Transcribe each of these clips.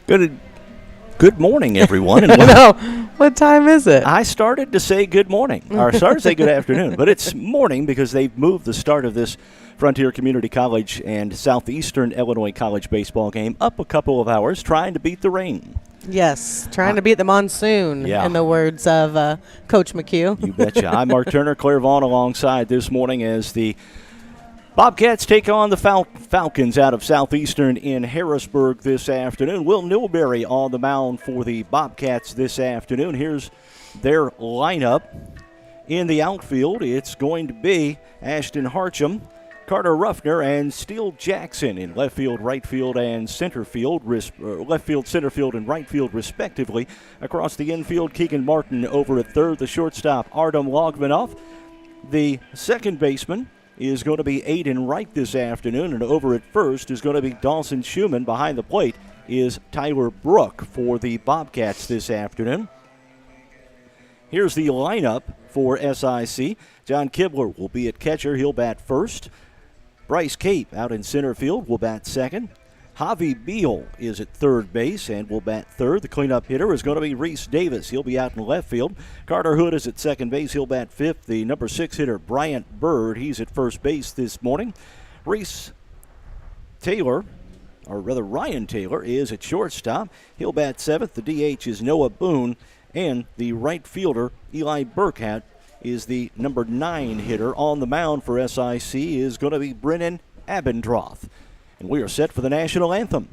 Good morning, everyone. And No, what time is it? I started to say good morning, or started to say good afternoon, but it's morning because they've moved the start of this Frontier Community College and Southeastern Illinois College baseball game up a couple of hours, trying to beat the rain. Yes, trying to beat the monsoon, yeah. in the words of Coach McHugh. You betcha. I'm Mark Turner, Claire Vaughn alongside this morning as the Bobcats take on the Falcons out of Southeastern in Harrisburg this afternoon. Will Newberry on the mound for the Bobcats this afternoon. Here's their lineup. In the outfield, it's going to be Ashton Harcham, Carter Ruffner, and Steele Jackson in left field, right field, and center field. Left field, center field, and right field, respectively. Across the infield, Keegan Martin over at third. The shortstop, Artem Logvinoff. The second baseman is going to be Aiden Wright this afternoon, and over at first is going to be Dawson Schumann. Behind the plate is Tyler Brook for the Bobcats this afternoon. Here's the lineup for SIC. John Kibler will be at catcher. He'll bat first. Bryce Cape out in center field will bat second. Javi Beal is at third base and will bat third. The cleanup hitter is going to be Reese Davis. He'll be out in left field. Carter Hood is at second base. He'll bat fifth. The number 6 hitter, Bryant Bird, he's at first base this morning. Ryan Taylor, is at shortstop. He'll bat seventh. The DH is Noah Boone. And the right fielder, Eli Burkhat, is the number 9 hitter. On the mound for SIC is going to be Brennan Abendroth. And we are set for the national anthem.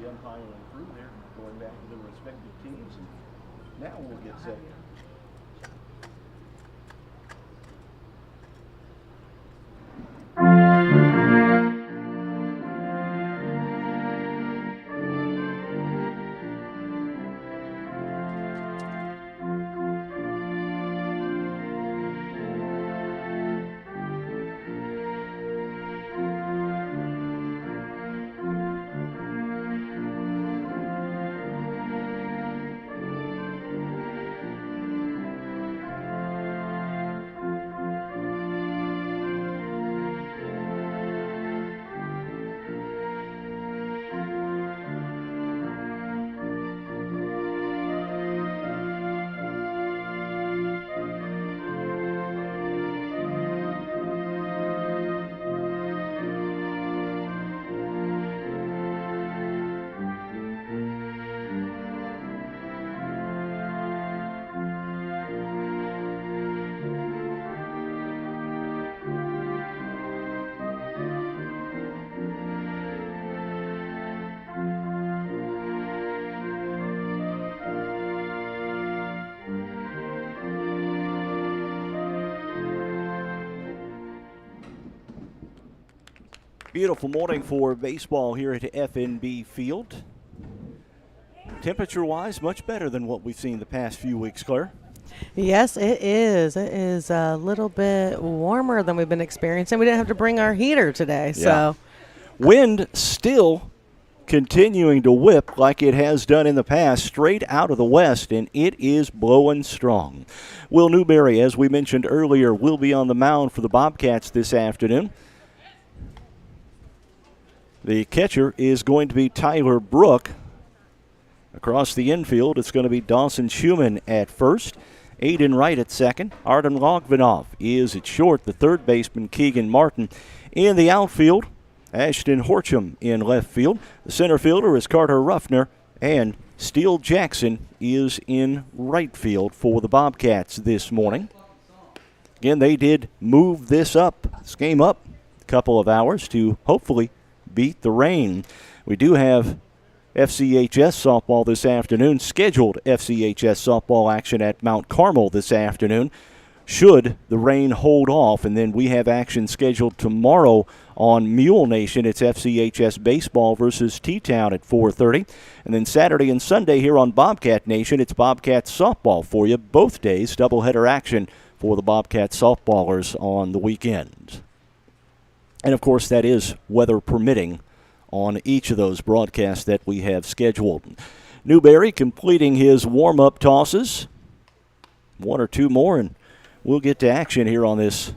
The umpire and crew there going back to their respective teams, and now we'll get set. Beautiful morning for baseball here at FNB Field. Temperature-wise, much better than what we've seen the past few weeks, Claire. Yes, it is. It is a little bit warmer than we've been experiencing. We didn't have to bring our heater today. Yeah. So, wind still continuing to whip like it has done in the past, straight out of the west, and it is blowing strong. Will Newberry, as we mentioned earlier, will be on the mound for the Bobcats this afternoon. The catcher is going to be Tyler Brook. Across the infield, it's going to be Dawson Schumann at first. Aiden Wright at second. Artem Logvinoff is at short. The third baseman, Keegan Martin. In the outfield, Ashton Harcham in left field. The center fielder is Carter Ruffner. And Steele Jackson is in right field for the Bobcats this morning. Again, they did move this game up a couple of hours to hopefully beat the rain. We do have FCHS softball this afternoon, scheduled FCHS softball action at Mount Carmel this afternoon. should the rain hold off. And then we have action scheduled tomorrow on Mule Nation. It's FCHS Baseball versus T-Town at 4:30. And then Saturday and Sunday here on Bobcat Nation, it's Bobcats softball for you. Both days, doubleheader action for the Bobcat softballers on the weekend. And, of course, that is weather permitting on each of those broadcasts that we have scheduled. Newberry completing his warm-up tosses. One or two more, and we'll get to action here on this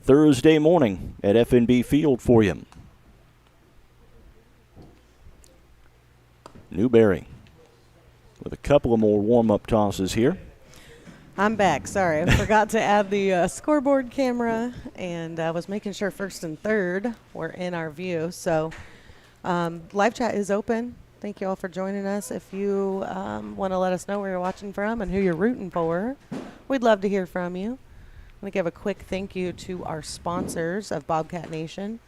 Thursday morning at FNB Field for you. Newberry with a couple of more warm-up tosses here. I'm back. Sorry, I forgot to add the scoreboard camera, and I was making sure first and third were in our view. So live chat is open. Thank you all for joining us. If you want to let us know where you're watching from and who you're rooting for, we'd love to hear from you. I want to give a quick thank you to our sponsors of Bobcat Nation: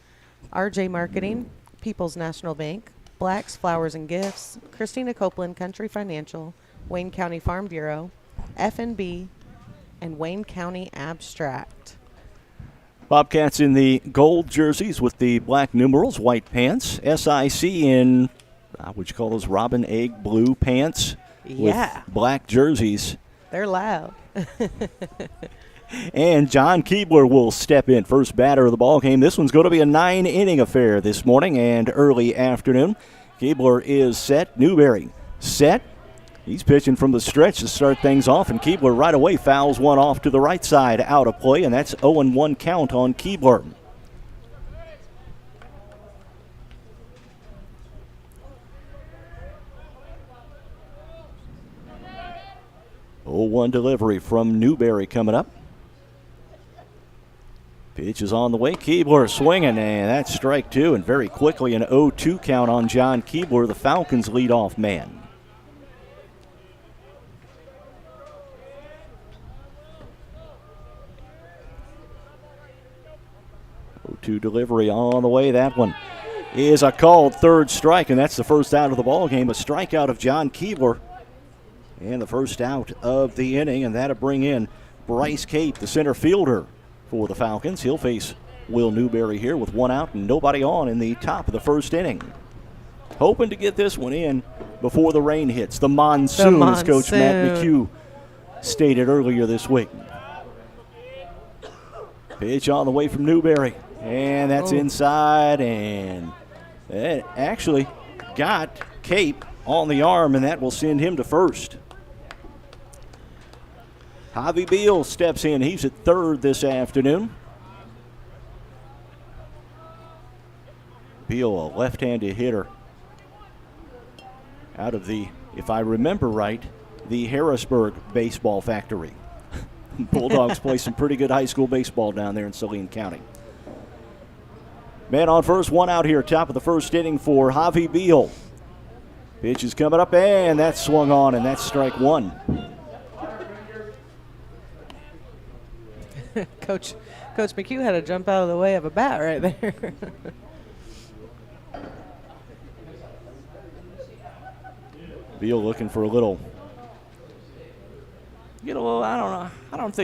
RJ Marketing, People's National Bank, Black's Flowers and Gifts, Christina Copeland Country Financial, Wayne County Farm Bureau, FNB, and Wayne County Abstract. Bobcats in the gold jerseys with the black numerals, white pants. SIC in, would you call those robin egg blue pants? Yeah. With black jerseys. They're loud. And John Keebler will step in, first batter of the ball game. This one's going to be a 9-inning affair this morning and early afternoon. Keebler is set. Newberry set. He's pitching from the stretch to start things off, and Keebler right away fouls one off to the right side out of play, and that's 0-1 count on Keebler. Oh-1 delivery from Newberry coming up. Pitch is on the way. Keebler swinging, and that's strike two, and very quickly an 0-2 count on John Keebler, the Falcons' leadoff man. 0-2 delivery on the way. That one is a called third strike, and that's the first out of the ball game. A strikeout of John Keebler, and the first out of the inning, and that'll bring in Bryce Cape, the center fielder for the Falcons. He'll face Will Newberry here with one out and nobody on in the top of the first inning. Hoping to get this one in before the rain hits. The monsoon, as Coach Matt McHugh stated earlier this week. Pitch on the way from Newberry, and that's inside, and it actually got Cape on the arm, and that will send him to first. Javi Beal steps in. He's at third this afternoon. Beal, a left-handed hitter out of the, if I remember right, the Harrisburg baseball factory. Bulldogs play some pretty good high school baseball down there in Saline County. Man on first, one out here, top of the first inning for Javi Beal. Pitch is coming up, and that's swung on, and that's strike one. Coach McHugh had to jump out of the way of a bat right there. Beal looking for a little, I don't know. I don't know if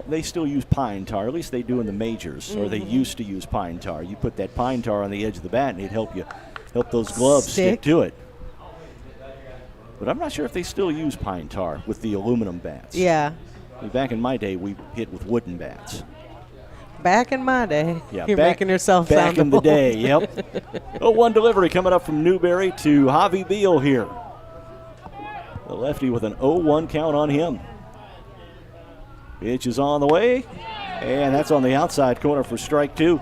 they still use pine tar. At least they do in the majors, or they used to use pine tar. You put that pine tar on the edge of the bat, and it'd help those gloves stick to it. But I'm not sure if they still use pine tar with the aluminum bats. Yeah. Back in my day, we hit with wooden bats. Back in my day. Yeah, You're making yourself back sound in the old. day, yep. 0-1 delivery coming up from Newberry to Javi Beal here. The lefty with an 0-1 count on him. Pitch is on the way, and that's on the outside corner for strike two.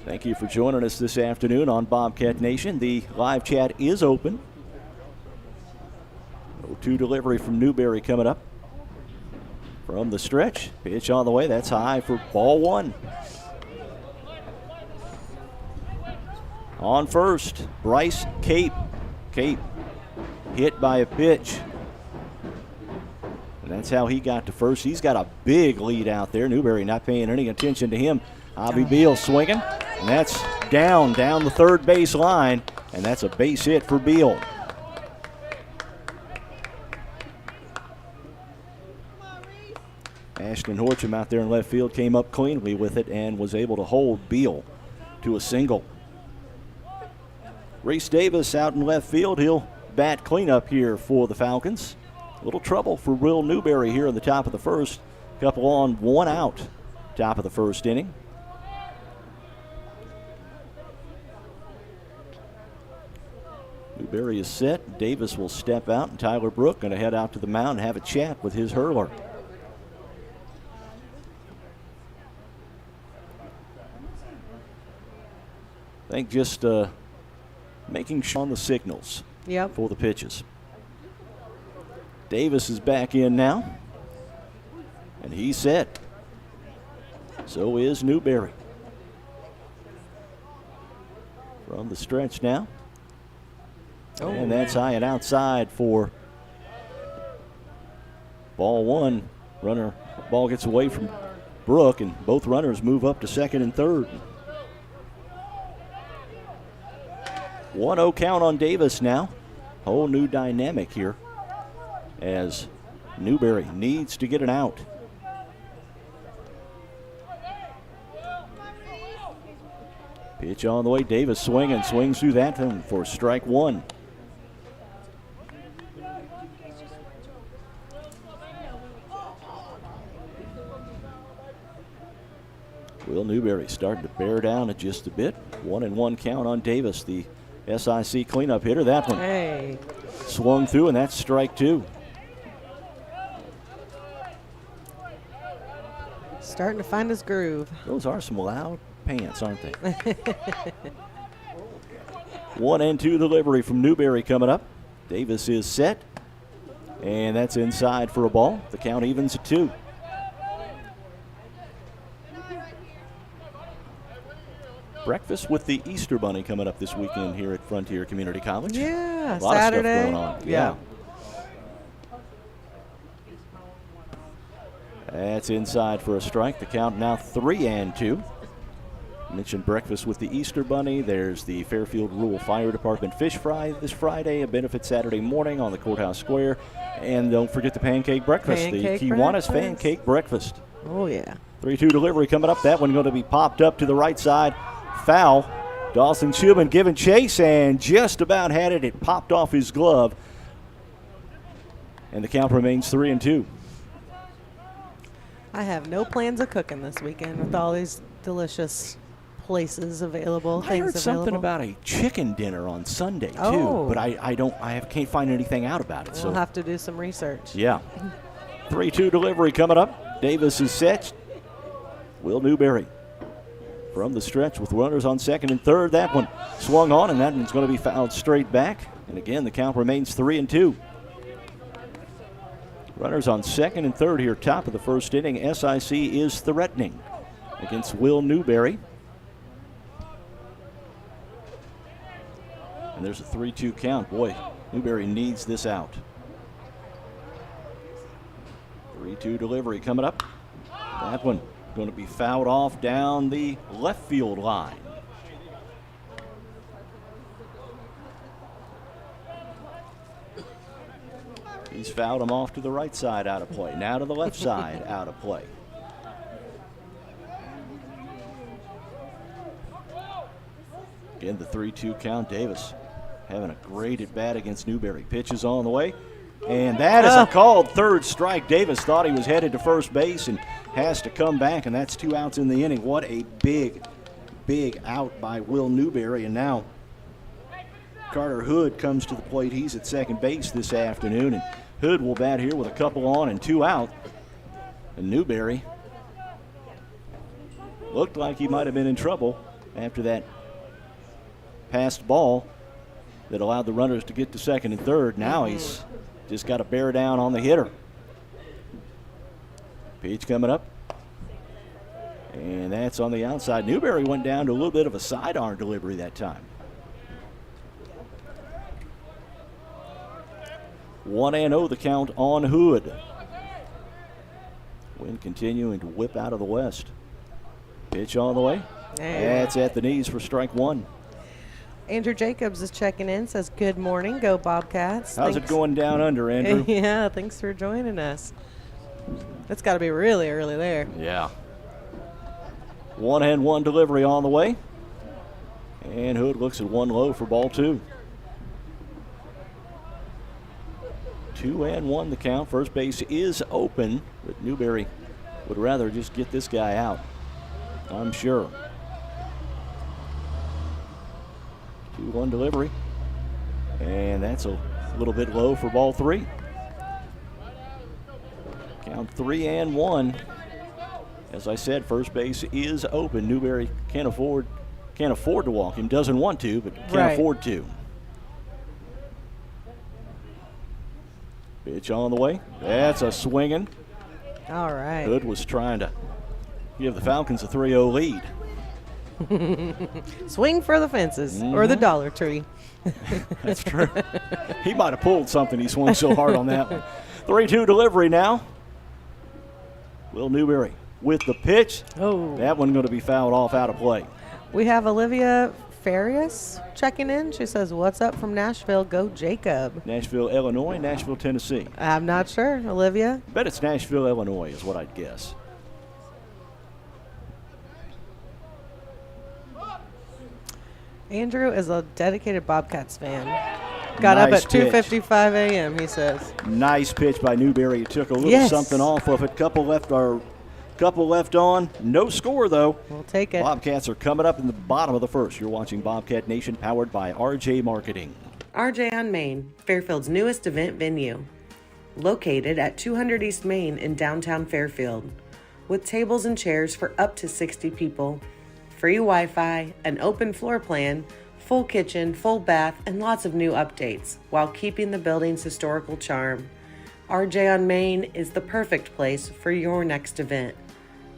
Thank you for joining us this afternoon on Bobcat Nation. The live chat is open. 0-2 delivery from Newberry coming up. From the stretch, pitch on the way. That's high for ball one. On first, Bryce Cape. Cape hit by a pitch. And that's how he got to first. He's got a big lead out there. Newberry not paying any attention to him. Javi Beal swinging, and that's down the third base line, and that's a base hit for Beal. Ashton Horcham out there in left field came up cleanly with it and was able to hold Beal to a single. Reese Davis out in left field. He'll bat cleanup here for the Falcons. A little trouble for Will Newberry here in the top of the first. Couple on, one out, top of the first inning. Newberry is set. Davis will step out, and Tyler Brook going to head out to the mound and have a chat with his hurler. I think just making sure on the signals for the pitches. Davis is back in now, and he's set. So is Newberry. From the stretch now. And that's high and outside for ball one. Ball gets away from Brook, and both runners move up to second and third. 1-0 count on Davis now. Whole new dynamic here as Newberry needs to get an out. Pitch on the way. Davis swings through that one for strike one. Will Newberry starting to bear down just a bit. 1-1 count on Davis, the SIC cleanup hitter. That one swung through, and that's strike two. Starting to find his groove. Those are some loud pants, aren't they? 1-2 delivery from Newberry coming up. Davis is set, and that's inside for a ball. The count evens at 2. Breakfast with the Easter Bunny coming up this weekend here at Frontier Community College. Yeah, a lot Saturday. of stuff going on. Yeah. That's inside for a strike. The count now 3-2. Mentioned breakfast with the Easter Bunny. There's the Fairfield Rural Fire Department Fish Fry this Friday, a benefit Saturday morning on the Courthouse Square. And don't forget the pancake breakfast, the Kiwanis Pancake Breakfast. Oh, yeah. 3-2 delivery coming up. That one going to be popped up to the right side. Foul. Dawson Schubin giving chase and just about had it. It popped off his glove. And the count remains 3-2. I have no plans of cooking this weekend with all these delicious places available. I heard something about a chicken dinner on Sunday too, but I can't find anything out about it. We'll have to do some research. Yeah. 3-2 delivery coming up. Davis is set. Will Newberry from the stretch with runners on second and third. That one swung on, and that one's going to be fouled straight back. And again, the count remains 3-2. Runners on second and third here, top of the first inning. SIC is threatening against Will Newberry. And there's a 3-2 count. Boy, Newberry needs this out. 3-2 delivery coming up. That one going to be fouled off down the left field line. He's fouled him off to the right side, out of play. Now to the left side, out of play. Again, the 3-2 count. Davis having a great at-bat against Newberry. Pitches on the way. And that is a called third strike. Davis thought he was headed to first base and has to come back, and that's 2 outs in the inning. What a big, big out by Will Newberry. And now Carter Hood comes to the plate. He's at second base this afternoon, and Hood will bat here with a couple on and 2 out. And Newberry looked like he might have been in trouble after that passed ball that allowed the runners to get to second and third. Now he's just got to bear down on the hitter. Pitch coming up. And that's on the outside. Newberry went down to a little bit of a sidearm delivery that time. 1-0 the count on Hood. Wind continuing to whip out of the west. Pitch on the way. That's at the knees for strike one. Andrew Jacobs is checking in, says good morning, go Bobcats. How's it going down under, Andrew? Yeah, thanks for joining us. That's got to be really early there. Yeah. 1-1 delivery on the way. And Hood looks at 1 low for ball 2. 2-1 the count. First base is open, but Newberry would rather just get this guy out, I'm sure. 2-1 delivery. And that's a little bit low for ball 3. Count 3-1. As I said, first base is open. Newberry can't afford to walk him. Doesn't want to, but can't afford to. Pitch on the way. That's a swinging. All right. Hood was trying to give the Falcons a 3-0 lead. Swing for the fences or the Dollar Tree. That's true. He might have pulled something. He swung so hard on that one. 3-2 delivery now. Will Newberry with the pitch. Oh. That one going to be fouled off out of play. We have Olivia Farias checking in. She says, "What's up from Nashville? Go Jacob." Nashville, Illinois, Nashville, Tennessee. I'm not sure, Olivia. Bet it's Nashville, Illinois is what I'd guess. Andrew is a dedicated Bobcats fan. Got up at 2:55 a.m., he says. Nice pitch by Newberry. It took a little something off of it. Couple left on. No score, though. We'll take it. Bobcats are coming up in the bottom of the first. You're watching Bobcat Nation, powered by RJ Marketing. RJ on Main, Fairfield's newest event venue. Located at 200 East Main in downtown Fairfield. With tables and chairs for up to 60 people. Free Wi-Fi, an open floor plan, full kitchen, full bath, and lots of new updates, while keeping the building's historical charm. RJ on Main is the perfect place for your next event.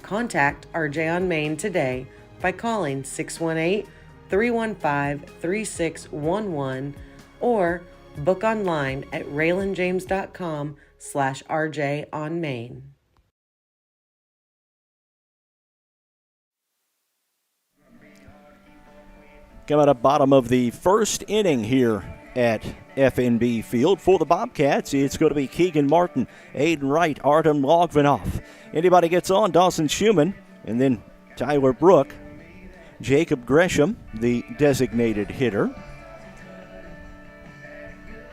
Contact RJ on Main today by calling 618-315-3611 or book online at raylanjames.com/RJ on Main. Coming up bottom of the first inning here at FNB Field. For the Bobcats, it's going to be Keegan Martin, Aiden Wright, Artem Logvinoff. Anybody gets on, Dawson Schumann, and then Tyler Brook. Jacob Gresham, the designated hitter.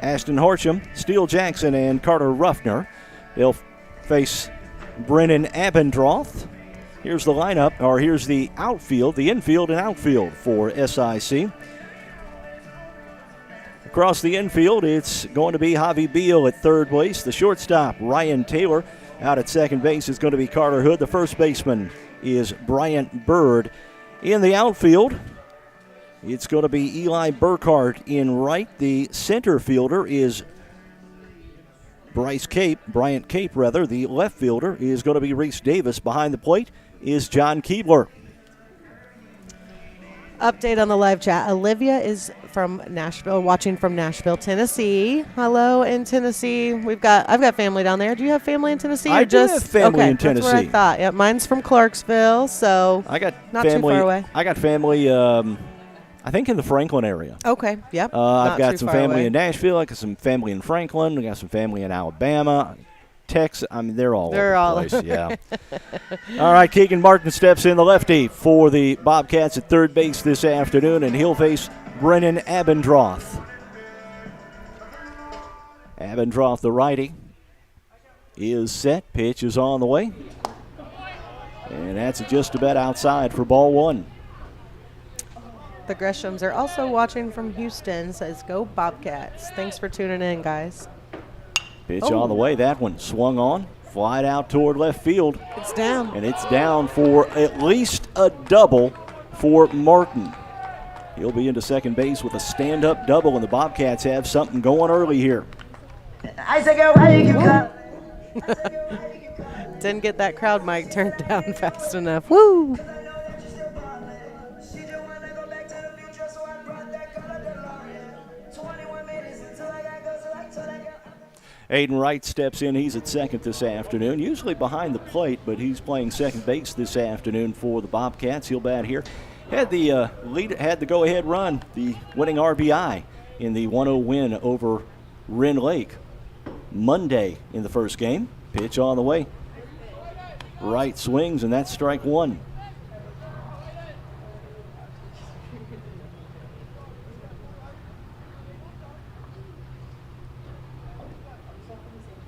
Ashton Horsham, Steele Jackson, and Carter Ruffner. They'll face Brennan Abendroth. Here's the lineup, or here's the outfield, the infield and outfield for SIC. Across the infield, it's going to be Javi Beal at third base. The shortstop, Ryan Taylor. Out at second base is going to be Carter Hood. The first baseman is Bryant Bird. In the outfield, it's going to be Eli Burkhart in right. The center fielder is Bryant Cape. The left fielder is going to be Reese Davis. Behind the plate is John Keebler. Update on the live chat. Olivia is from Nashville, watching from Nashville, Tennessee. Hello in Tennessee. I've got family down there. Do you have family in Tennessee? I do have family in Tennessee. That's what I thought. Yep, mine's from Clarksville, so I got not family, too far away. I got family, I think in the Franklin area. Okay, yep. I've got some family away. in Nashville. I got some family in Franklin. I got some family in Alabama, Texas. I mean, they're all over the place. Yeah. All right, Keegan Martin steps in, the lefty for the Bobcats at third base this afternoon, and he'll face Brennan Abendroth. Abendroth, the righty, is set. Pitch is on the way. And that's just about outside for ball one. The Greshams are also watching from Houston. Says, go Bobcats. Thanks for tuning in, guys. Pitch on the way. That one swung on. Flied out toward left field. It's down. And it's down for at least a double for Martin. He'll be into second base with a stand-up double, and the Bobcats have something going early here. Didn't get that crowd mic turned down fast enough. Woo! Aiden Wright steps in. He's at second this afternoon, usually behind the plate, but he's playing second base this afternoon for the Bobcats. He'll bat here. Had the go-ahead run, the winning RBI in the 1-0 win over Wren Lake Monday in the first game. Pitch on the way. Right swings, and that's strike one.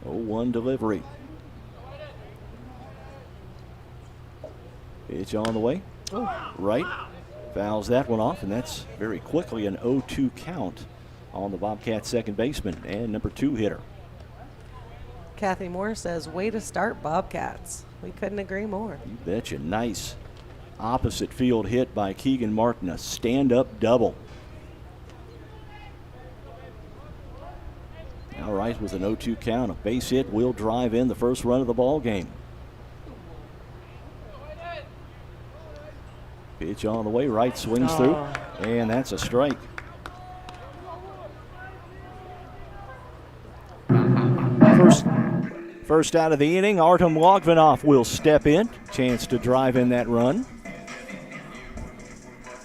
One delivery. Pitch on the way. Right. Fouls that one off, and that's very quickly an 0-2 count on the Bobcats second baseman and number 2 hitter. Kathy Moore says, way to start, Bobcats. We couldn't agree more. You betcha. Nice opposite field hit by Keegan Martin, a stand-up double. All right, with an 0-2 count, a base hit will drive in the first run of the ball game. Pitch on the way, right swings through, and that's a strike. First out of the inning, Artem Logvinoff will step in. Chance to drive in that run.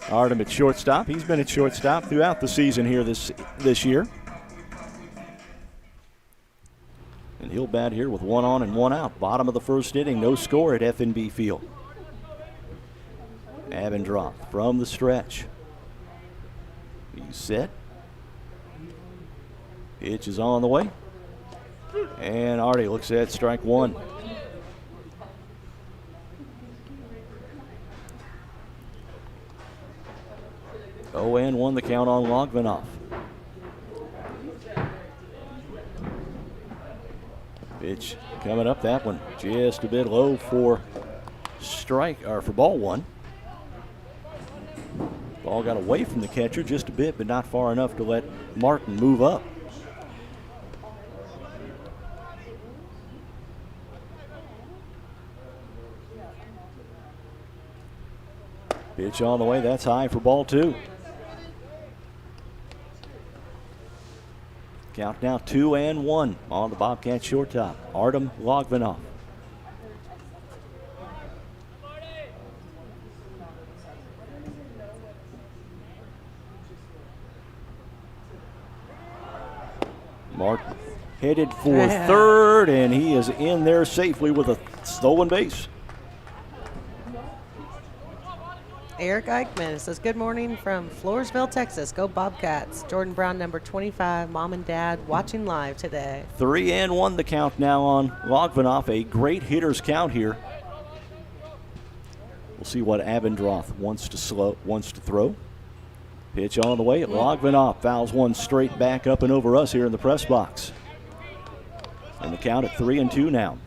Artem at shortstop. He's been at shortstop throughout the season here this year. And he'll bat here with 1 on and 1 out. Bottom of the first inning, no score at FNB Field. Abendroth from the stretch. He's set. Pitch is on the way. And Artie looks at strike one. Oh, and 1 the count on Logvinoff. Pitch coming up, that one just a bit low for for ball 1. Ball got away from the catcher just a bit, but not far enough to let Martin move up. Pitch on the way, that's high for ball 2. Count now 2-1 on the Bobcats shortstop, Artem Logvinoff. Martin headed for third, and he is in there safely with a stolen base. Eric Eichmann says, good morning from Floresville, Texas. Go Bobcats. Jordan Brown, number 25, mom and dad watching live today. 3-1 the count now on Logvinoff. A great hitter's count here. We'll see what Abendroth wants to throw. Pitch on the way. Logvinoff fouls one straight back up and over us here in the press box. And the count at 3-2 now.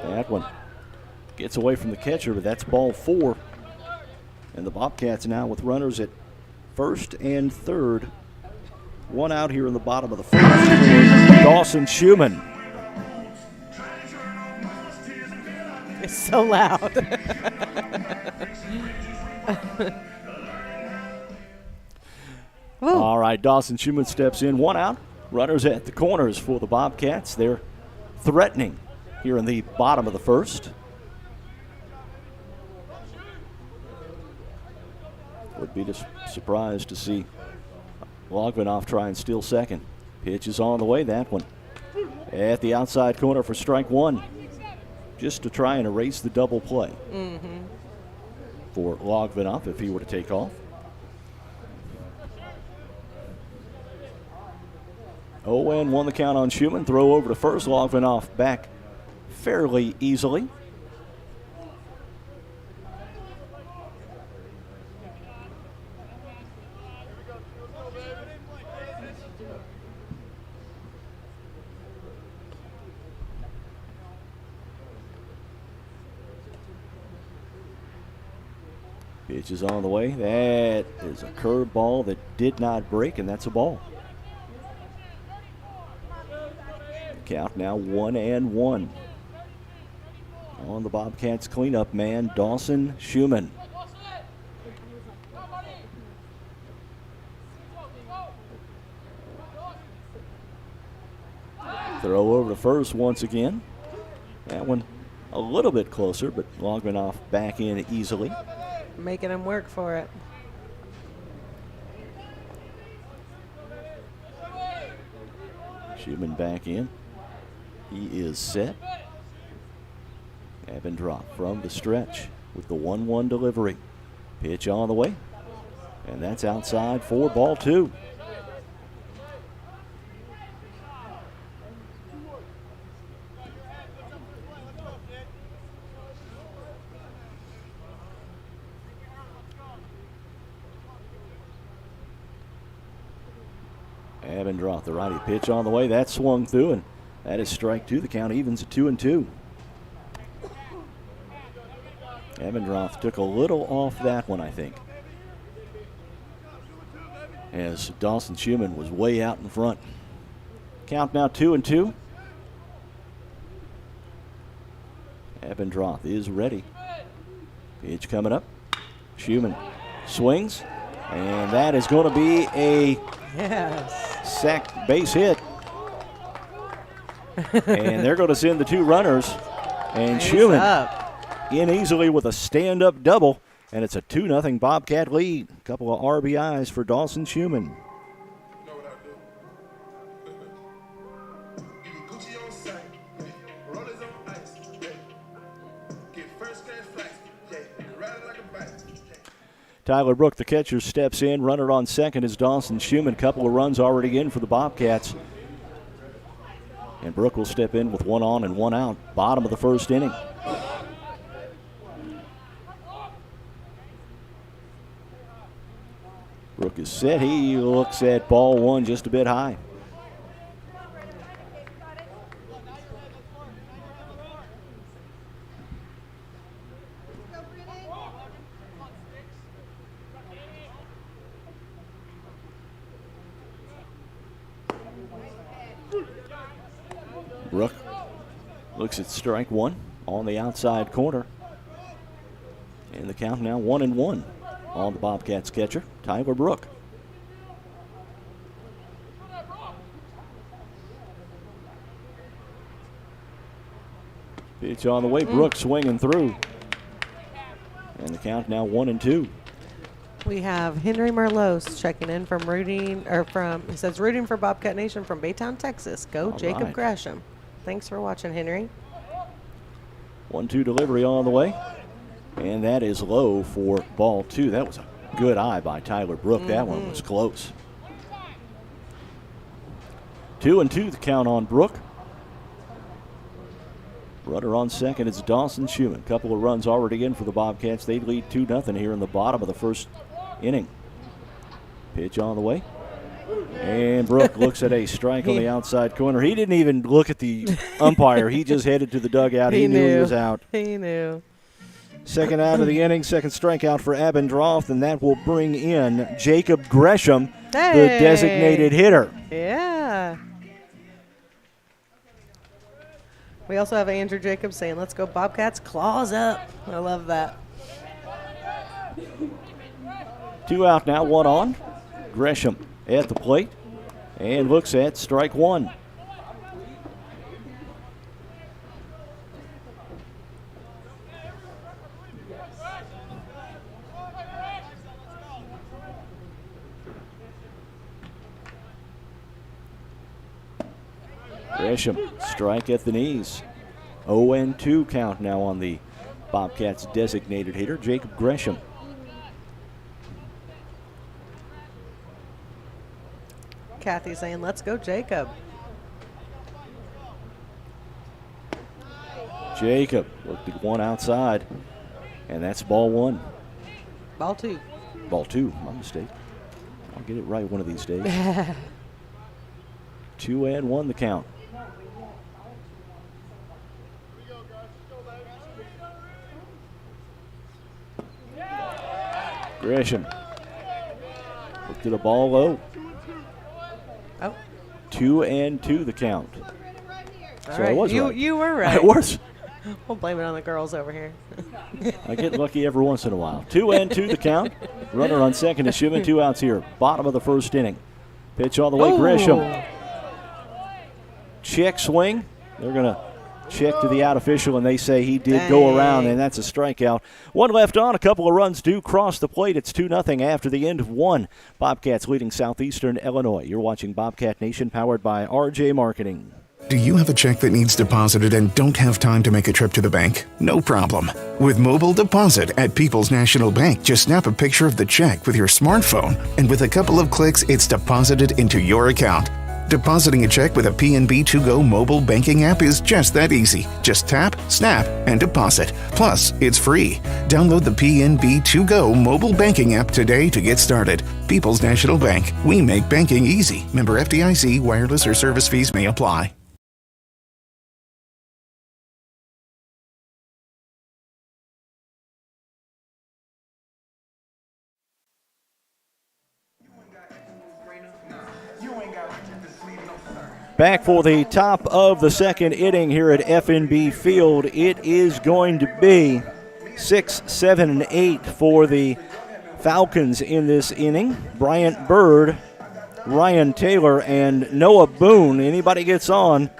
That one gets away from the catcher, but that's ball 4. And the Bobcats now with runners at first and third. 1 out here in the bottom of the first for Dawson Schumann. It's so loud. All right, Dawson Schumann steps in. 1 out. Runners at the corners for the Bobcats. They're threatening here in the bottom of the first. Would be surprised to see Logvinoff try and steal second. Pitch is on the way, that one. At the outside corner for strike 1. Just to try and erase the double play for Logvinoff if he were to take off. 0-1 the count on Schumann. Throw over to first. Logvinoff back fairly easily. Pitch is on the way. That is a curveball that did not break, and that's a ball. Count now 1-1. On the Bobcats cleanup man, Dawson Schumann. Throw over to first once again. That one a little bit closer, but Longmanoff back in easily. Making him work for it. Schumann back in. He is set. Abendroth from the stretch with the 1-1 delivery. Pitch on the way. And that's outside for ball 2. Abendroth, the righty, pitch on the way. That swung through, and that is strike 2. The count evens at 2-2. Abendroth took a little off that one, I think, as Dawson Schumann was way out in front. Count now 2-2. Abendroth is ready. Pitch coming up. Schumann swings, and that is going to be a sack base hit. And they're going to send the 2 runners, and Schumann in easily with a stand-up double, and it's a 2-0 Bobcat lead. A couple of RBIs for Dawson Schumann. Tyler Brook, the catcher, steps in. Runner on second is Dawson Schumann. Couple of runs already in for the Bobcats. And Brook will step in with 1 on and 1 out. Bottom of the first inning. Brook is set. He looks at ball 1 just a bit high. Brook looks at strike 1 on the outside corner. And the count now 1-1 on the Bobcats catcher, Tyler Brook. Pitch on the way, Brook swinging through. And the count now 1-2. We have Henry Merlos checking in from he says rooting for Bobcat Nation from Baytown, Texas. Go All Jacob right. Gresham. Thanks for watching, Henry. 1-2 delivery on the way. And that is low for ball 2. That was a good eye by Tyler Brook. That one was close. 2-2 the count on Brook. Runner on second is Dawson Schumann. Couple of runs already in for the Bobcats. They lead 2-0 here in the bottom of the first inning. Pitch on the way. And Brook looks at a strike on the outside corner. He didn't even look at the umpire. He just headed to the dugout. He knew he was out. He knew. Second out of the inning, second strikeout for Abendroth, and that will bring in Jacob Gresham, the designated hitter. Yeah. We also have Andrew Jacobs saying, let's go Bobcats, claws up. I love that. 2 out now, 1 on. Gresham at the plate and looks at strike 1. Gresham, strike at the knees. 0-2 count now on the Bobcats designated hitter, Jacob Gresham. Kathy saying, let's go Jacob. Jacob looked at 1 outside, and that's ball 1. Ball 2. Ball 2, my mistake. I'll get it right one of these days. 2-1 the count. Gresham looked at a ball low. Oh. 2-2 the count. All So right. I was right. You were right. I was. We'll blame it on the girls over here. I get lucky every once in a while. 2-2 the count. Runner on second is Schumann. 2 outs here. Bottom of the first inning. Pitch all the way. Ooh. Gresham. Check swing. They're going to check to the out official, and they say he did go around, and that's a strikeout. One left on. A couple of runs do cross the plate. It's 2-0 after the end of one. Bobcats leading Southeastern Illinois. You're watching Bobcat Nation, powered by RJ Marketing. Do you have a check that needs deposited and don't have time to make a trip to the bank? No problem. With Mobile Deposit at People's National Bank, just snap a picture of the check with your smartphone, and with a couple of clicks, it's deposited into your account. Depositing a check with a PNB 2Go mobile banking app is just that easy. Just tap, snap, and deposit. Plus, it's free. Download the PNB 2Go mobile banking app today to get started. People's National Bank. We make banking easy. Member FDIC. Wireless or service fees may apply. Back for the top of the second inning here at FNB Field. It is going to be 6, 7, and 8 for the Falcons in this inning. Bryant Bird, Ryan Taylor, and Noah Boone. Anybody gets on,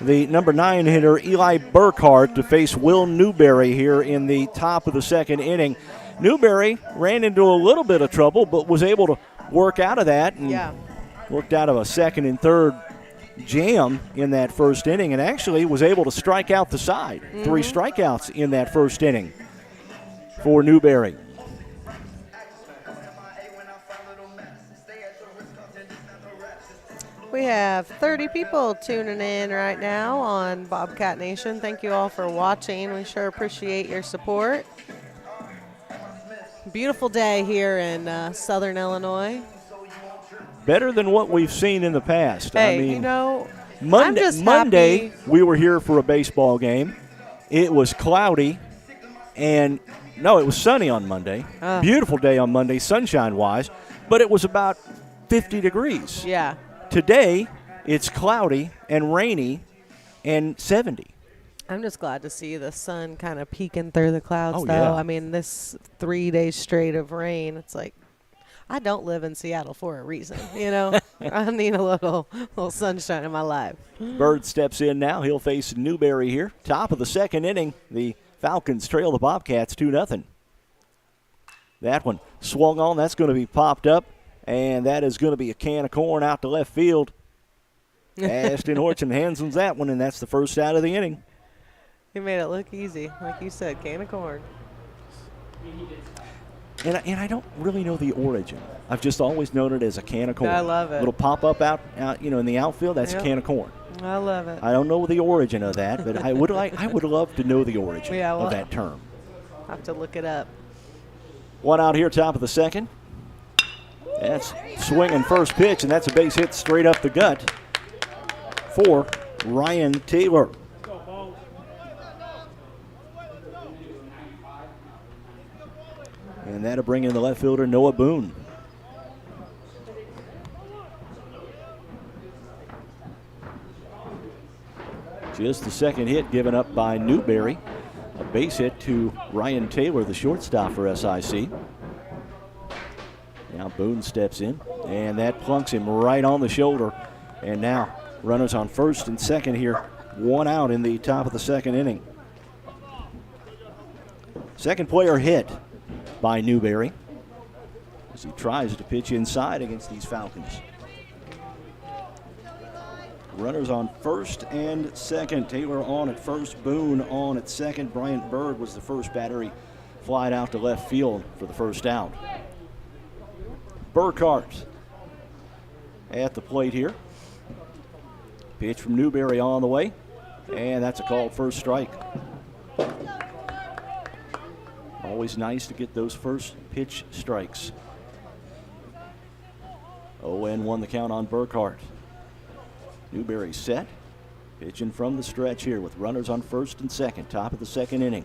the number 9 hitter Eli Burkhart to face Will Newberry here in the top of the second inning. Newberry ran into a little bit of trouble, but was able to work out of that and worked out of a second and third jam in that first inning, and actually was able to strike out the side. 3 strikeouts in that first inning for Newberry. We have 30 people tuning in right now on Bobcat Nation. Thank you all for watching. We sure appreciate your support. Beautiful day here in Southern Illinois. Better than what we've seen in the past. Hey, I mean, you know, Monday we were here for a baseball game. It was cloudy, and no, it was sunny on Monday. Beautiful day on Monday, sunshine-wise, but it was about 50 degrees. Yeah. Today, it's cloudy and rainy and 70. I'm just glad to see the sun kind of peeking through the clouds, though. Yeah. I mean, this 3 days straight of rain, it's like, I don't live in Seattle for a reason, you know. I need a little sunshine in my life. Bird steps in now. He'll face Newberry here. Top of the second inning, the Falcons trail the Bobcats 2-0. That one swung on. That's going to be popped up, and that is going to be a can of corn out to left field. Ashton Horton hands him that one, and that's the first out of the inning. He made it look easy, like you said, can of corn. And I don't really know the origin. I've just always known it as a can of corn. I love it. Little pop-up out in the outfield, that's a can of corn. I love it. I don't know the origin of that, but I would love to know the origin of that term. I'll have to look it up. One out here, top of the second. That's swinging first pitch, and that's a base hit straight up the gut for Ryan Taylor. And that'll bring in the left fielder, Noah Boone. Just the second hit given up by Newberry. A base hit to Ryan Taylor, the shortstop for SIC. Now Boone steps in, and that plunks him right on the shoulder. And now runners on first and second here. One out in the top of the second inning. Second player hit by Newberry as he tries to pitch inside against these Falcons. Runners on first and second. Taylor on at first, Boone on at second. Bryant Bird was the first batter. He flied out to left field for the first out. Burkhart at the plate here. Pitch from Newberry on the way, and that's a called first strike. Always nice to get those first pitch strikes. 0-1 the count on Burkhart. Newberry set. Pitching from the stretch here with runners on first and second. Top of the second inning.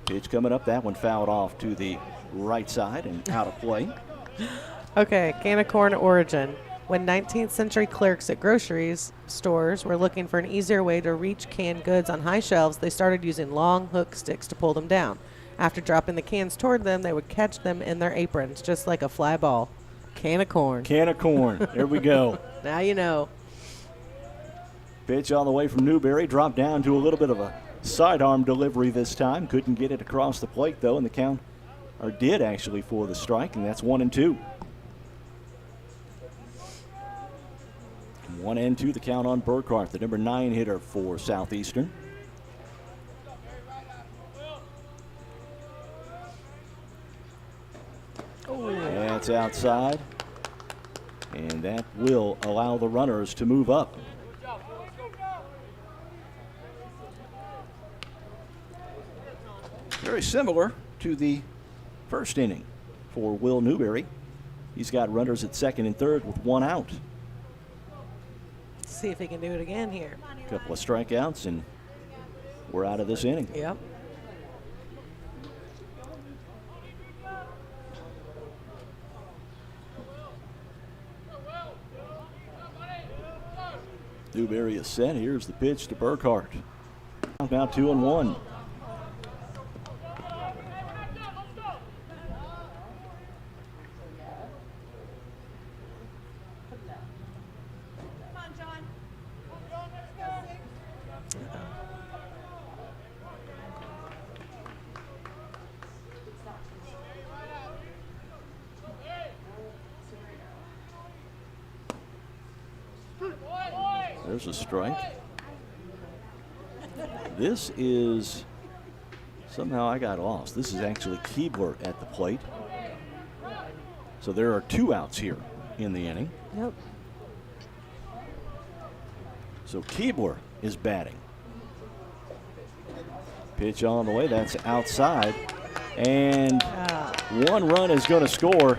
Pitch coming up. That one fouled off to the right side and out of play. Okay, can of corn origin. When 19th century clerks at groceries stores were looking for an easier way to reach canned goods on high shelves, they started using long hook sticks to pull them down. After dropping the cans toward them, they would catch them in their aprons, just like a fly ball. Can of corn. Can of corn. There we go. Now you know. Pitch on the way from Newberry, dropped down to a little bit of a sidearm delivery this time. Couldn't get it across the plate, though, and the count, or did actually, for the strike, and that's 1-2. 1-2 the count on Burkhart, the number 9 hitter for Southeastern. That's outside, and that will allow the runners to move up. Very similar to the first inning for Will Newberry. He's got runners at second and third with 1 out. See if he can do it again here. A couple of strikeouts, and we're out of this inning. Yep. Newberry is set. Here's the pitch to Burkhart. Now 2-1. There's a strike. This is, somehow I got lost. This is actually Keebler at the plate. So there are 2 outs here in the inning. Yep. So Keebler is batting. Pitch on the way, that's outside. And 1 run is going to score.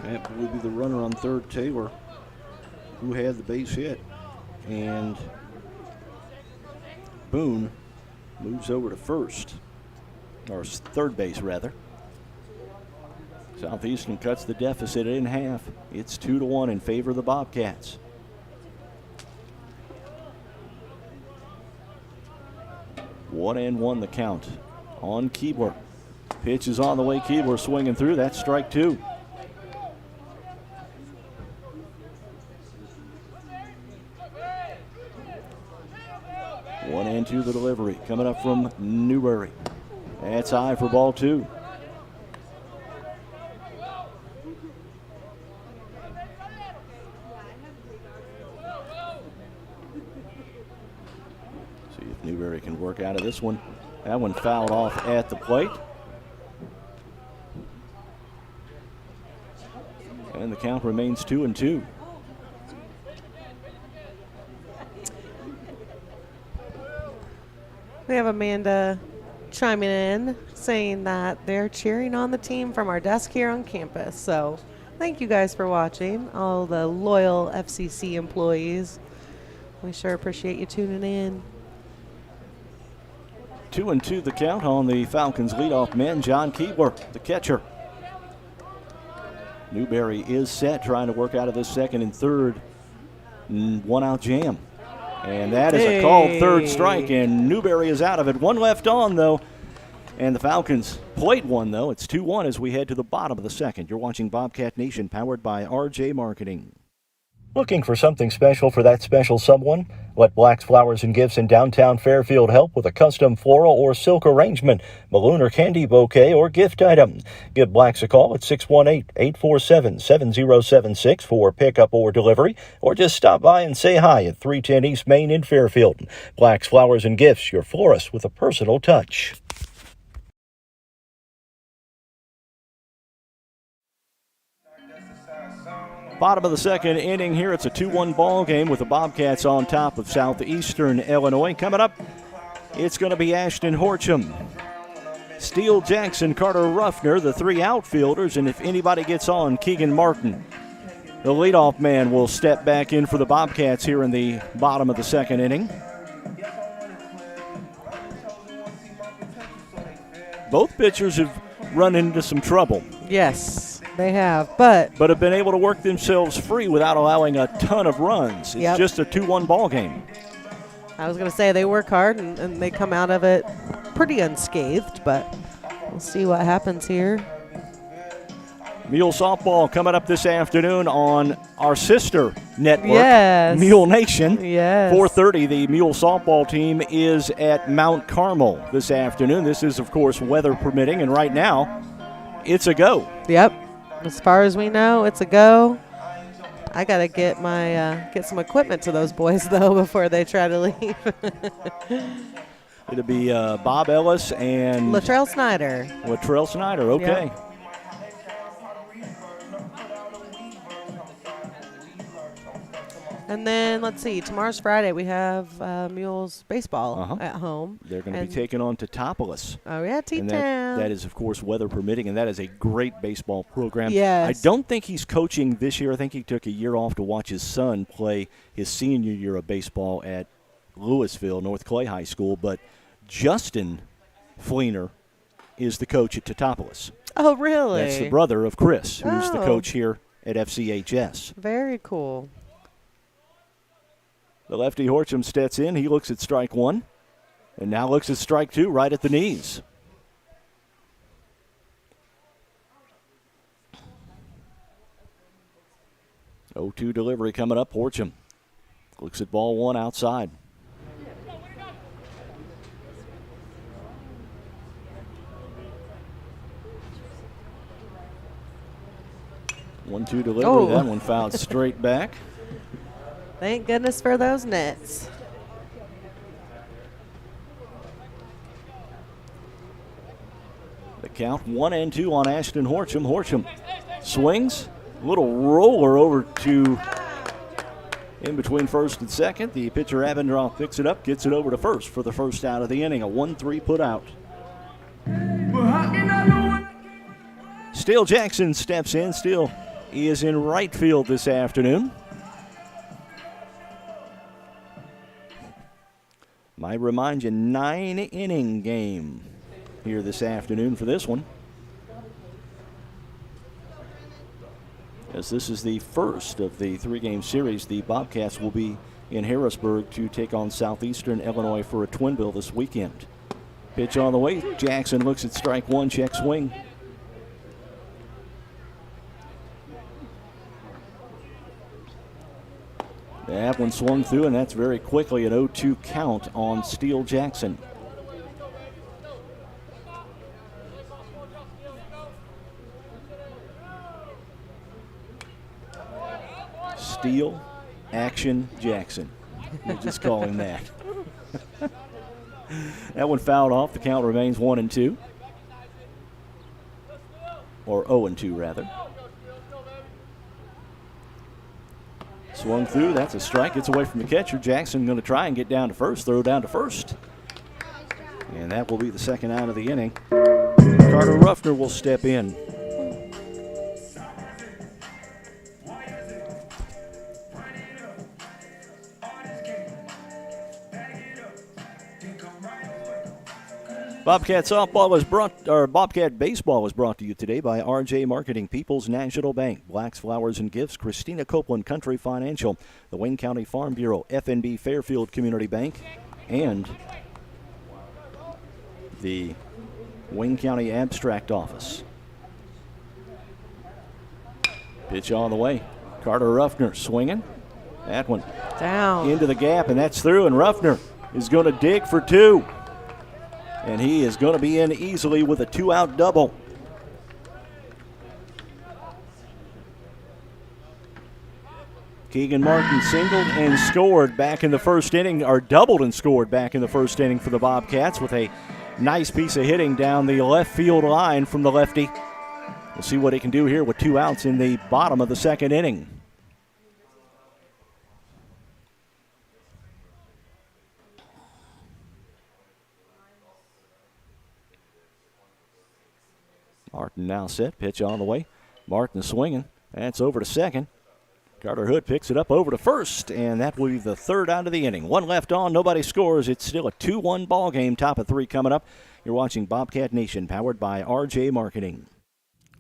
That would be the runner on third, Taylor, who had the base hit. And Boone moves over to first, or third base rather. Southeastern cuts the deficit in half. It's 2-1 in favor of the Bobcats. One and one the count on Keebler. Pitch is on the way. Keebler swinging through. That's strike 2. One and 2 the delivery coming up from Newberry. That's high for ball 2. See if Newberry can work out of this one. That one fouled off at the plate. And the count remains 2-2. We have Amanda chiming in saying that they're cheering on the team from our desk here on campus. So thank you guys for watching, all the loyal FCC employees. We sure appreciate you tuning in. 2-2 the count on the Falcons leadoff man, John Keebler, the catcher. Newberry is set, trying to work out of this second and third. 1 out jam. And that is a called third strike, and Newberry is out of it. 1 left on, though. And the Falcons played 1, though. It's 2-1 as we head to the bottom of the second. You're watching Bobcat Nation, powered by RJ Marketing. Looking for something special for that special someone? Let Black's Flowers and Gifts in downtown Fairfield help with a custom floral or silk arrangement, balloon or candy bouquet, or gift item. Give Black's a call at 618-847-7076 for pickup or delivery, or just stop by and say hi at 310 East Main in Fairfield. Black's Flowers and Gifts, your florist with a personal touch. Bottom of the second inning here. It's a 2-1 ball game with the Bobcats on top of Southeastern Illinois. Coming up, it's going to be Ashton Horcham, Steele Jackson, Carter Ruffner, the 3 outfielders, and if anybody gets on, Keegan Martin. The leadoff man will step back in for the Bobcats here in the bottom of the second inning. Both pitchers have run into some trouble. Yes, they have, but have been able to work themselves free without allowing a ton of runs. It's just a 2-1 ball game. I was going to say they work hard and they come out of it pretty unscathed, but we'll see what happens here. Mule softball coming up this afternoon on our sister Network. Yes. Mule Nation. Yes. 4:30, the Mule softball team is at Mount Carmel this afternoon. This is, of course, weather permitting, and right now, it's a go. Yep. As far as we know, it's a go. I got to get my get some equipment to those boys, though, before they try to leave. It'll be Bob Ellis and Latrell Snyder. Latrell Snyder, okay. Yep. And then, let's see, tomorrow's Friday. We have Mules baseball at home. They're going to be taking on Teutopolis. Oh, yeah, T-Town. And that is, of course, weather permitting, and that is a great baseball program. Yes. I don't think he's coaching this year. I think he took a year off to watch his son play his senior year of baseball at Louisville, North Clay High School. But Justin Fleener is the coach at Teutopolis. Oh, really? That's the brother of Chris, who's the coach here at FCHS. Very cool. The lefty Horcham steps in. He looks at strike one and now looks at strike two right at the knees. Oh, 2 delivery coming up. Horcham looks at ball one outside. One-two delivery. Oh. That one fouled straight back. Thank goodness for those nets. The count 1-2 on Ashton Horcham. Horcham swings. Little roller over to in between first and second. The pitcher Avendroth picks it up, gets it over to first for the first out of the inning. A 1-3 put out. Steele Jackson steps in. Steele is in right field this afternoon. Might remind you, 9-inning game here this afternoon for this one. As this is the first of the 3-game series, the Bobcats will be in Harrisburg to take on Southeastern Illinois for a twin bill this weekend. Pitch on the way. Jackson looks at strike one, check swing. That one swung through, and that's very quickly an 0-2 count on Steele Jackson. Steele Action Jackson. We'll just call him that. That one fouled off. The count remains 1-2. Or 0-2, rather. Swung through. That's a strike. Gets away from the catcher. Jackson going to try and get down to first. Throw down to first. And that will be the second out of the inning. Carter Ruffner will step in. Bobcat baseball was brought to you today by RJ Marketing, People's National Bank, Blacks Flowers and Gifts, Christina Copeland Country Financial, the Wayne County Farm Bureau, FNB Fairfield Community Bank, and the Wayne County Abstract Office. Pitch on the way. Carter Ruffner swinging. That one down into the gap, and that's through, and Ruffner is going to dig for two. And he is going to be in easily with a 2-out double. Keegan Martin singled and scored back in the first inning, or doubled and scored back in the first inning for the Bobcats with a nice piece of hitting down the left field line from the lefty. We'll see what he can do here with 2 outs in the bottom of the second inning. Martin now set. Pitch on the way. Martin swinging. That's over to second. Carter Hood picks it up over to first, and that will be the third out of the inning. One left on. Nobody scores. It's still a 2-1 ball game. Top of 3 coming up. You're watching Bobcat Nation, powered by RJ Marketing.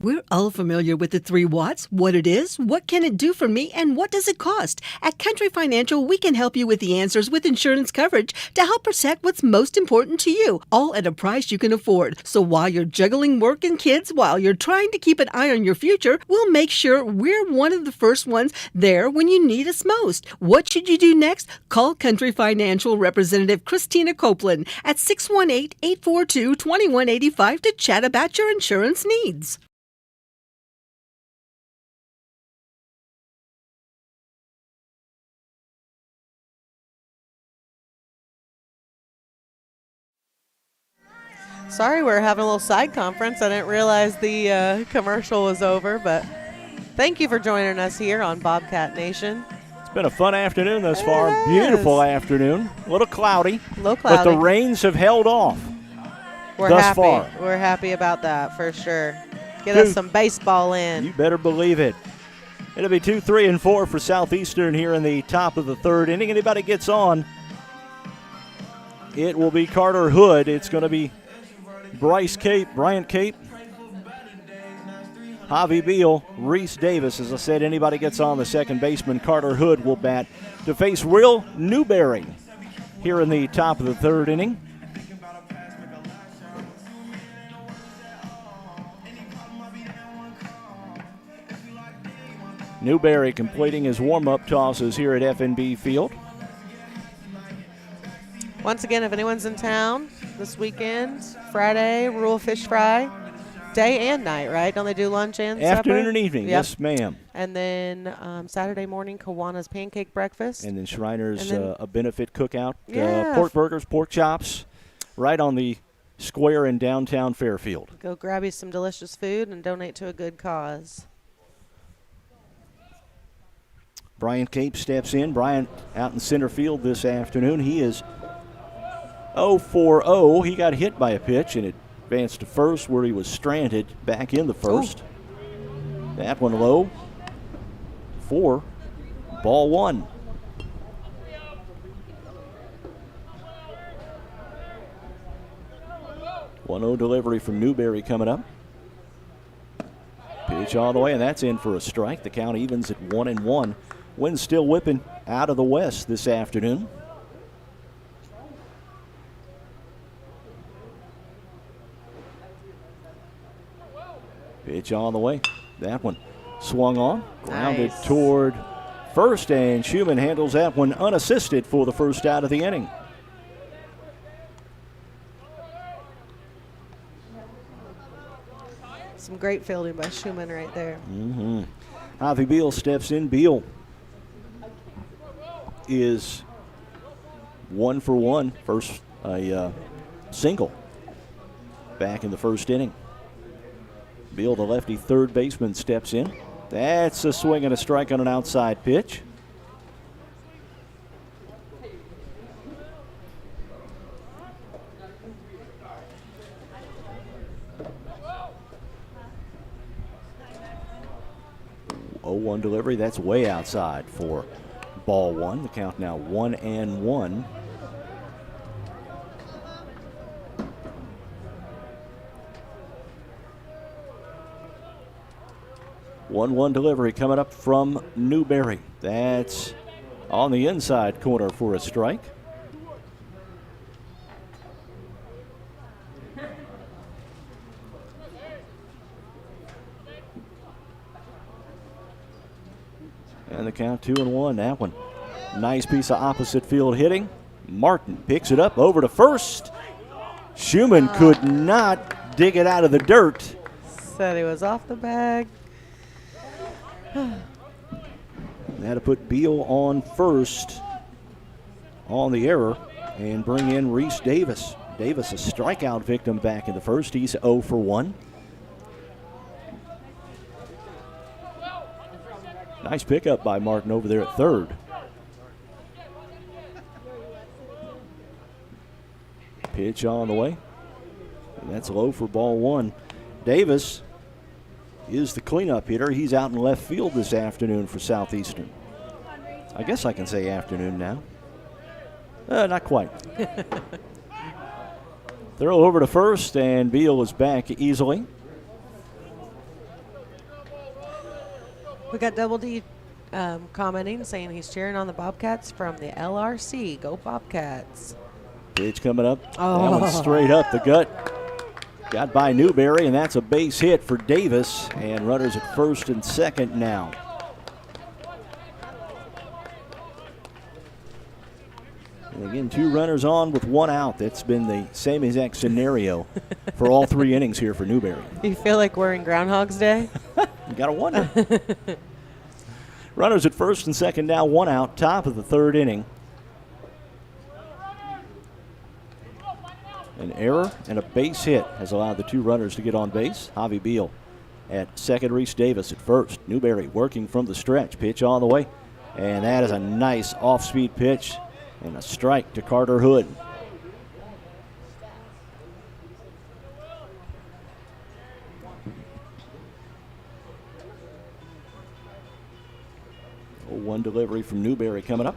We're all familiar with the 3 watts, what it is, what can it do for me, and what does it cost. At Country Financial, we can help you with the answers with insurance coverage to help protect what's most important to you, all at a price you can afford. So while you're juggling work and kids, while you're trying to keep an eye on your future, we'll make sure we're one of the first ones there when you need us most. What should you do next? Call Country Financial Representative Christina Copeland at 618-842-2185 to chat about your insurance needs. Sorry, we're having a little side conference. I didn't realize the commercial was over, but thank you for joining us here on Bobcat Nation. It's been a fun afternoon thus far. Beautiful afternoon. A little cloudy. But the rains have held off thus far. We're happy about that for sure. Get us some baseball in. You better believe it. It'll be 2, 3, and 4 for Southeastern here in the top of the 3rd inning. Anybody gets on, it will be Carter Hood. It's going to be Bryant Cape, Javi Beal, Reese Davis. As I said, anybody gets on, the second baseman, Carter Hood, will bat to face Will Newberry here in the top of the 3rd inning. Newberry completing his warm-up tosses here at FNB Field. Once again, if anyone's in town this weekend, Friday, Rural Fish Fry, day and night, right? Don't they do lunch and supper? Afternoon and evening, yep. Yes, ma'am. And then Saturday morning, Kiwanis Pancake Breakfast. And then Shriners, a benefit cookout. Yeah. Pork burgers, pork chops, right on the square in downtown Fairfield. Go grab you some delicious food and donate to a good cause. Bryant Cape steps in. Bryant out in center field this afternoon. He is 0-for-0. He got hit by a pitch and it advanced to first where he was stranded back in the first. Ooh. That one low for ball 1. One-0 delivery from Newberry coming up. Pitch all the way, and that's in for a strike. The count evens at 1-1. Wind still whipping out of the west this afternoon. Pitch on the way. That one swung on, grounded toward first, and Schumann handles that one unassisted for the first out of the inning. Some great fielding by Schumann right there. Mm-hmm. Javi Beal steps in. Beal is 1-for-1. First, a single back in the first inning. Beal, the lefty third baseman, steps in. That's a swing and a strike on an outside pitch. Oh, 0-1 delivery. That's way outside for ball 1. The count now 1-1. One delivery coming up from Newberry. That's on the inside corner for a strike. And the count 2-1. That one. Nice piece of opposite field hitting. Martin picks it up over to first. Schumann could not dig it out of the dirt. Said he was off the bag. Had to put Beal on first on the error and bring in Reese Davis. Davis, a strikeout victim back in the first. He's 0-for-1. Nice pickup by Martin over there at third. Pitch on the way. And that's low for ball 1. Davis is the cleanup hitter. He's out in left field this afternoon for Southeastern. I guess I can say afternoon now. Not quite. Throw over to first, and Beal is back easily. We got Double D commenting, saying he's cheering on the Bobcats from the LRC. Go Bobcats. Pitch coming up. Oh. That one straight up the gut. Got by Newberry, and that's a base hit for Davis. And runners at first and second now. And again, 2 runners on with 1 out. That's been the same exact scenario for all 3 innings here for Newberry. You feel like we're in Groundhog's Day? You got to wonder. Runners at first and second now, 1 out, top of the 3rd inning. An error and a base hit has allowed the 2 runners to get on base. Javi Beal at second, Reese Davis at first. Newberry working from the stretch. Pitch all the way. And that is a nice off-speed pitch and a strike to Carter Hood. One delivery from Newberry coming up.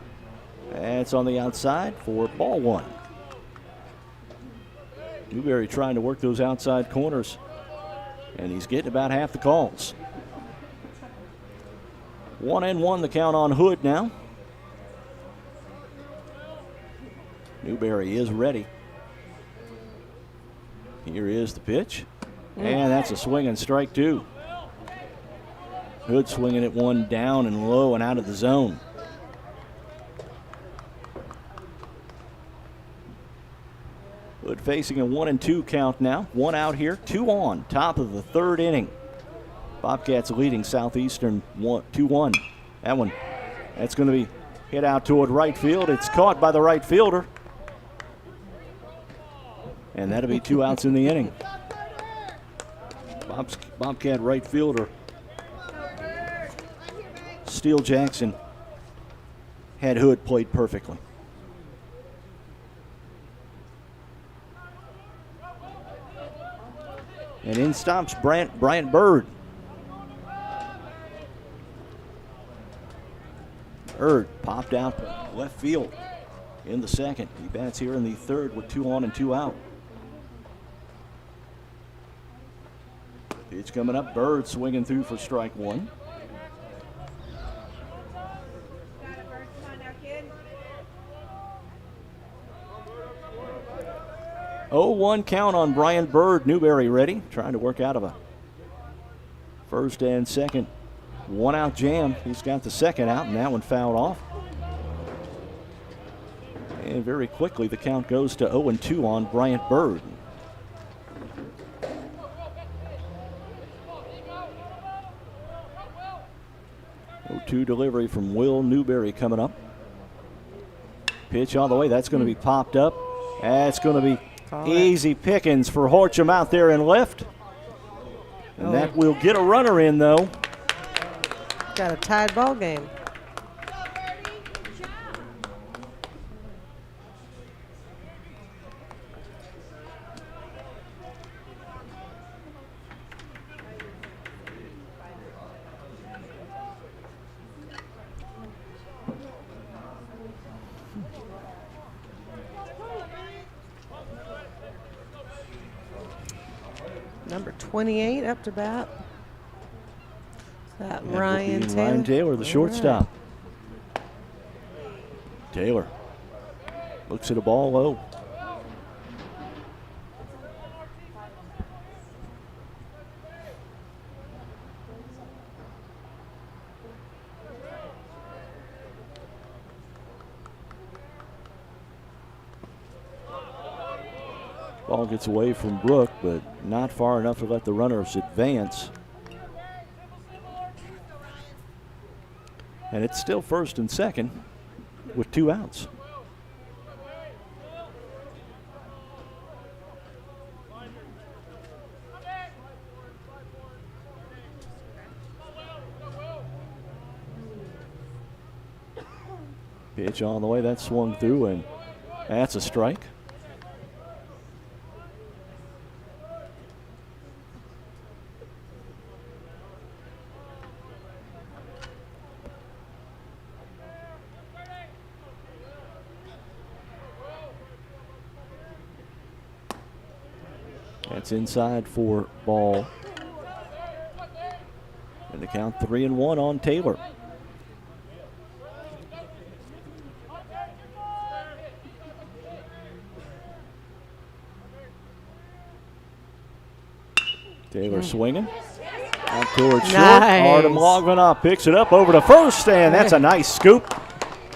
That's on the outside for ball 1. Newberry trying to work those outside corners, and he's getting about half the calls. 1-1 the count on Hood now. Newberry is ready. Here is the pitch, and that's a swing and strike 2. Hood swinging at one down and low and out of the zone. Hood facing a 1-2 count now. 1 out here, 2 on, top of the 3rd inning. Bobcats leading Southeastern 2-1. That's going to be hit out toward right field. It's caught by the right fielder. And that'll be 2 outs in the inning. Bobcat right fielder Steele Jackson had Hood played perfectly. And in stops Bryant Bird. Bird popped out to left field in the second. He bats here in the 3rd with 2 on and 2 out. Pitch coming up. Bird swinging through for strike 1. Oh, 1 count on Brian Bird. Newberry ready, trying to work out of a first and second 1 out jam. He's got the second out, and that one fouled off. And very quickly the count goes to 0-2 on Bryant Bird. 0-2 delivery from Will Newberry coming up. Pitch all the way. That's going to be popped up. That's going to be easy pickings for Horcham out there in left. And that will get a runner in, though. Got a tied ball game. Number 28 up to bat. That Ryan Taylor. Ryan Taylor, the shortstop. Taylor looks at a ball low. Ball gets away from Brook, but not far enough to let the runners advance. And it's still first and second with 2 outs. Pitch on the way, that swung through, and that's a strike. That's inside for ball. And the Count 3-1 on Taylor. Taylor swinging. Out towards short. Artem Logvinoff picks it up over to first, and that's a nice scoop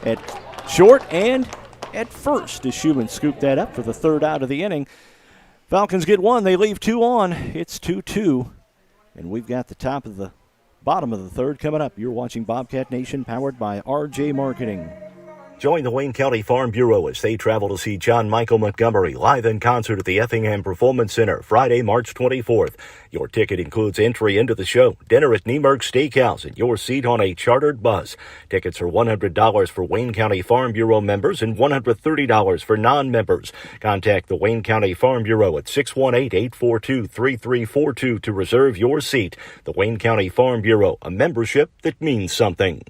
at short and at first as Schumann scooped that up for the third out of the inning. Falcons get one. They leave two on. It's 2-2, and we've got the bottom of the third coming up. You're watching Bobcat Nation, powered by RJ Marketing. Join the Wayne County Farm Bureau as they travel to see John Michael Montgomery live in concert at the Effingham Performance Center Friday, March 24th. Your ticket includes entry into the show, dinner at Niemerg Steakhouse, and your seat on a chartered bus. Tickets are $100 for Wayne County Farm Bureau members and $130 for non-members. Contact the Wayne County Farm Bureau at 618-842-3342 to reserve your seat. The Wayne County Farm Bureau, a membership that means something.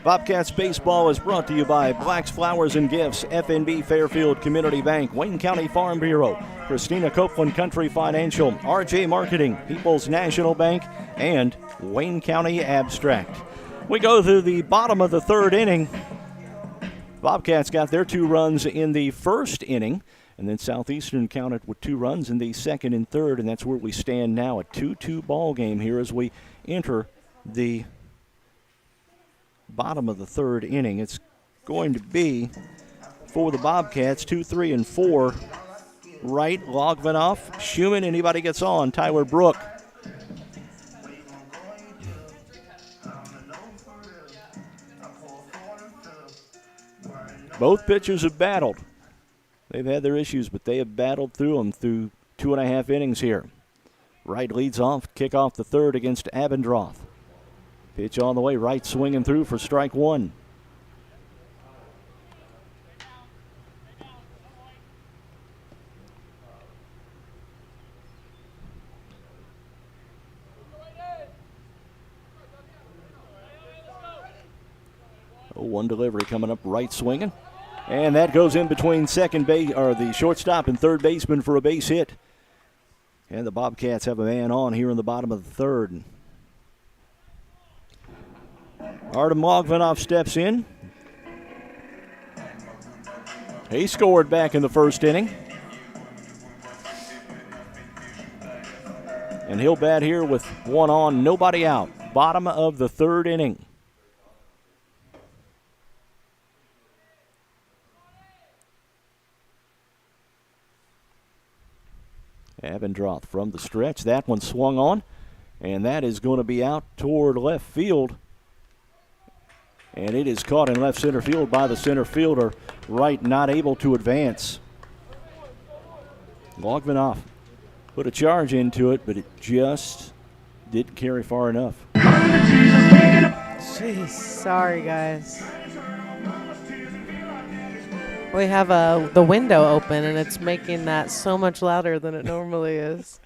Bobcats baseball is brought to you by Black's Flowers and Gifts, FNB Fairfield Community Bank, Wayne County Farm Bureau, Christina Copeland Country Financial, RJ Marketing, People's National Bank, and Wayne County Abstract. We go to the bottom of the third inning. Bobcats got their 2 runs in the first inning, and then Southeastern counted with 2 runs in the second and third, and that's where we stand now, a 2-2 ball game here as we enter the bottom of the third inning. It's going to be for the Bobcats 2, 3, and 4. Wright, Logvinoff, Schumann. Anybody gets on. Tyler Brook. Both pitchers have battled. They've had their issues, but they have battled through them through 2.5 innings here. Wright leads off, kick off the third against Abendroth. Pitch on the way, Wright swinging through for strike 1. One delivery coming up, Wright swinging. And that goes in between second base, or the shortstop and third baseman for a base hit. And the Bobcats have a man on here in the bottom of the third. Artem Logvinoff steps in. He scored back in the first inning. And he'll bat here with 1 on, nobody out. Bottom of the third inning. Abendroth from the stretch. That one swung on, and that is going to be out toward left field. And it is caught in left center field by the center fielder. Wright not able to advance. Logvinoff put a charge into it, but it just didn't carry far enough. Jeez, sorry guys. We have the window open, and it's making that so much louder than it normally is.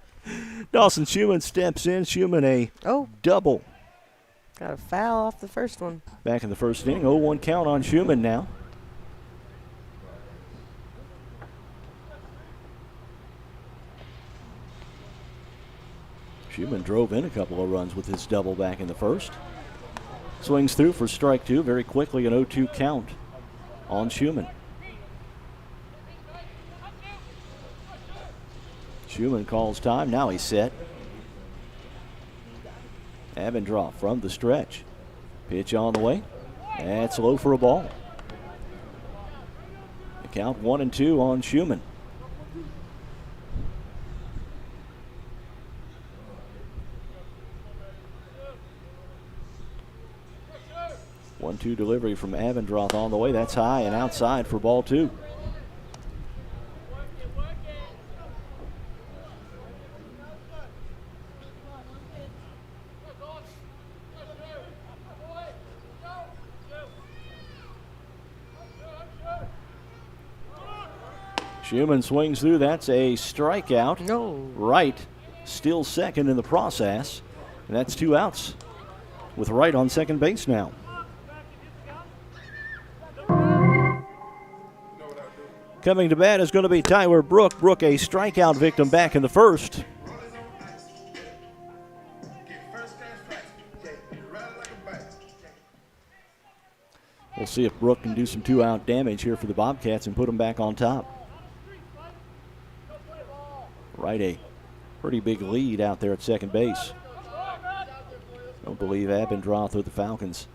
Dawson Schumann steps in. Schumann a double. Got a foul off the first one. Back in the first inning, 0-1 count on Schumann now. Schumann drove in a couple of runs with his double back in the first. Swings through for strike 2. Very quickly an 0-2 count on Schumann. Schumann calls time. Now he's set. Abendroth from the stretch. Pitch on the way. That's low for a ball. The count 1-2 on Schumann. One-two delivery from Abendroth on the way. That's high and outside for ball 2. Schumann swings through. That's a strikeout. No. Wright still second in the process. And that's 2 outs with Wright on second base now. Coming to bat is going to be Tyler Brook. Brook, a strikeout victim back in the first. We'll see if Brook can do some 2-out damage here for the Bobcats and put them back on top. Wright, a pretty big lead out there at second base. Don't believe Abendroth with the Falcons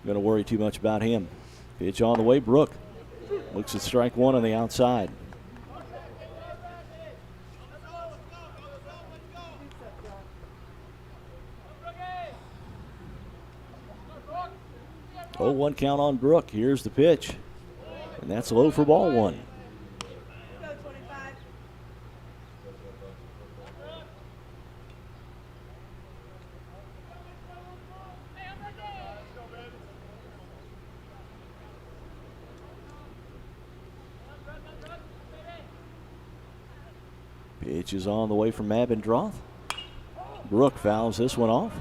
going to worry too much about him. Pitch on the way, Brook. Looks at strike one on the outside. Oh, 1 count on Brook. Here's the pitch. And that's low for ball one. Pitch is on the way from Abendroth. Brook fouls this one off.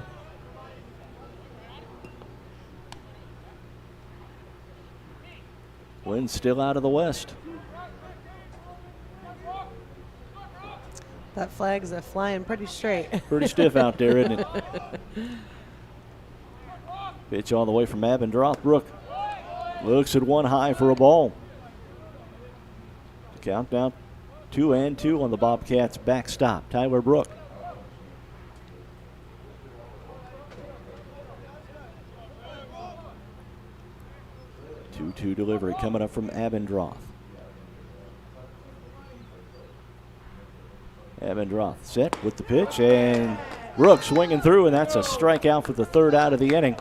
Wind still out of the west. That flag's flying pretty straight. Pretty stiff out there, isn't it? Pitch on the way from Abendroth. Brook looks at one high for a ball. Count down 2-2 on the Bobcats' backstop. Tyler Brook. Two delivery coming up from Abendroth. Abendroth set with the pitch, and Brook swinging through, and that's a strikeout for the 3rd out of the inning.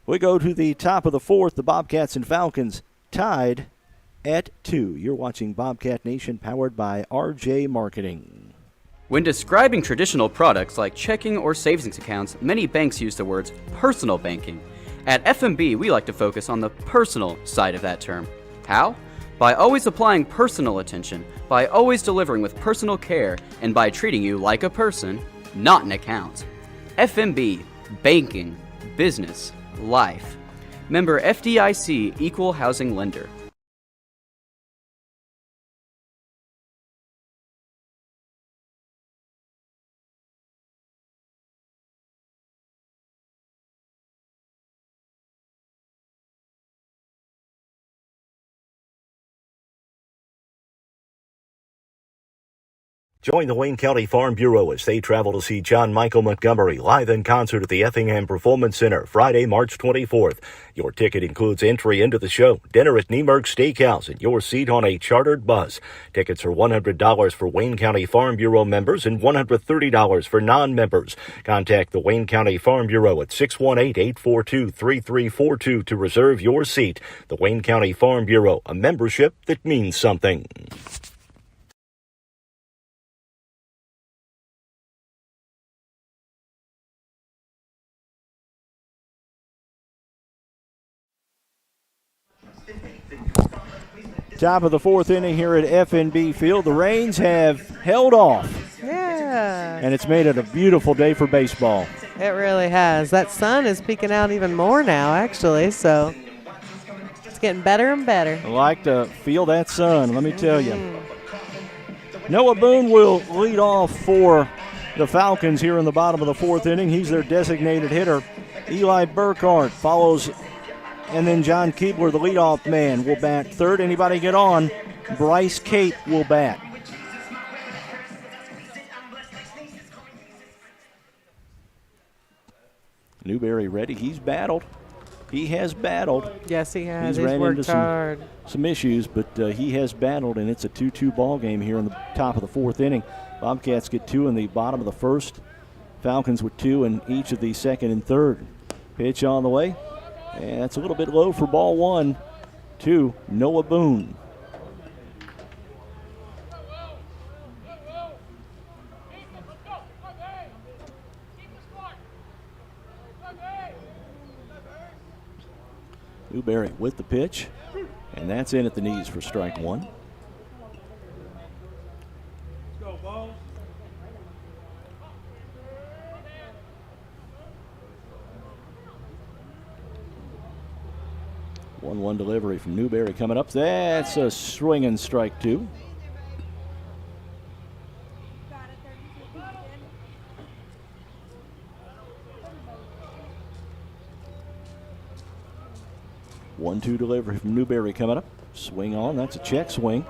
We go to the top of the 4th. The Bobcats and Falcons tied at 2. You're watching Bobcat Nation, powered by RJ Marketing. When describing traditional products like checking or savings accounts, many banks use the words personal banking. At FMB, we like to focus on the personal side of that term. How? By always applying personal attention, by always delivering with personal care, and by treating you like a person, not an account. FMB, banking, business, life. Member FDIC, Equal Housing Lender. Join the Wayne County Farm Bureau as they travel to see John Michael Montgomery live in concert at the Effingham Performance Center Friday, March 24th. Your ticket includes entry into the show, dinner at Niemerg Steakhouse, and your seat on a chartered bus. Tickets are $100 for Wayne County Farm Bureau members and $130 for non-members. Contact the Wayne County Farm Bureau at 618-842-3342 to reserve your seat. The Wayne County Farm Bureau, a membership that means something. Top of the 4th inning here at FNB Field. The rains have held off. Yeah. And it's made it a beautiful day for baseball. It really has. That sun is peeking out even more now, actually, so it's getting better and better. I like to feel that sun, let me tell you. Noah Boone will lead off for the Falcons here in the bottom of the 4th inning. He's their designated hitter. Eli Burkhart follows, and then John Keebler, the leadoff man, will bat 3rd. Anybody get on? Bryce Cape will bat. Newberry ready. He's battled. He has battled. Yes, he has. He's ran worked into hard. some issues, but he has battled, and it's a 2-2 ball game here in the top of the 4th inning. Bobcats get 2 in the bottom of the 1st. Falcons with 2 in each of the 2nd and 3rd. Pitch on the way. And that's a little bit low for ball 1 to Noah Boone. Newberry with the pitch, and that's in at the knees for strike 1. 1-1 delivery from Newberry coming up. That's a swinging strike 2. One-two delivery from Newberry coming up. Swing on. That's a check swing.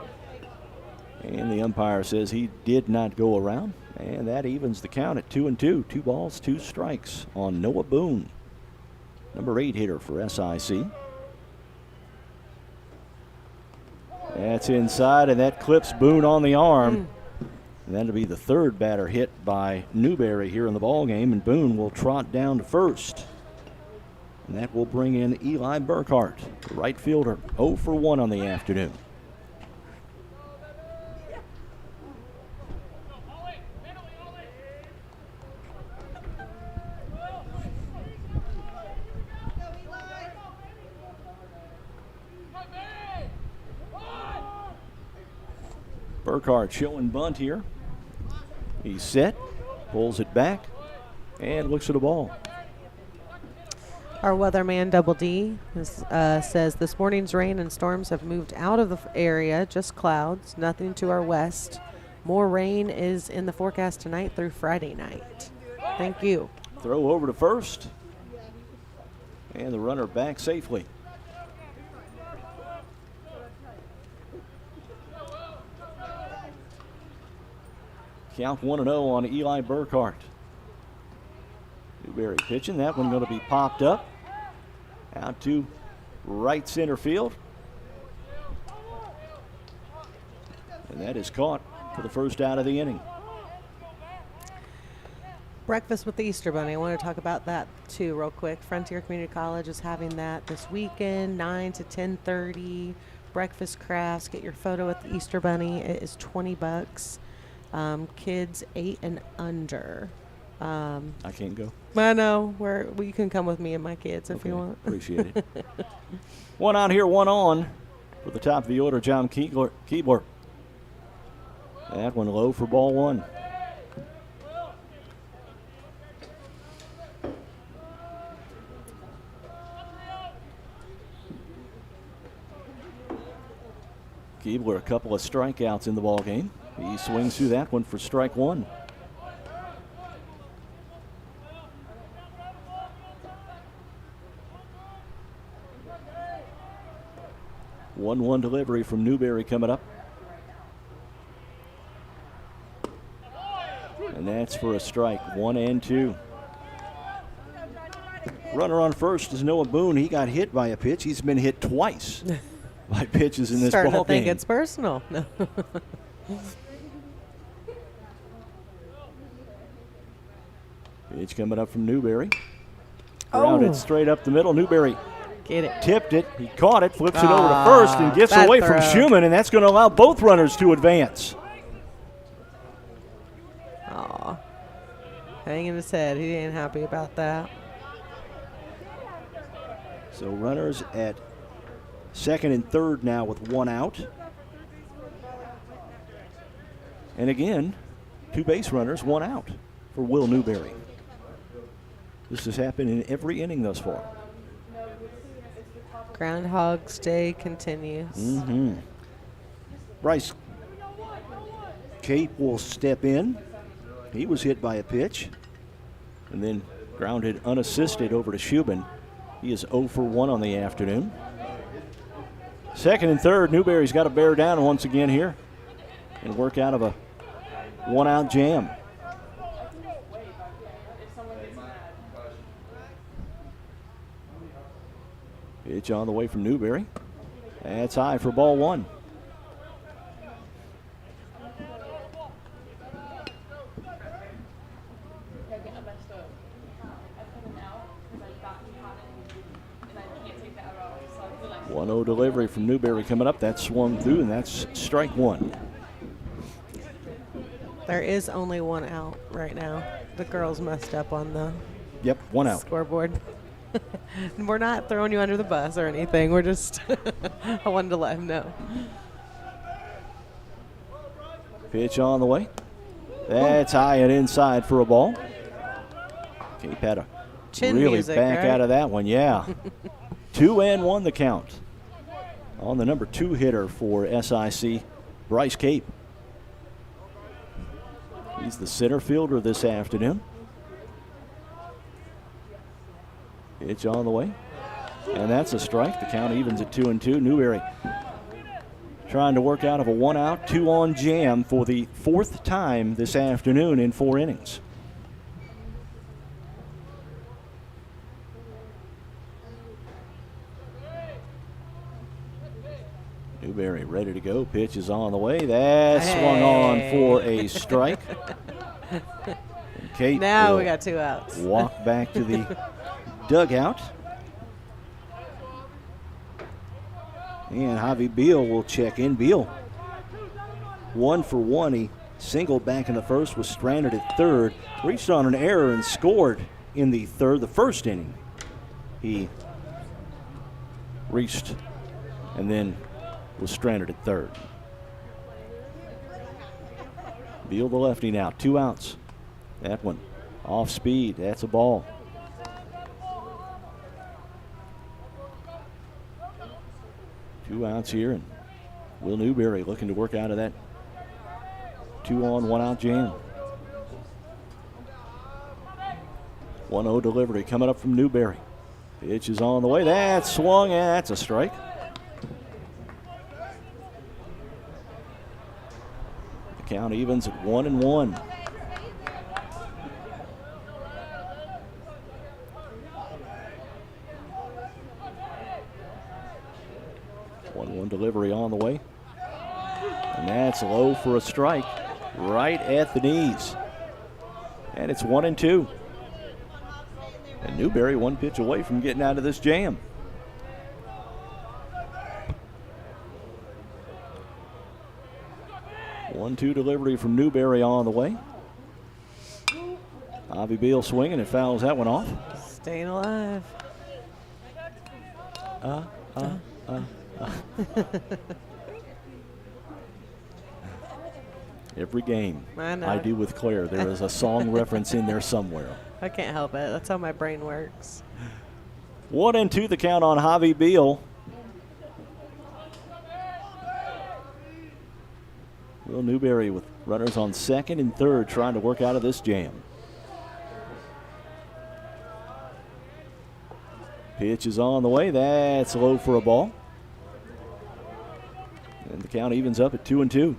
And the umpire says he did not go around. And that evens the count at 2-2. 2 balls, 2 strikes on Noah Boone. Number 8 hitter for SIC. That's inside, and that clips Boone on the arm. And that'll be the 3rd batter hit by Newberry here in the ball game, and Boone will trot down to first. And that will bring in Eli Burkhart, the right fielder, 0 for 1 on the afternoon. Burkhart showing bunt here. He's set, pulls it back, and looks at the ball. Our weatherman, Double D, says this morning's rain and storms have moved out of the area, just clouds, nothing to our west. More rain is in the forecast tonight through Friday night. Thank you. Throw over to first, and the runner back safely. Count 1-0 on Eli Burkhart. Newberry pitching. That one going to be popped up. Out to right center field. And that is caught for the first out of the inning. Breakfast with the Easter Bunny. I want to talk about that too real quick. Frontier Community College is having that this weekend, 9 to 10:30. Breakfast crafts. Get your photo with the Easter Bunny. It is $20. Kids 8 and under. I can't go. I know. You can come with me and my kids if you want. Appreciate it. One out here, one on for the top of the order, John Keebler. That one low for ball 1. Keebler, a couple of strikeouts in the ball game. He swings through that one for strike 1. One delivery from Newberry coming up. And that's for a strike, 1-2. Runner on first is Noah Boone. He got hit by a pitch. He's been hit twice by pitches in this ball game. Starting to think it's personal. No. Pitch coming up from Newberry. Grounded straight up the middle. Newberry Get it. tipped it. He caught it, flips it over to first, and gets away from throw. Schumann, and that's going to allow both runners to advance. Aw. Hanging his head. He ain't happy about that. So runners at second and third now with 1 out. And again, 2 base runners, 1 out for Will Newberry. This has happened in every inning thus far. Groundhog's Day continues. Bryce Cape will step in. He was hit by a pitch and then grounded unassisted over to Schubin. He is 0 for 1 on the afternoon. Second and third, Newberry's got to bear down once again here and work out of a 1-out jam. Pitch on the way from Newberry. That's high for ball 1. One-0 delivery from Newberry coming up. That's swung through, and that's strike 1. There is only 1 out right now. The girls messed up on the 1 out. scoreboard. We're not throwing you under the bus or anything. We're just, I wanted to let him know. Pitch on the way. That's high and inside for a ball. Cape had a Chin really music, back right? out of that one, yeah. 2-1 the count. on the number 2 hitter for SIC, Bryce Cape. He's the center fielder this afternoon. Pitch on the way. And that's a strike. The count evens at 2-2. Newberry trying to work out of a 1-out, 2-on jam for the 4th time this afternoon in 4 innings. Newberry ready to go. Pitch is on the way. That's swung on for a strike. And Kate now we got 2 outs. Walk back to the dugout. And Javi Beal will check in. Beal, 1 for 1. He singled back in the first, was stranded at third, reached on an error and scored in the first inning. He reached and then was stranded at third. Beal, the lefty now, 2 outs. That one off speed. That's a ball. Two outs here, and Will Newberry looking to work out of that 2-on, 1-out jam. 1-0 delivery coming up from Newberry. Pitch is on the way. That's swung, and that's a strike. The count evens at 1-1. One delivery on the way. And that's low for a strike. Right at the knees. And it's 1-2. And Newberry 1 pitch away from getting out of this jam. One-two delivery from Newberry on the way. Javi Beal swinging and fouls that one off. Staying alive. Every game I do with Claire, there is a song reference in there somewhere. I can't help it. That's how my brain works. 1-2 the count on Javi Beal. Will Newberry with runners on second and third trying to work out of this jam. Pitch is on the way. That's low for a ball. And the count evens up at 2-2.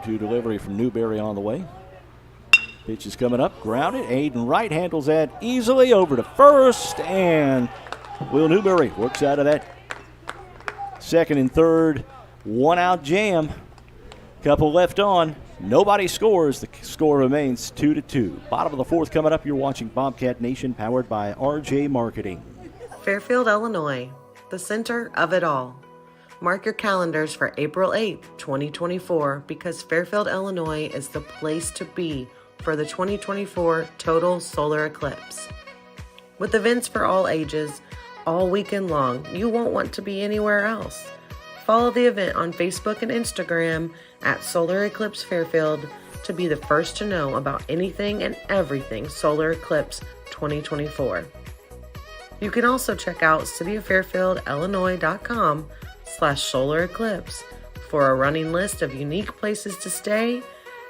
Two delivery from Newberry on the way. Pitch is coming up, grounded. Aiden Wright handles that easily over to first, and Will Newberry works out of that second and third 1-out jam. Couple left on. Nobody scores. The score remains 2-2. Bottom of the 4th coming up. You're watching Bobcat Nation, powered by RJ Marketing. Fairfield, Illinois, the center of it all. Mark your calendars for April 8th, 2024, because Fairfield, Illinois is the place to be for the 2024 total solar eclipse. With events for all ages, all weekend long, you won't want to be anywhere else. Follow the event on Facebook and Instagram at Solar Eclipse Fairfield to be the first to know about anything and everything Solar Eclipse 2024. You can also check out cityoffairfieldillinois.com/solar eclipse for a running list of unique places to stay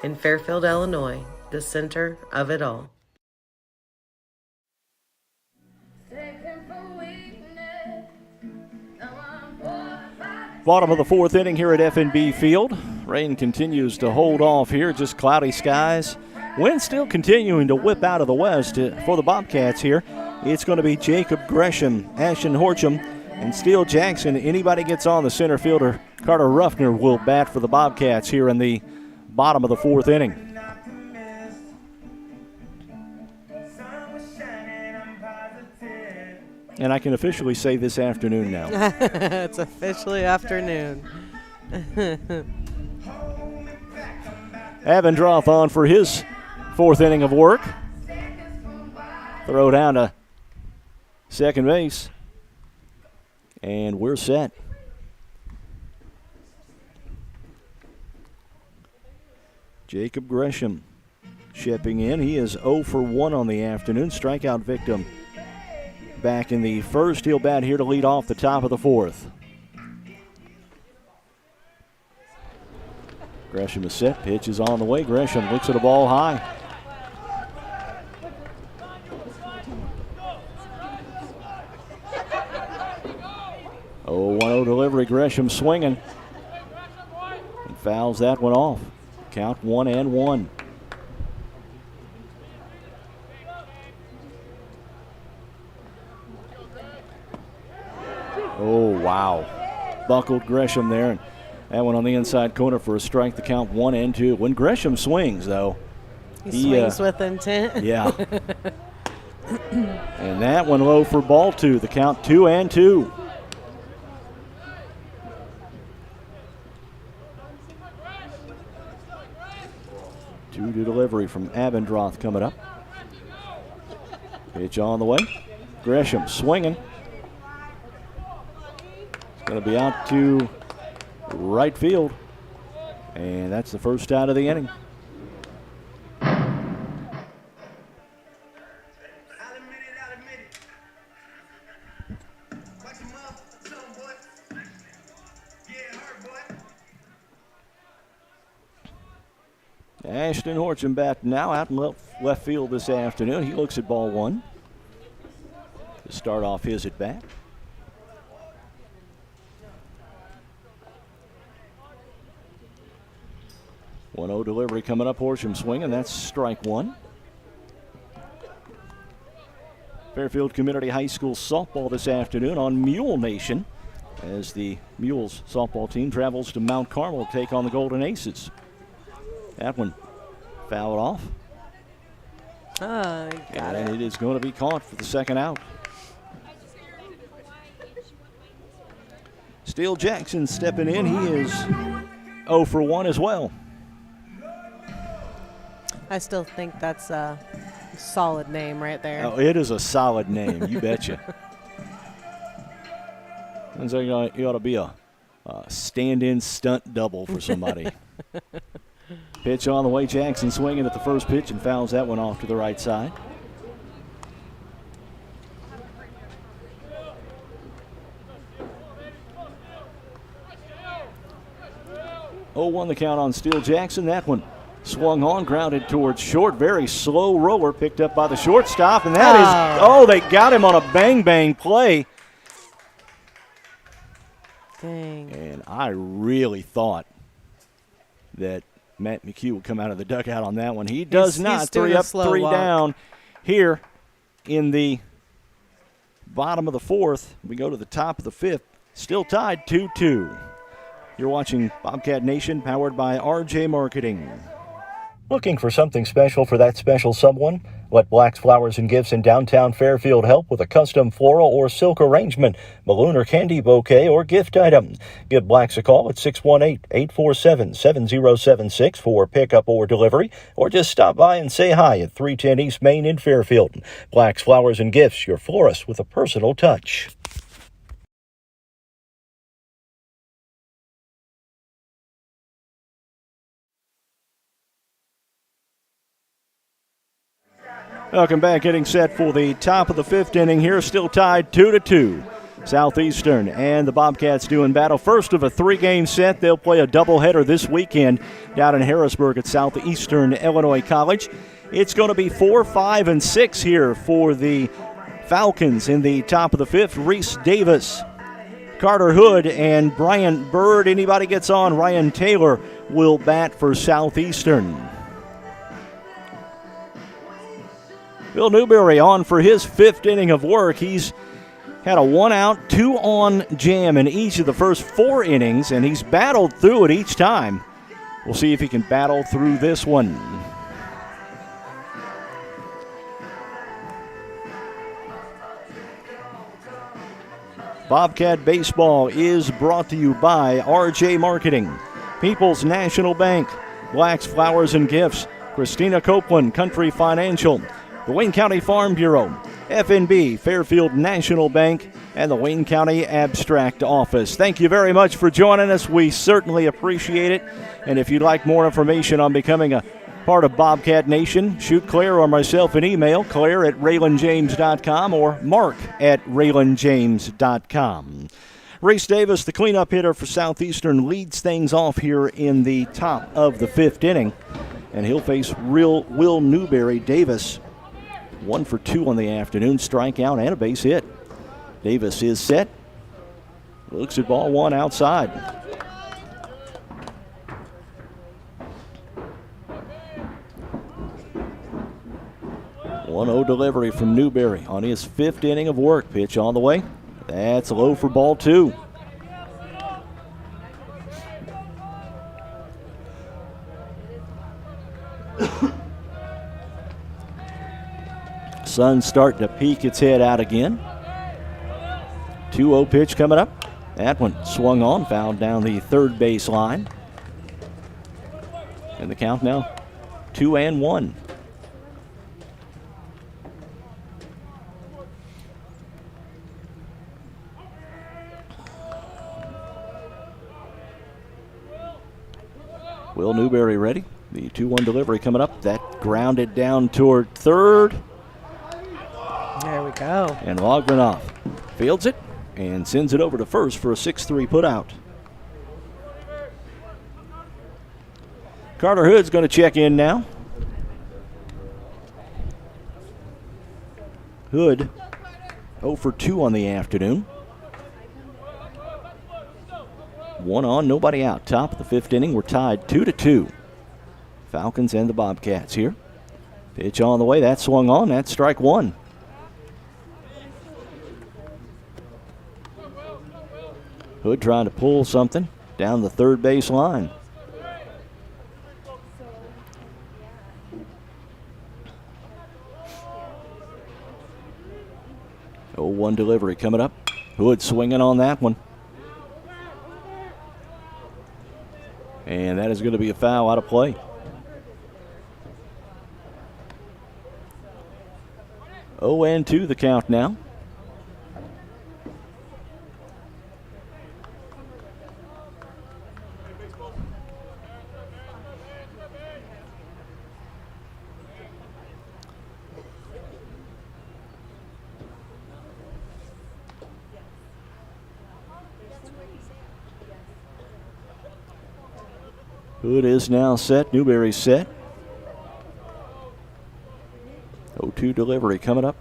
in Fairfield, Illinois, the center of it all. Bottom of the 4th inning here at FNB Field. Rain continues to hold off here, just cloudy skies. Wind still continuing to whip out of the west for the Bobcats here. It's going to be Jacob Gresham, Ashton Horcham, and Steele Jackson. Anybody gets on, the center fielder, Carter Ruffner, will bat for the Bobcats here in the bottom of the 4th inning. And I can officially say this afternoon now. It's officially afternoon. Avendroth on for his 4th inning of work. Throw down to second base. And we're set. Jacob Gresham shipping in. He is 0 for 1 on the afternoon. Strikeout victim back in the first. He'll bat here to lead off the top of the fourth. Gresham is set. Pitch is on the way. Gresham looks at a ball high. 0-1-0 delivery. Gresham swinging. And fouls that one off. Count 1-1. Oh, wow. Buckled Gresham there. And that one on the inside corner for a strike. The count 1-2. When Gresham swings, though, he swings with intent. Yeah. And that one low for ball 2. The count 2-2. Two-to delivery from Abendroth coming up. Pitch on the way. Gresham swinging. It's going to be out to right field. And that's the first out of the inning. Ashton Horton back now out in left field this afternoon. He looks at ball 1 to start off his at bat. One-0 delivery coming up. Horsham swinging. That's strike 1. Fairfield Community High School softball this afternoon on Mule Nation as the Mules softball team travels to Mount Carmel to take on the Golden Aces. That one fouled off. Got and it is going to be caught for the second out. Steele Jackson stepping in. He is 0 for 1 as well. I still think that's a solid name right there. Oh, it is a solid name. You betcha. Sounds like you ought to be a stand-in stunt double for somebody. Pitch on the way. Jackson swinging at the first pitch and fouls that one off to the right side. Oh, 1 the count on Steele Jackson. That one swung on, grounded towards short. Very slow roller picked up by the shortstop, and that is, they got him on a bang-bang play. Dang. And I really thought that Matt McHugh would come out of the dugout on that one. He does not. He's 3 up, 3 walk. down here in the bottom of the 4th. We go to the top of the 5th. Still tied 2-2. You're watching Bobcat Nation, powered by RJ Marketing. Looking for something special for that special someone? Let Black's Flowers and Gifts in downtown Fairfield help with a custom floral or silk arrangement, balloon or candy bouquet, or gift item. Give Black's a call at 618-847-7076 for pickup or delivery, or just stop by and say hi at 310 East Main in Fairfield. Black's Flowers and Gifts, your florist with a personal touch. Welcome back, getting set for the top of the 5th inning here, still tied 2-2. Southeastern and the Bobcats doing battle. First of a 3-game set. They'll play a doubleheader this weekend down in Harrisburg at Southeastern Illinois College. It's going to be 4, 5, and 6 here for the Falcons in the top of the 5th. Reese Davis, Carter Hood, and Brian Bird. Anybody gets on, Ryan Taylor will bat for Southeastern. Bill Newberry on for his 5th inning of work. He's had a 1-out, 2-on jam in each of the first 4 innings, and he's battled through it each time. We'll see if he can battle through this one. Bobcat Baseball is brought to you by RJ Marketing, People's National Bank, Black's Flowers and Gifts, Christina Copeland, Country Financial, the Wayne County Farm Bureau, FNB, Fairfield National Bank, and the Wayne County Abstract Office. Thank you very much for joining us. We certainly appreciate it. And if you'd like more information on becoming a part of Bobcat Nation, shoot Claire or myself an email, claire@RaylanJames.com or mark@RaylanJames.com. Reese Davis, the cleanup hitter for Southeastern, leads things off here in the top of the 5th inning. And he'll face Will Newberry. Davis, 1 for 2 on the afternoon, strikeout and a base hit. Davis is set. Looks at ball 1 outside. One-0 delivery from Newberry on his 5th inning of work. Pitch on the way. That's low for ball 2. Sun's starting to peek its head out again. 2-0 pitch coming up. That one swung on, fouled down the third base line. And the count now 2-1. Will Newberry ready. The 2-1 delivery coming up. That grounded down toward third. There we go. And Logvinoff fields it and sends it over to first for a 6-3 putout. Carter Hood's going to check in now. Hood 0 for 2 on the afternoon. 1 on, nobody out. Top of the 5th inning, we're tied 2-2. Falcons and the Bobcats here. Pitch on the way, that swung on, that's strike 1. Hood trying to pull something down the third base line. Oh, 1 delivery coming up. Hood swinging on that one. And that is going to be a foul out of play. Oh, and 2 the count now. Hood is now set. Newberry's set. 0-2 delivery coming up.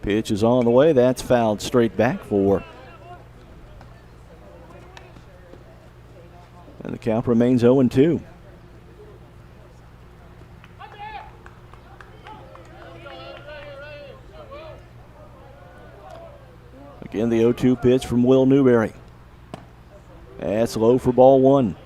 Pitch is on the way. That's fouled straight back for. And the count remains 0-2. Again, the 0-2 pitch from Will Newberry. That's low for ball 1.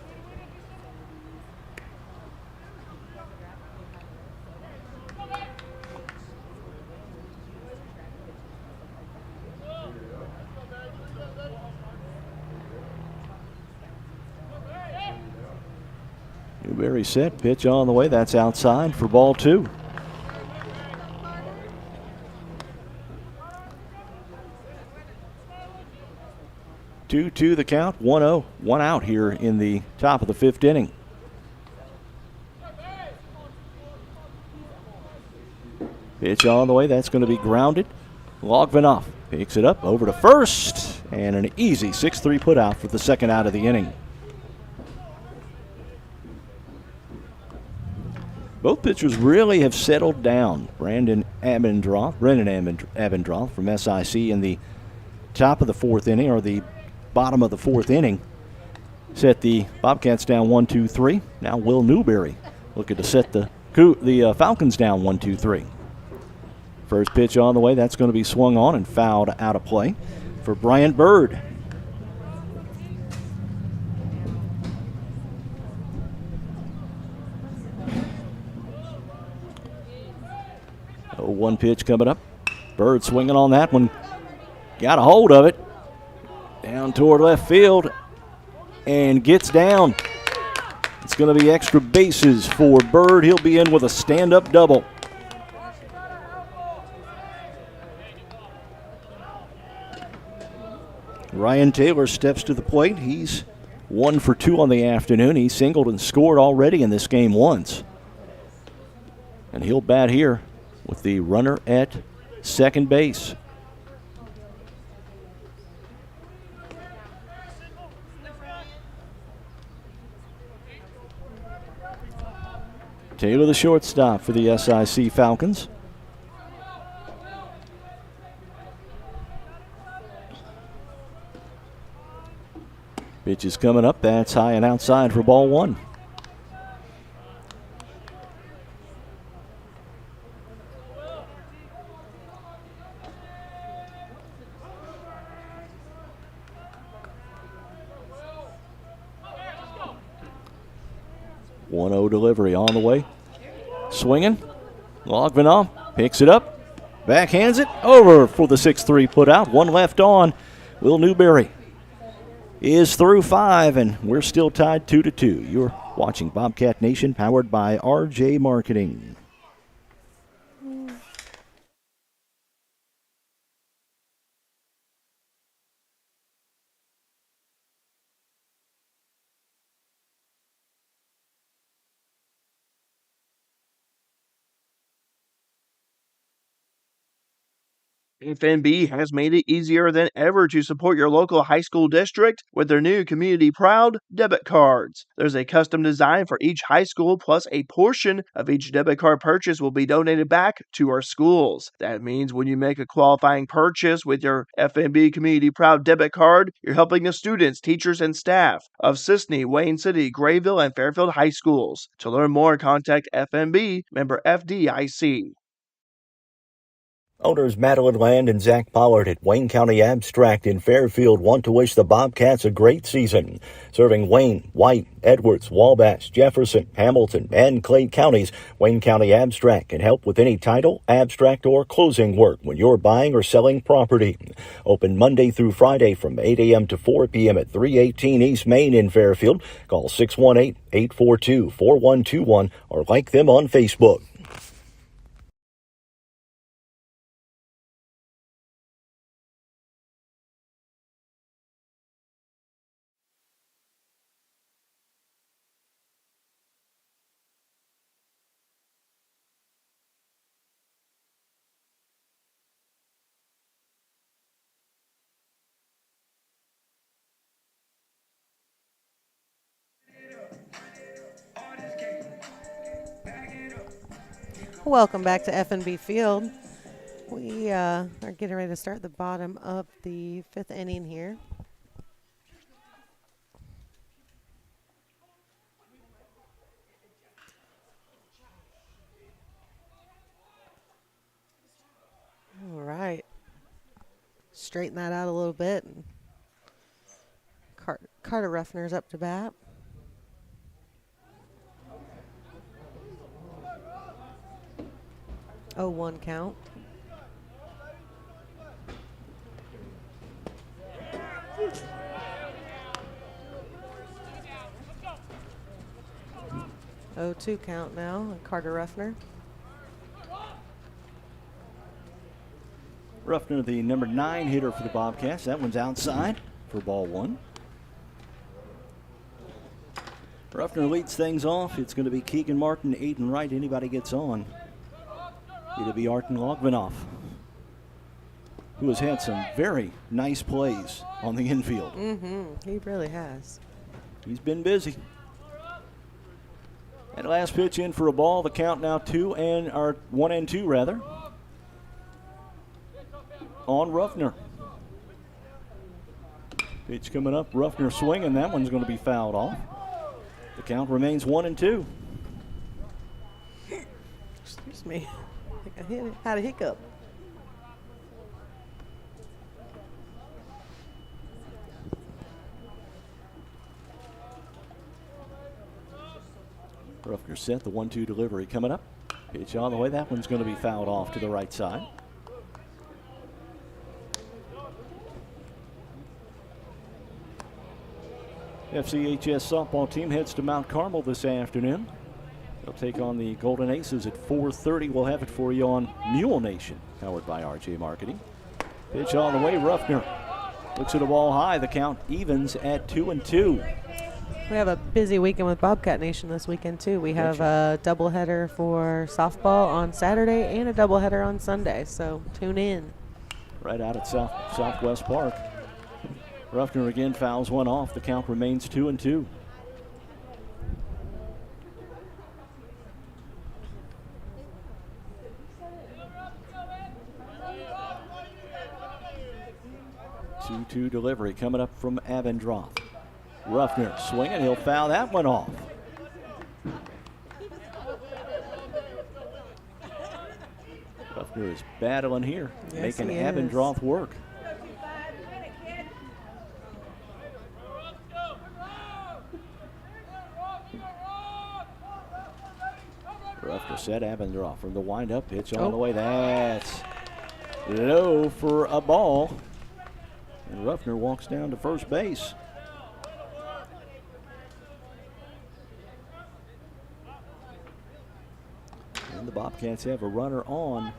Newberry set, pitch on the way. That's outside for ball 2. Two the count, 1-0, 1 out here in the top of the 5th inning. Pitch on the way, that's going to be grounded. Logvinoff picks it up over to first, and an easy 6-3 putout for the second out of the inning. Both pitchers really have settled down. Brendan Abendroth from SIC in the top of the 4th inning, or the bottom of the 4th inning, set the Bobcats down 1-2-3. Now Will Newberry looking to set the Falcons down 1-2-3. First pitch on the way, that's going to be swung on and fouled out of play for Bryant Bird. Oh, 1 pitch coming up. Bird swinging on that one. Got a hold of it. Down toward left field and gets down. It's going to be extra bases for Bird. He'll be in with a stand-up double. Ryan Taylor steps to the plate. He's 1 for 2 on the afternoon. He singled and scored already in this game once. And he'll bat here with the runner at second base. Taylor, the shortstop for the SIC Falcons. Pitch is coming up. That's high and outside for ball 1. One-zero delivery on the way. Swinging. Logvinoff picks it up. Backhands it over for the 6-3 put out. One left on. Will Newberry is through 5, and we're still tied 2-2. You're watching Bobcat Nation, powered by RJ Marketing. FNB has made it easier than ever to support your local high school district with their new Community Proud debit cards. There's a custom design for each high school, plus a portion of each debit card purchase will be donated back to our schools. That means when you make a qualifying purchase with your FNB Community Proud debit card, you're helping the students, teachers, and staff of Sisney, Wayne City, Grayville, and Fairfield High Schools. To learn more, contact FNB, member FDIC. Owners Madeline Land and Zach Pollard at Wayne County Abstract in Fairfield want to wish the Bobcats a great season. Serving Wayne, White, Edwards, Wabash, Jefferson, Hamilton, and Clay counties, Wayne County Abstract can help with any title, abstract, or closing work when you're buying or selling property. Open Monday through Friday from 8 a.m. to 4 p.m. at 318 East Main in Fairfield. Call 618-842-4121 or like them on Facebook. Welcome back to FNB Field. We are getting ready to start the bottom of the 5th inning here. All right. Straighten that out a little bit. Carter Ruffner's up to bat. Oh, 1 count. Oh, 2 count now. Carter Ruffner. Ruffner, the number 9 hitter for the Bobcats. That one's outside for ball 1. Ruffner leads things off. It's going to be Keegan Martin, Aiden Wright. Anybody gets on, it'll be Arten Logvinoff, who has had some very nice plays on the infield. He really has. He's been busy. That last pitch in for a ball. The count now 1-2 rather. On Ruffner. Pitch coming up. Ruffner swinging. That one's going to be fouled off. The count remains 1-2. Excuse me. I think I had a hiccup. Ruffner set. The 1-2 delivery coming up. Pitch on the way. That one's going to be fouled off to the right side. FCHS softball team heads to Mount Carmel this afternoon. They'll take on the Golden Aces at 4:30. We'll have it for you on Mule Nation, powered by RJ Marketing. Pitch on the way. Ruffner Looks at the ball high. The count evens at 2-2. We have a busy weekend with Bobcat Nation this weekend, too. We have a doubleheader for softball on Saturday and a doubleheader on Sunday, so tune in. Right out at Southwest Park. Ruffner again fouls one off. The count remains 2-2. Two delivery coming up from Abendroth. Ruffner swinging. He'll foul that one off. Ruffner is battling here, making Abendroth work. Ruffner set Abendroth from the wind-up pitch all the way. That's low for a ball. And Ruffner walks down to first base. And the Bobcats have a runner on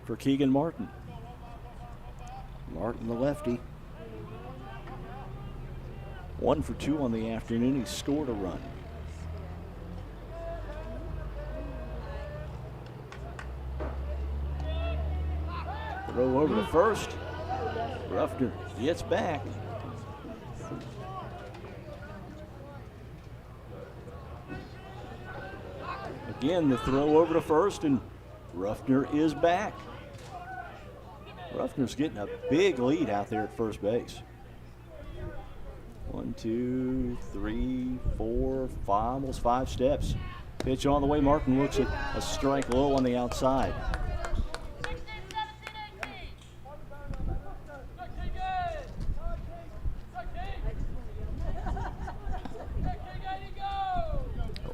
for Keegan Martin. Martin, the lefty. 1 for 2 on the afternoon. He scored a run. Throw over to first. Ruffner gets back. Again, the throw over to first, and Ruffner is back. Ruffner's getting a big lead out there at first base. 1, 2, 3, 4, 5, almost 5 steps. Pitch on the way. Martin looks at a strike low on the outside.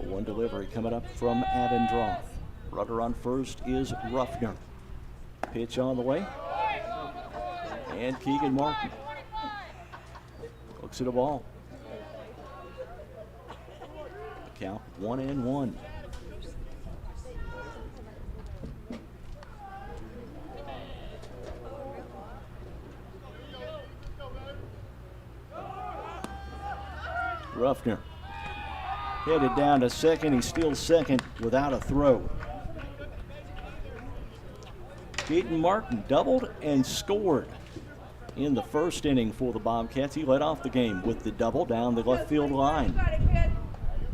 One delivery coming up from Abendroth. Runner on first is Ruffner. Pitch on the way. And Keegan Martin looks at the ball. Count 1-1. Ruffner headed down to second. He's still second without a throw. Keaton Martin doubled and scored in the first inning for the Bobcats. He led off the game with the double down the left field line.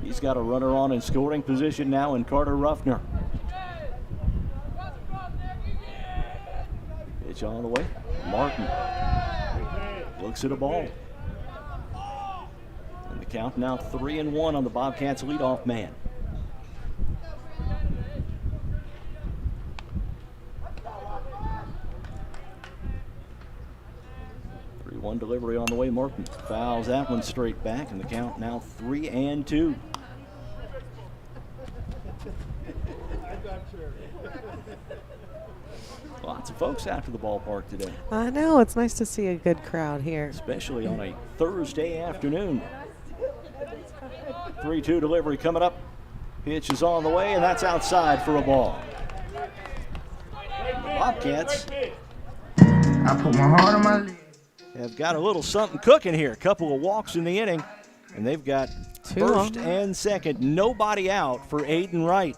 He's got a runner on in scoring position now in Carter Ruffner. Pitch on the way. Martin looks at a ball. And the count now 3-1 on the Bobcats' leadoff man. One delivery on the way. Martin fouls that one straight back, and the count now 3-2. Lots of folks after the ballpark today. I know. It's nice to see a good crowd here. Especially on a Thursday afternoon. 3-2 delivery coming up. Pitch is on the way, and that's outside for a ball. The Bobcats I put my heart on my leg. Have got a little something cooking here. A couple of walks in the inning, and they've got first and second. Nobody out for Aiden Wright.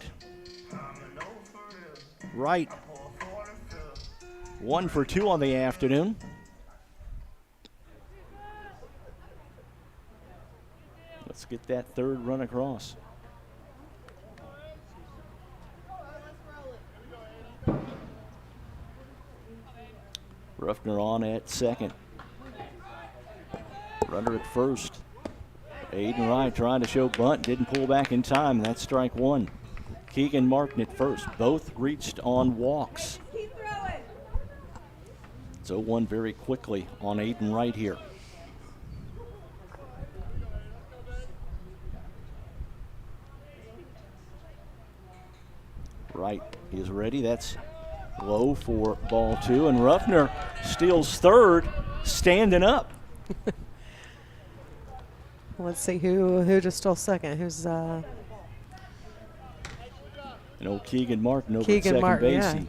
Wright, 1 for 2 on the afternoon. Let's get that third run across. Ruffner on at second. Runner at first. Aiden Wright trying to show bunt, didn't pull back in time, and that's strike one. Keegan Martin at first. Both reached on walks. It's 0-1 very quickly on Aiden Wright here. Wright is ready. That's low for ball 2, and Ruffner steals third, standing up. Let's see who just stole second. Who's and old Keegan Martin over Keegan at second Martin, base.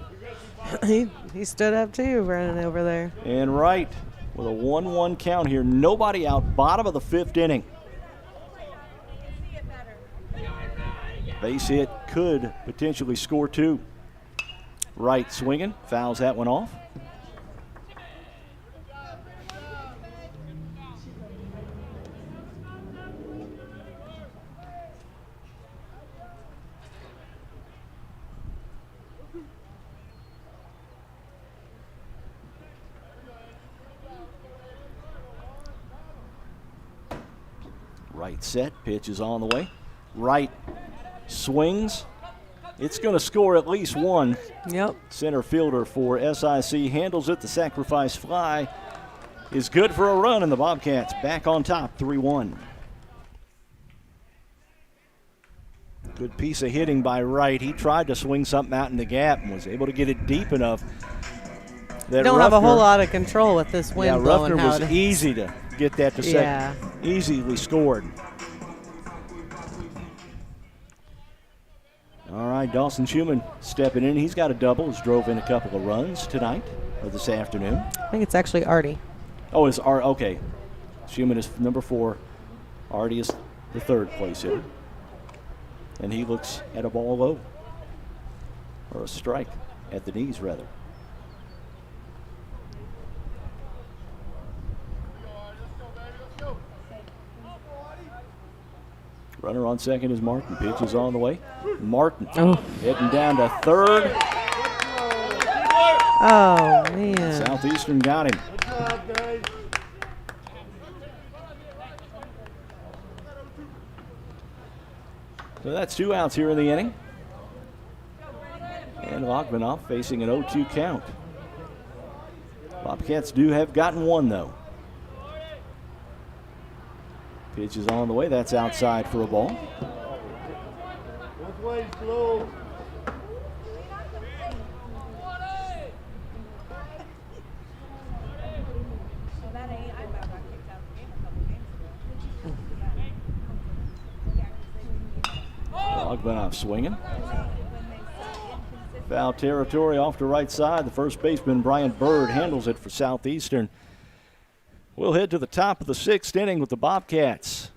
yeah. he stood up too, running over there. And Wright with a 1-1 count here. Nobody out, bottom of the 5th inning. Base hit could potentially score 2. Right swinging, fouls that one off. Right set, pitch is on the way. Right swings. It's going to score at least 1. Yep. Center fielder for SIC handles it. The sacrifice fly is good for a run, and the Bobcats back on top, 3-1. Good piece of hitting by Wright. He tried to swing something out in the gap and was able to get it deep enough. That Don't have a whole lot of control with this wind blowing. Ruffner was easy to get that to second. Easily scored. All right, Dawson Schumann stepping in. He's got a double. He's drove in a couple of runs tonight or this afternoon. I think it's actually Artie. Oh, it's Art. Okay. Schumann is number 4. Artie is the 3rd place hitter. And he looks at a ball low. Or a strike at the knees, rather. Runner on second is Martin. Pitch is on the way. Martin heading down to 3rd. Oh, man. Southeastern got him. So that's 2 outs here in the inning. And Logbanoff facing an 0-2 count. Bobcats do have gotten 1, though. Pitch is on the way. That's outside for a ball. Logbanoff swinging. Foul territory off to right side. The first baseman, Brian Bird, handles it for Southeastern. We'll head to the top of the 6th inning with the Bobcats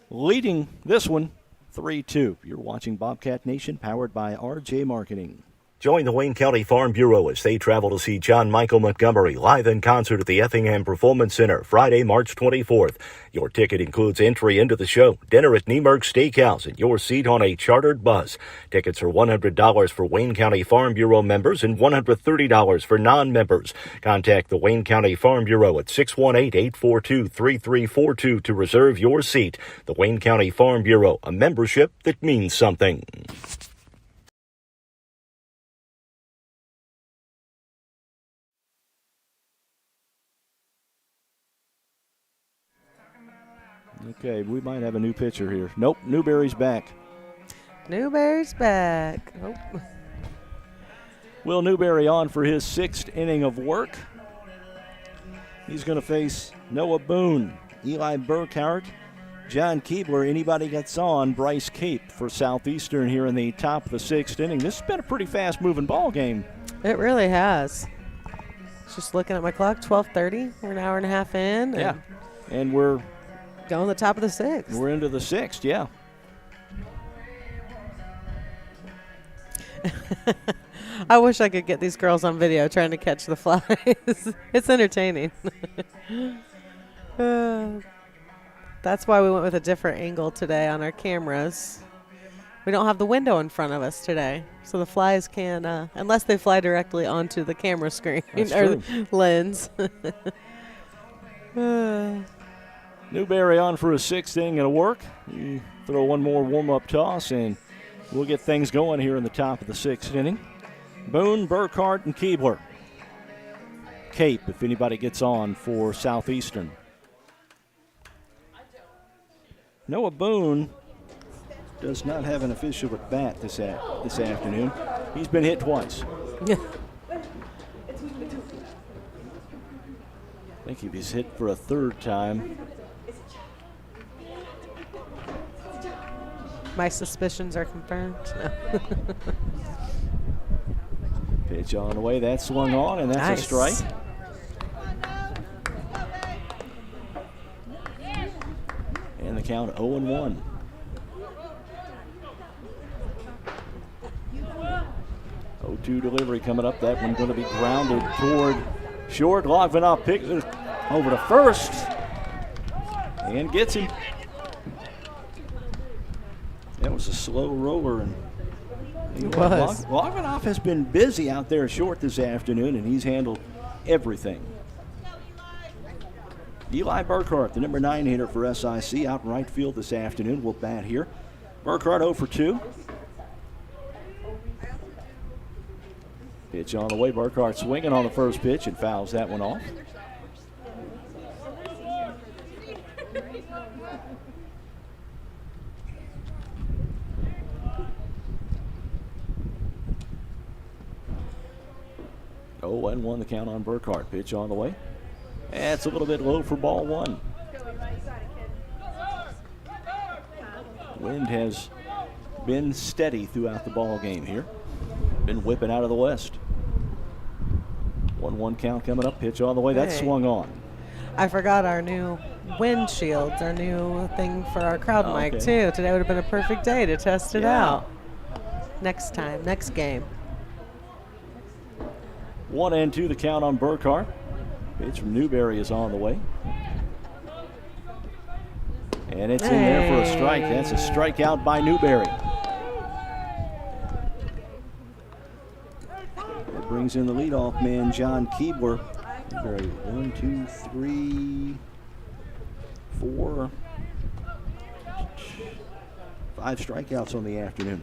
leading this one 3-2. You're watching Bobcat Nation, powered by RJ Marketing. Join the Wayne County Farm Bureau as they travel to see John Michael Montgomery live in concert at the Effingham Performance Center Friday, March 24th. Your ticket includes entry into the show, dinner at Niemerg Steakhouse, and your seat on a chartered bus. Tickets are $100 for Wayne County Farm Bureau members and $130 for non-members. Contact the Wayne County Farm Bureau at 618-842-3342 to reserve your seat. The Wayne County Farm Bureau, a membership that means something. Okay, we might have a new pitcher here. Nope, Newberry's back. Newberry's back. Oh. Will Newberry on for his 6th inning of work. He's going to face Noah Boone, Eli Burkhardt, John Keebler. Anybody gets on, Bryce Cape for Southeastern here in the top of the 6th inning. This has been a pretty fast-moving ball game. It really has. Just looking at my clock, 12:30. We're an hour and a half in. Yeah, and we're going the top of the 6th. We're into the 6th, yeah. I wish I could get these girls on video trying to catch the flies. It's entertaining. That's why we went with a different angle today on our cameras. We don't have the window in front of us today, so the flies can, unless they fly directly onto the camera screen or lens. Newberry on for his 6th inning of work. You throw one more warm-up toss, and we'll get things going here in the top of the 6th inning. Boone, Burkhardt, and Keebler. Cape, if anybody gets on for Southeastern. Noah Boone does not have an official at bat this afternoon. He's been hit twice. Yeah. I think he was hit for a 3rd time. My suspicions are confirmed. No. Pitch on the way. That swung on, and that's nice. a strike. And the count 0-1. Oh, 2 delivery coming up. That one going to be grounded toward short. Logvinoff picks it over to first and gets him. That was a slow roller. And it was. Logvinoff has been busy out there short this afternoon, and he's handled everything. Eli Burkhart, the number 9 hitter for SIC, out in right field this afternoon, will bat here. Burkhart 0 for 2. Pitch on the way. Burkhart swinging on the first pitch and fouls that one off. Oh, and 1 the count on Burkhart. Pitch on the way. That's a little bit low for ball 1. Wind has been steady throughout the ball game here. Been whipping out of the west. 1-1 count coming up. Pitch on the way. That's swung on. I forgot our new wind shields, our new thing for our crowd mic, too. Today would have been a perfect day to test it out. Next time, next game. 1-2 the count on Burkhart. Pitch from Newberry is on the way. And it's in there for a strike. That's a strikeout by Newberry. That brings in the leadoff man, John Keebler. Newberry, 1, 2, 3, 4, 5 strikeouts on the afternoon.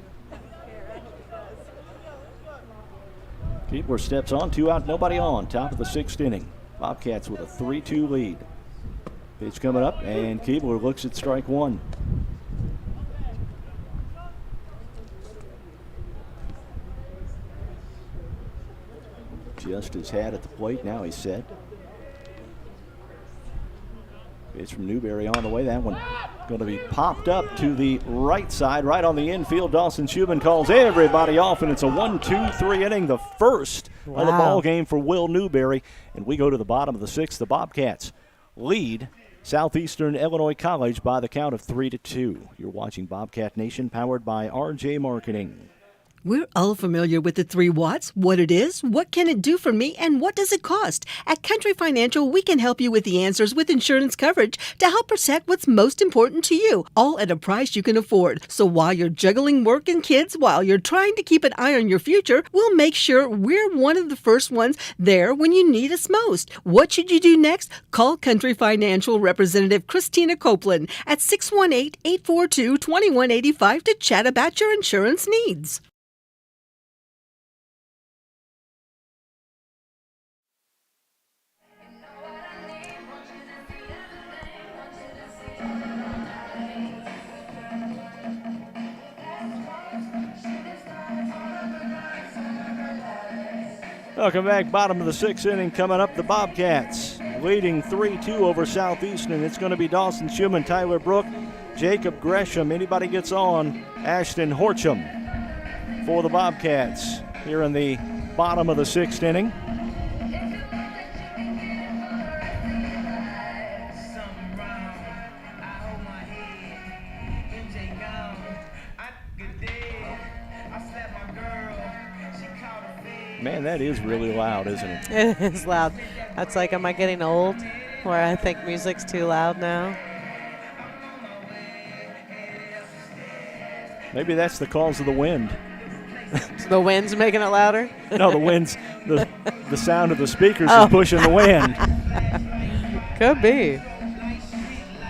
Keebler steps on, 2 out, nobody on. Top of the 6th inning. Bobcats with a 3-2 lead. Pitch coming up, and Keebler looks at strike 1. Just his hat at the plate, now he's set. Pitch from Newberry on the way. That one going to be popped up to the right side, right on the infield. Dawson Schumann calls everybody off, and it's a 1-2-3 inning, the first of the ball game for Will Newberry. And we go to the bottom of the 6th. The Bobcats lead Southeastern Illinois College by the count of 3-2. You're watching Bobcat Nation, powered by RJ Marketing. We're all familiar with the 3 watts, what it is, what can it do for me, and what does it cost? At Country Financial, we can help you with the answers with insurance coverage to help protect what's most important to you, all at a price you can afford. So while you're juggling work and kids, while you're trying to keep an eye on your future, we'll make sure we're one of the first ones there when you need us most. What should you do next? Call Country Financial Representative Christina Copeland at 618-842-2185 to chat about your insurance needs. Welcome back. Bottom of the 6th inning coming up. The Bobcats leading 3-2 over Southeastern. It's going to be Dawson Schumann, Tyler Brook, Jacob Gresham. Anybody gets on, Ashton Horcham for the Bobcats here in the bottom of the 6th inning. Man, that is really loud, isn't it? It is loud. That's like, am I getting old? Where I think music's too loud now? Maybe that's the cause of the wind. So the wind's making it louder? No, the wind's, the sound of the speakers is pushing the wind. Could be.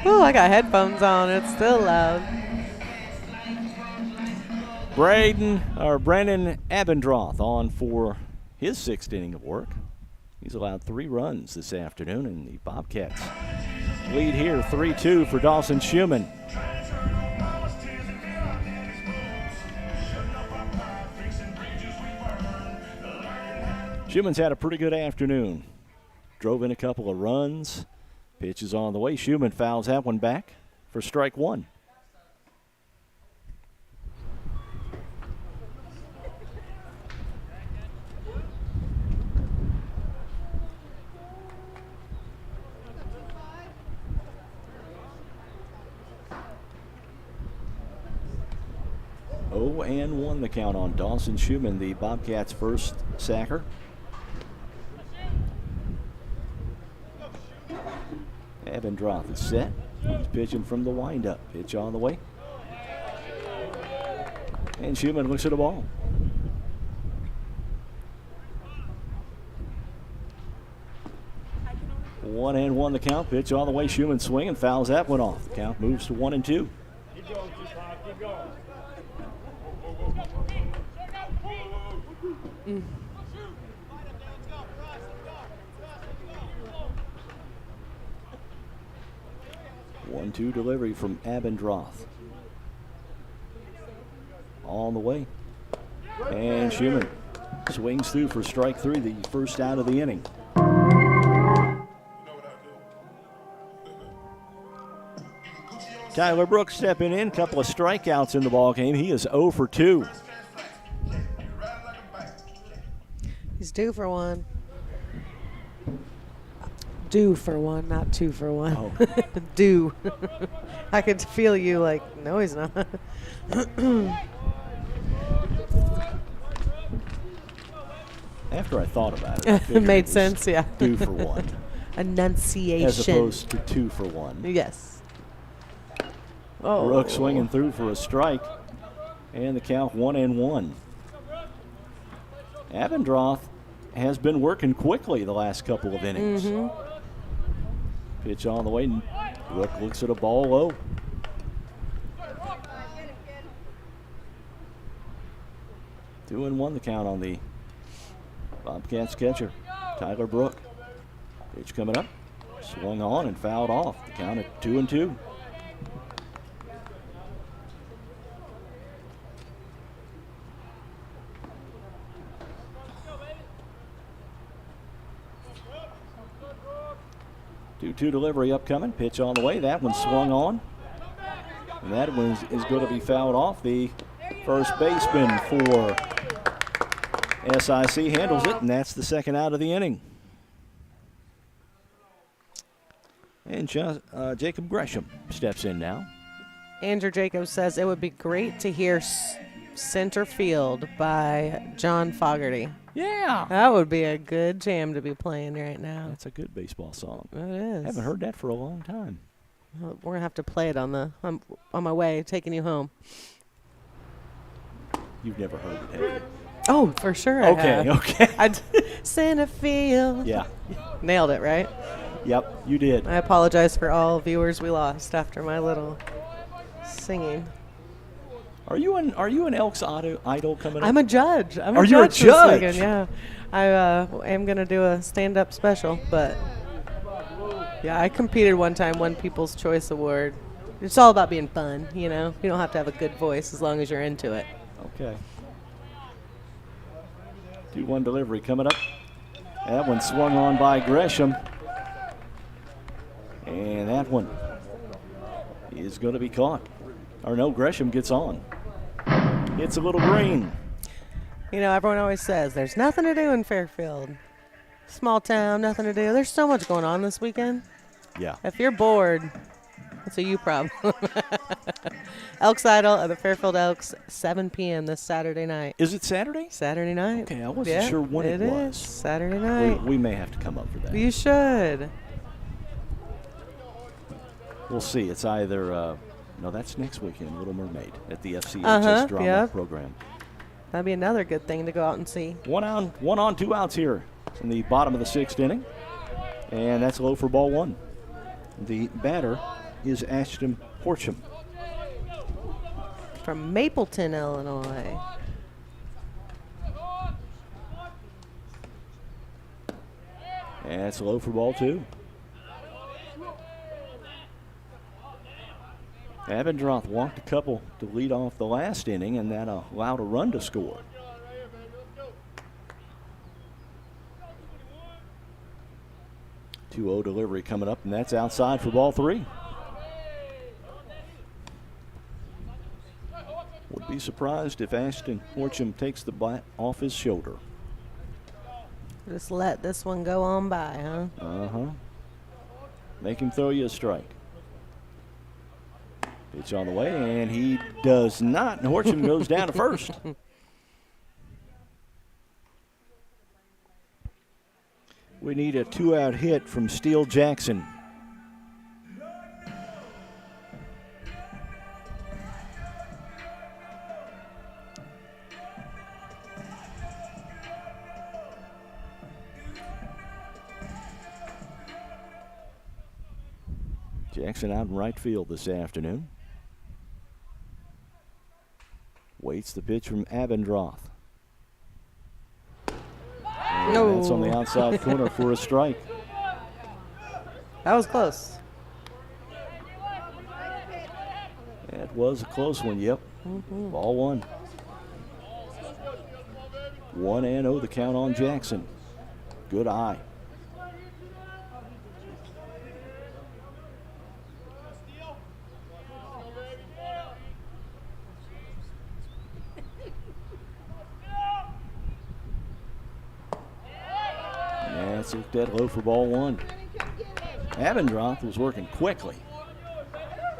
Oh, I got headphones on. It's still loud. Brandon Abendroth on for his 6th inning of work. He's allowed 3 runs this afternoon, and the Bobcats lead here 3-2 for Dawson Schumann. Schumann's had a pretty good afternoon. Drove in a couple of runs. Pitch is on the way. Schumann fouls that one back for strike 1. 0-1 the count on Dawson Schumann, the Bobcats' first sacker. Abendroth is set. He's pitching from the windup. Pitch on the way. And Schumann looks at the ball. One and one the count. Pitch all the way. Schumann swinging, fouls that one off. The count moves to 1-2. Keep going, keep going. 1-2 delivery from Abendroth. On the way. And Schumann swings through for strike 3, the first out of the inning. Tyler Brooks stepping in, couple of strikeouts in the ball game. He is 0 for 2. He's due for one. Due for one, not 2 for 1. Oh. Due. I could feel you like, no, he's not. After I thought about it, I It figured made was sense, yeah. Due for 1. Enunciation. As opposed to 2 for 1. Yes. Oh. Brooks swinging through for a strike. And the count 1-1. Abendroth has been working quickly the last couple of innings. Pitch on the way. Brook looks at a ball low. Two and one the count on the Bobcats catcher, Tyler Brook. Pitch coming up. Swung on and fouled off. The count at 2-2. Two delivery upcoming. Pitch on the way. That one swung on. And that one is going to be fouled off. The first baseman for SIC handles it, and that's the second out of the inning. And Jacob Gresham steps in now. Andrew Jacobs says it would be great to hear Center Field by John Fogerty. Yeah. That would be a good jam to be playing right now. That's a good baseball song. It is. I haven't heard that for a long time. Well, we're going to have to play it on my way, taking you home. You've never heard it, have you? Oh, for sure. Okay. Center Field. Yeah. Nailed it, right? Yep, you did. I apologize for all viewers we lost after my little singing. Are you an Elks idol coming up? I'm a judge. Are you a judge? This weekend, yeah. I am going to do a stand-up special, but yeah, I competed one time, won People's Choice Award. It's all about being fun, you know. You don't have to have a good voice as long as you're into it. Okay. 2-1 delivery coming up. That one swung on by Gresham. And that one is going to be caught. Or no, Gresham gets on. It's a little green. You know, everyone always says there's nothing to do in Fairfield. Small town, nothing to do. There's so much going on this weekend. Yeah. If you're bored, it's a you problem. Elks Idol of the Fairfield Elks, 7 p.m. this Saturday night. Is it Saturday? Saturday night. Okay, I wasn't sure when it was. It is Saturday night. We may have to come up for that. You should. We'll see. It's either, no, that's next weekend, Little Mermaid at the FCHS drama program. That'd be another good thing to go out and see. One on, 2 outs here in the bottom of the 6th inning. And that's low for ball 1. The batter is Ashton Horcham. From Mapleton, Illinois. And it's low for ball 2. Abendroth walked a couple to lead off the last inning, and that allowed a run to score. Two-0 delivery coming up, and that's outside for ball 3. Would be surprised if Ashton Horcham takes the bat off his shoulder. Just let this one go on by, huh? Make him throw you a strike. Pitch on the way, and he does not. Horcham goes down to first. We need a 2-out hit from Steele Jackson. Jackson out in right field this afternoon. Waits the pitch from Abendroth. No. That's on the outside corner for a strike. That was close. That was a close one, yep. Ball one. 1-0 the count on Jackson. Good eye. That's looked at low for ball one. Abendroth was working quickly.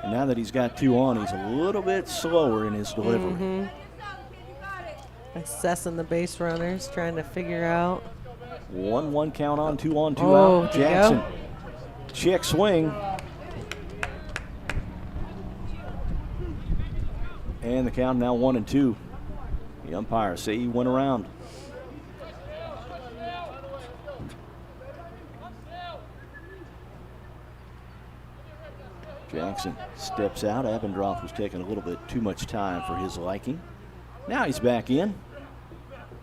And now that he's got 2 on, he's a little bit slower in his delivery. Assessing the base runners, trying to figure out. 1-1 count on, 2 on, 2 Oh, out. there you Jackson. go. Check swing. And the count now 1-2. The umpire say he went around. Jackson steps out. Abendroth was taking a little bit too much time for his liking. Now he's back in.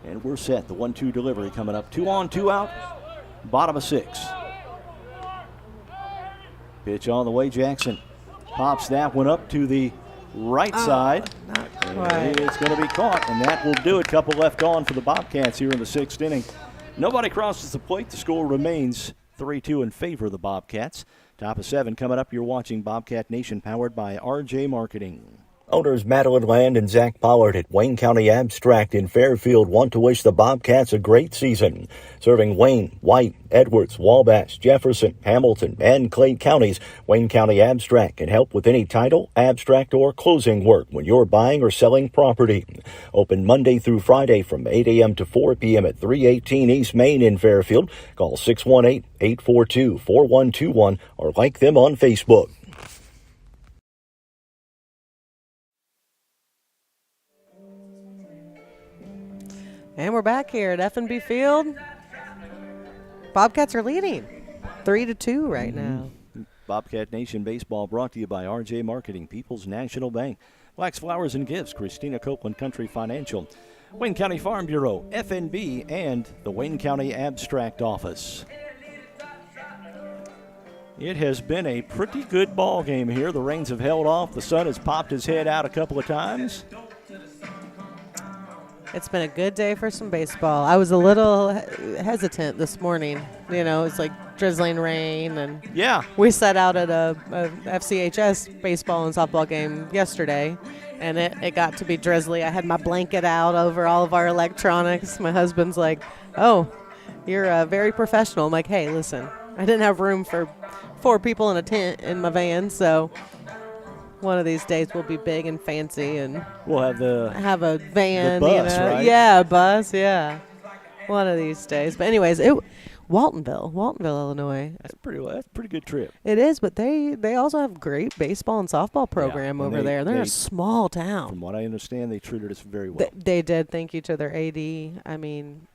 And we're set. The 1-2 delivery coming up. 2 on, 2 out. Bottom of 6. Pitch on the way. Jackson pops that one up to the right side. Not And quite. it's going to be caught, and that will do it. Couple left on for the Bobcats here in the 6th inning. Nobody crosses the plate. The score remains 3-2 in favor of the Bobcats. Top of 7 coming up. You're watching Bobcat Nation, powered by RJ Marketing. Owners Madeline Land and Zach Pollard at Wayne County Abstract in Fairfield want to wish the Bobcats a great season. Serving Wayne, White, Edwards, Wabash, Jefferson, Hamilton, and Clay counties, Wayne County Abstract can help with any title, abstract, or closing work when you're buying or selling property. Open Monday through Friday from 8 a.m. to 4 p.m. at 318 East Main in Fairfield. Call 618-842-4121 or like them on Facebook. And we're back here at F&B Field. Bobcats are leading 3-2 right now. Bobcat Nation Baseball brought to you by RJ Marketing, People's National Bank, Black's Flowers and Gifts, Christina Copeland Country Financial, Wayne County Farm Bureau, FNB, and the Wayne County Abstract Office. It has been a pretty good ball game here. The rains have held off. The sun has popped his head out a couple of times. It's been a good day for some baseball. I was a little hesitant this morning. You know, it's like drizzling rain, and Yeah. we sat out at a FCHS baseball and softball game yesterday, and it got to be drizzly. I had my blanket out over all of our electronics. My husband's like, "Oh, you're very professional." I'm like, "Hey, listen, I didn't have room for 4 people in a tent in my van, so one of these days we'll be big and fancy and We'll have have a van, bus, you know? right? Yeah, a bus, yeah. One of these days. But anyways, Waltonville, Illinois. that's a pretty good trip. It is, but they also have great baseball and softball program and over there. They're they- a small town. From what I understand, they treated us very well. They did. Thank you to their AD. I mean,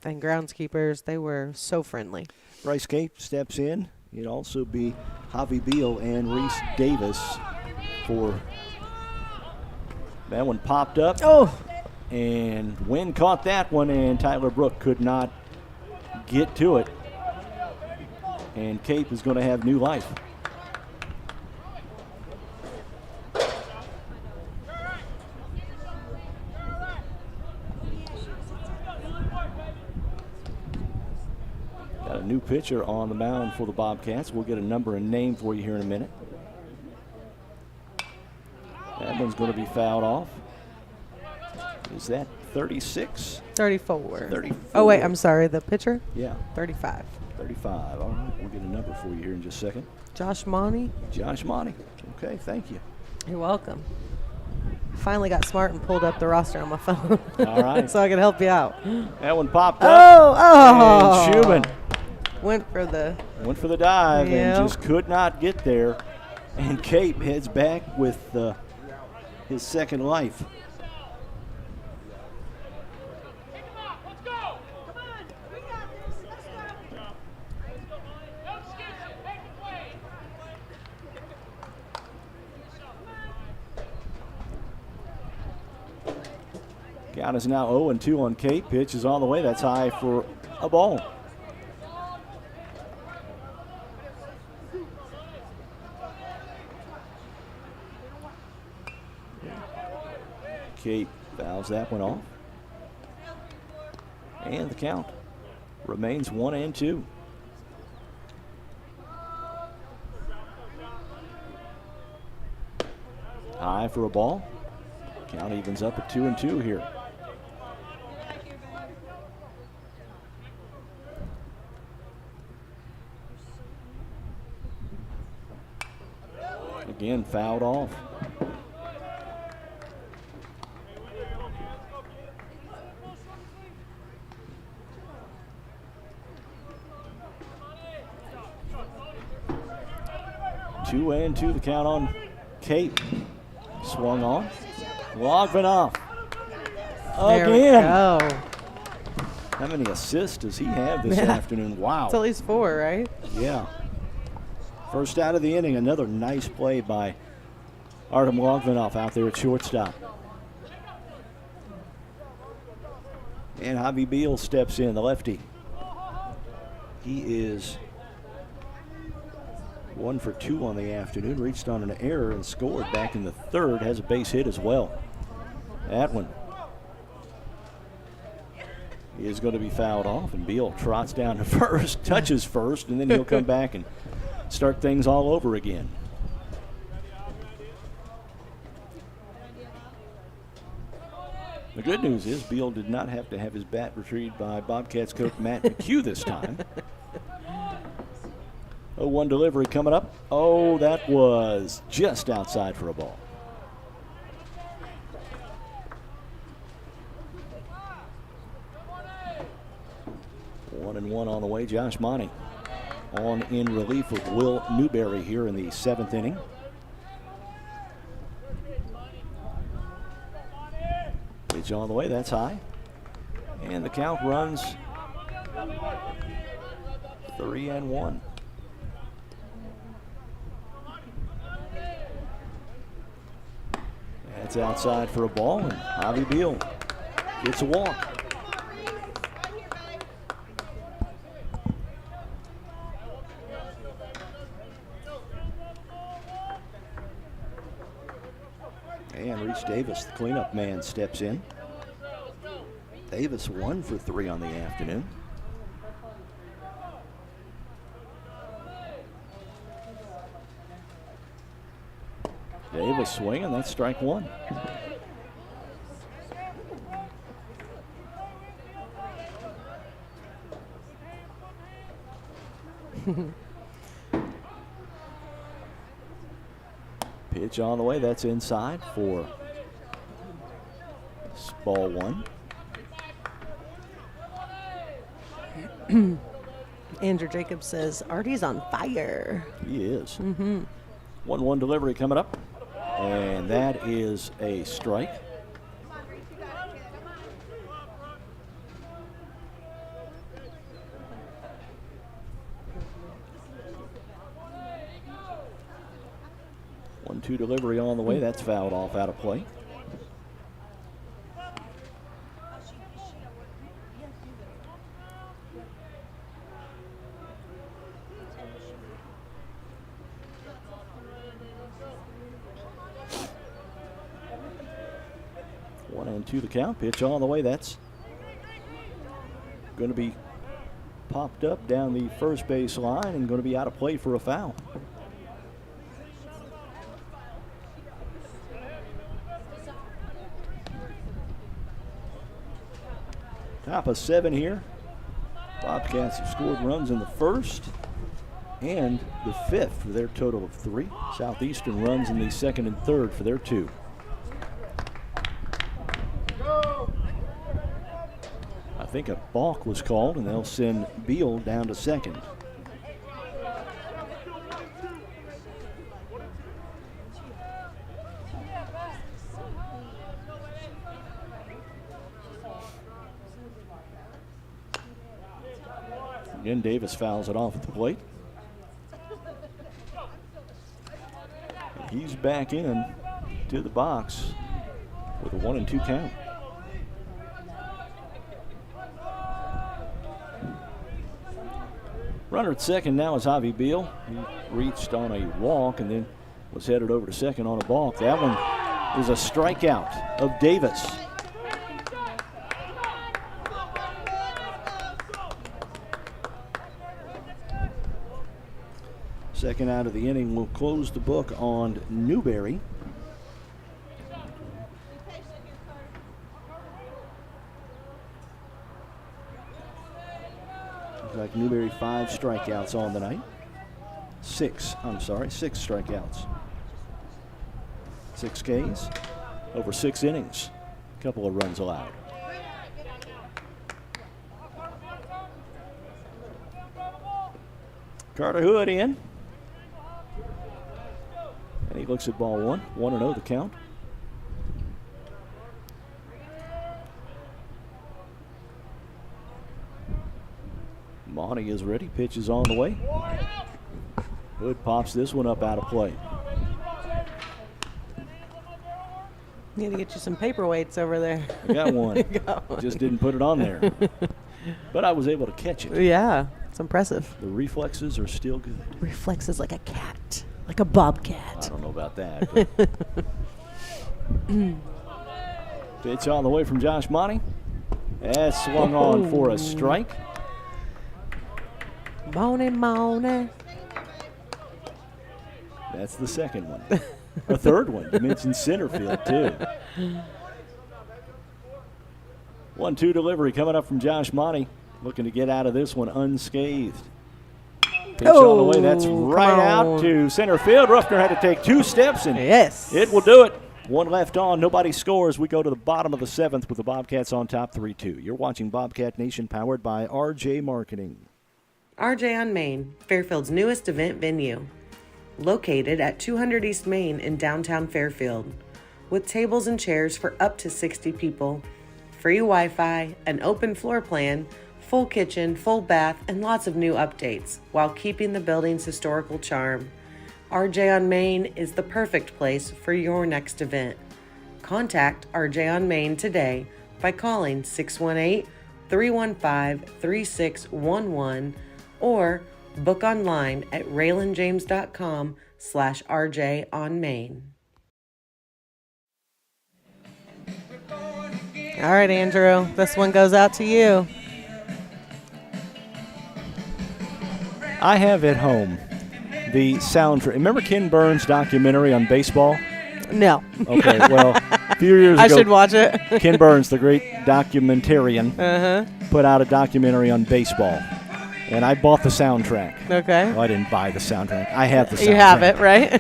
and groundskeepers. They were so friendly. Bryce Cape steps in. It'd also be Javi Beal and Reese Davis for that one popped up. Oh, And Wynn caught that one, and Tyler Brook could not get to it. And Cape is going to have new life. Got a new pitcher on the mound for the Bobcats. We'll get a number and name for you here in a minute. That one's going to be fouled off. Is that 36? 34. 34. Oh, wait, I'm sorry. The pitcher? Yeah, 35. 35. All right, we'll get a number for you here in just a second. Josh Monty. Josh Monty. Okay, thank you. You're welcome. Finally got smart and pulled up the roster on my phone. All right. So I could help you out. That one popped up. Oh! And Schumann Went for the dive Yep. and just could not get there. And Cape heads back with his second life. Count is now 0-2 on Cape. Pitch is on the way. That's high for a ball. Cape fouls that one off. And the count remains 1-2. High for a ball. Count evens up at 2-2 here. Again, fouled off. Two and two, the count on Cape. Swung on. Logvinoff. There we Again. go. How many assists does he have this afternoon? Wow. It's at least 4, right? Yeah. First out of the inning, another nice play by Artem Logvinoff out there at shortstop. And Javi Beal steps in, the lefty. He is 1 for 2 on the afternoon, reached on an error and scored back in the third, has a base hit as well. That one is going to be fouled off, and Beal trots down to first, touches first, and then he'll come back and start things all over again. The good news is Beal did not have to have his bat retrieved by Bobcats coach Matt McHugh this time. 0-1 delivery coming up. Oh, that was just outside for a ball. One and one on the way. Josh Monty on in relief of Will Newberry here in the 7th inning. Pitch on the way, that's high. And the count runs 3-1. That's outside for a ball, and Javi Beal gets a walk. And Reese Davis, the cleanup man, steps in. Davis 1 for 3 on the afternoon. Davis swinging, that's strike one. Pitch on the way, that's inside for ball one. Andrew Jacobs says Artie's on fire. He is. 1-1 delivery coming up, and that is a strike. One-two delivery on the way. That's fouled off out of play. One and two the count. Pitch on the way. That's going to be popped up down the first base line and going to be out of play for a foul. Top of 7 here. Bobcats have scored runs in the first. and the 5th for their total of 3. Southeastern runs in the 2nd and 3rd for their 2. I think a balk was called, and they'll send Beal down to 2nd. Again, Davis fouls it off at the plate. And he's back in to the box with a 1-2 count. Runner at 2nd now is Javi Beal. He reached on a walk and then was headed over to 2nd on a balk. That one is a strikeout of Davis. Second out of the inning will close the book on Newberry. Looks like Newberry 5 strikeouts on the night. 6 strikeouts. 6 Ks over 6 innings. A couple of runs allowed. Carter Hood in. And he looks at ball 1. 1-0 the count. Monty is ready. Pitch is on the way. Hood pops this one up out of play. Need to get you some paperweights over there. I got one. Just didn't put it on there. But I was able to catch it. Yeah, it's impressive. The reflexes are still good. Reflexes like a cat, like a bobcat. I don't know about that. Pitch on the way from Josh Monty. That's swung on for a strike. Money. That's the second one. A third one. You mentioned center field, too. 1-2 delivery coming up from Josh Monty. Looking to get out of this one unscathed. Pitch on the way. That's right out to center field. Ruffner had to take 2 steps, and yes, it will do it. 1 left on. Nobody scores. We go to the bottom of the 7th with the Bobcats on top 3-2. You're watching Bobcat Nation, powered by RJ Marketing. RJ on Main, Fairfield's newest event venue. Located at 200 East Main in downtown Fairfield. With tables and chairs for up to 60 people. Free Wi-Fi, an open floor plan, full kitchen, full bath, and lots of new updates, while keeping the building's historical charm. RJ on Main is the perfect place for your next event. Contact RJ on Main today by calling 618-315-3611 or book online at raylanjames.com/RJ on Main. All right, Andrew, this one goes out to you. I have at home the soundtrack. Remember Ken Burns' documentary on baseball? No. Okay, well, a few years ago, I should watch it. Ken Burns, the great documentarian, put out a documentary on baseball. And I bought the soundtrack. Okay. Well, I didn't buy the soundtrack. I have the soundtrack. You have it, right?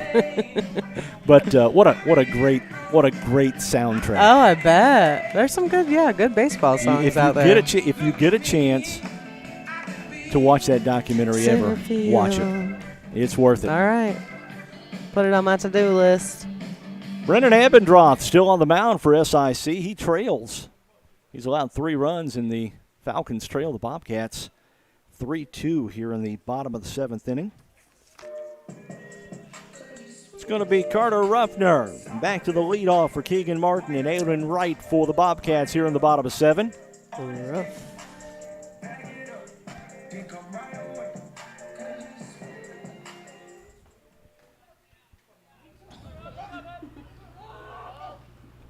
But what a great soundtrack. Oh, I bet. There's some good baseball songs out there. If you get a chance to watch that documentary watch it. It's worth it. All right. Put it on my to-do list. Brendan Abendroth still on the mound for SIC. He trails. He's allowed 3 runs, and the Falcons trail the Bobcats 3-2 here in the bottom of the 7th inning. It's going to be Carter Ruffner. Back to the leadoff for Keegan Martin and Aiden Wright for the Bobcats here in the bottom of 7.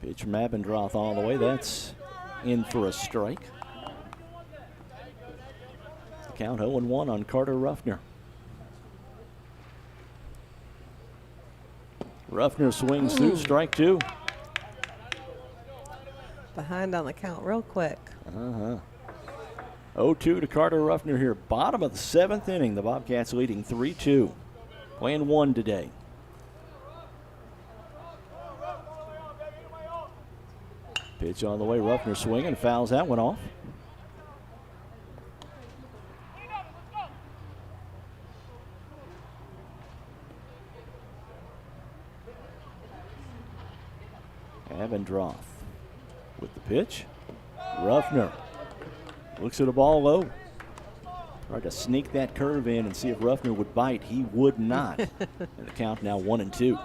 Pitch from Abendroth all the way. That's in for a strike. Count 0-1 on Carter Ruffner. Ruffner swings through, strike 2. Behind on the count real quick. 0-2 to Carter Ruffner here. Bottom of the 7th inning. The Bobcats leading 3-2. Playing 1 today. Pitch on the way. Ruffner swinging. Fouls that one off. Abendroth with the pitch. Ruffner looks at a ball low. Tried to sneak that curve in and see if Ruffner would bite. He would not. And the count now 1-2.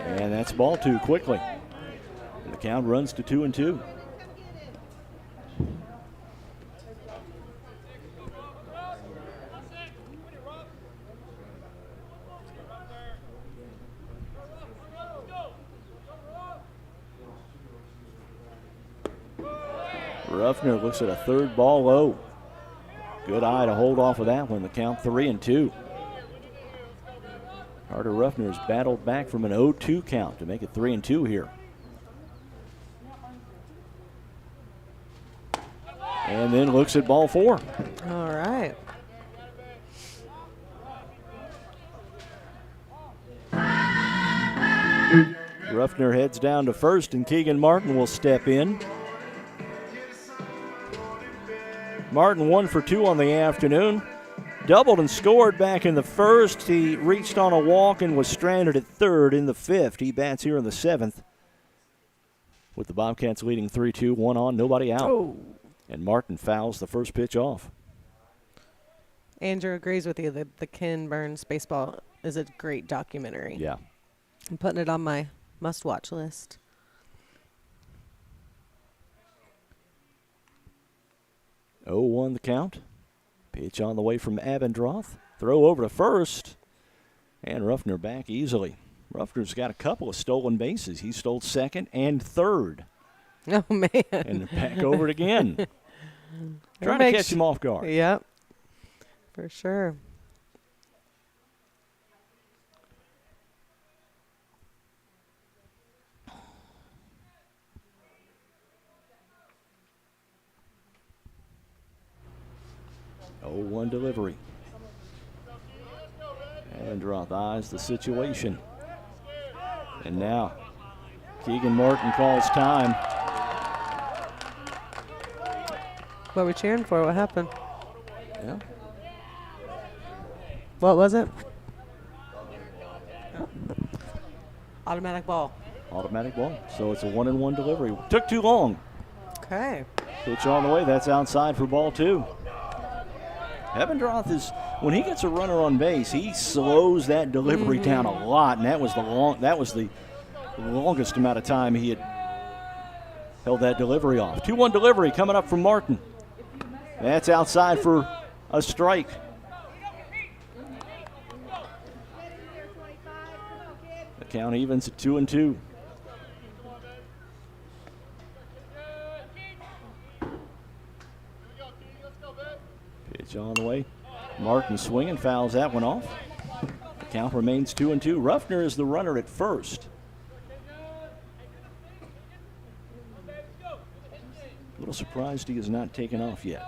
And that's ball 2 quickly. And the count runs to 2-2. Ruffner looks at a 3rd ball low. Good eye to hold off of that one. The count 3-2. Carter Ruffner has battled back from an 0-2 count to make it 3-2 here. And then looks at ball 4. All right. Ruffner heads down to first, and Keegan Martin will step in. Martin 1 for 2 on the afternoon. Doubled and scored back in the 1st. He reached on a walk and was stranded at 3rd in the 5th. He bats here in the 7th. With the Bobcats leading 3-2, 1 on, nobody out. Oh. And Martin fouls the first pitch off. Andrew agrees with you that the Ken Burns baseball is a great documentary. Yeah. I'm putting it on my must-watch list. 0-1 the count. Pitch on the way from Abendroth. Throw over to first. And Ruffner back easily. Ruffner's got a couple of stolen bases. He stole 2nd and 3rd. Oh, man. And back over it again. Trying to catch him off guard. Yep. For sure. One delivery. Abendroth eyes the situation. And now Keegan Martin calls time. What are we cheering for? What happened? Yeah. What was it? Automatic ball. Automatic ball. So it's a 1-1 delivery. Took too long. Okay. Pitch on the way. That's outside for ball 2. Abendroth is, when he gets a runner on base, he slows that delivery down a lot, and that was the longest amount of time he had held that delivery off. 2-1 delivery coming up from Martin. That's outside for a strike. The count evens at 2-2. Pitch on the way. Martin swinging, fouls that one off. The count remains 2-2. Ruffner is the runner at first. A little surprised he has not taken off yet.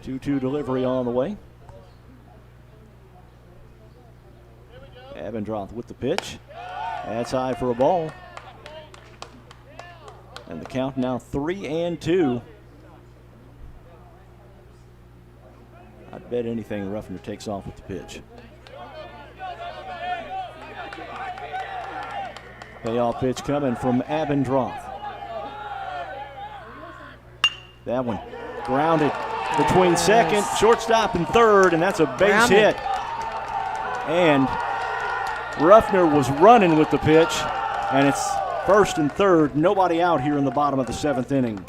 2-2 delivery on the way. Abendroth with the pitch. That's high for a ball. And the count now 3-2. I'd bet anything Ruffner takes off with the pitch. Payoff pitch coming from Abendroth. That one grounded between second, shortstop, and third, and that's a base hit. And Ruffner was running with the pitch, and it's first and third. Nobody out here in the bottom of the 7th inning.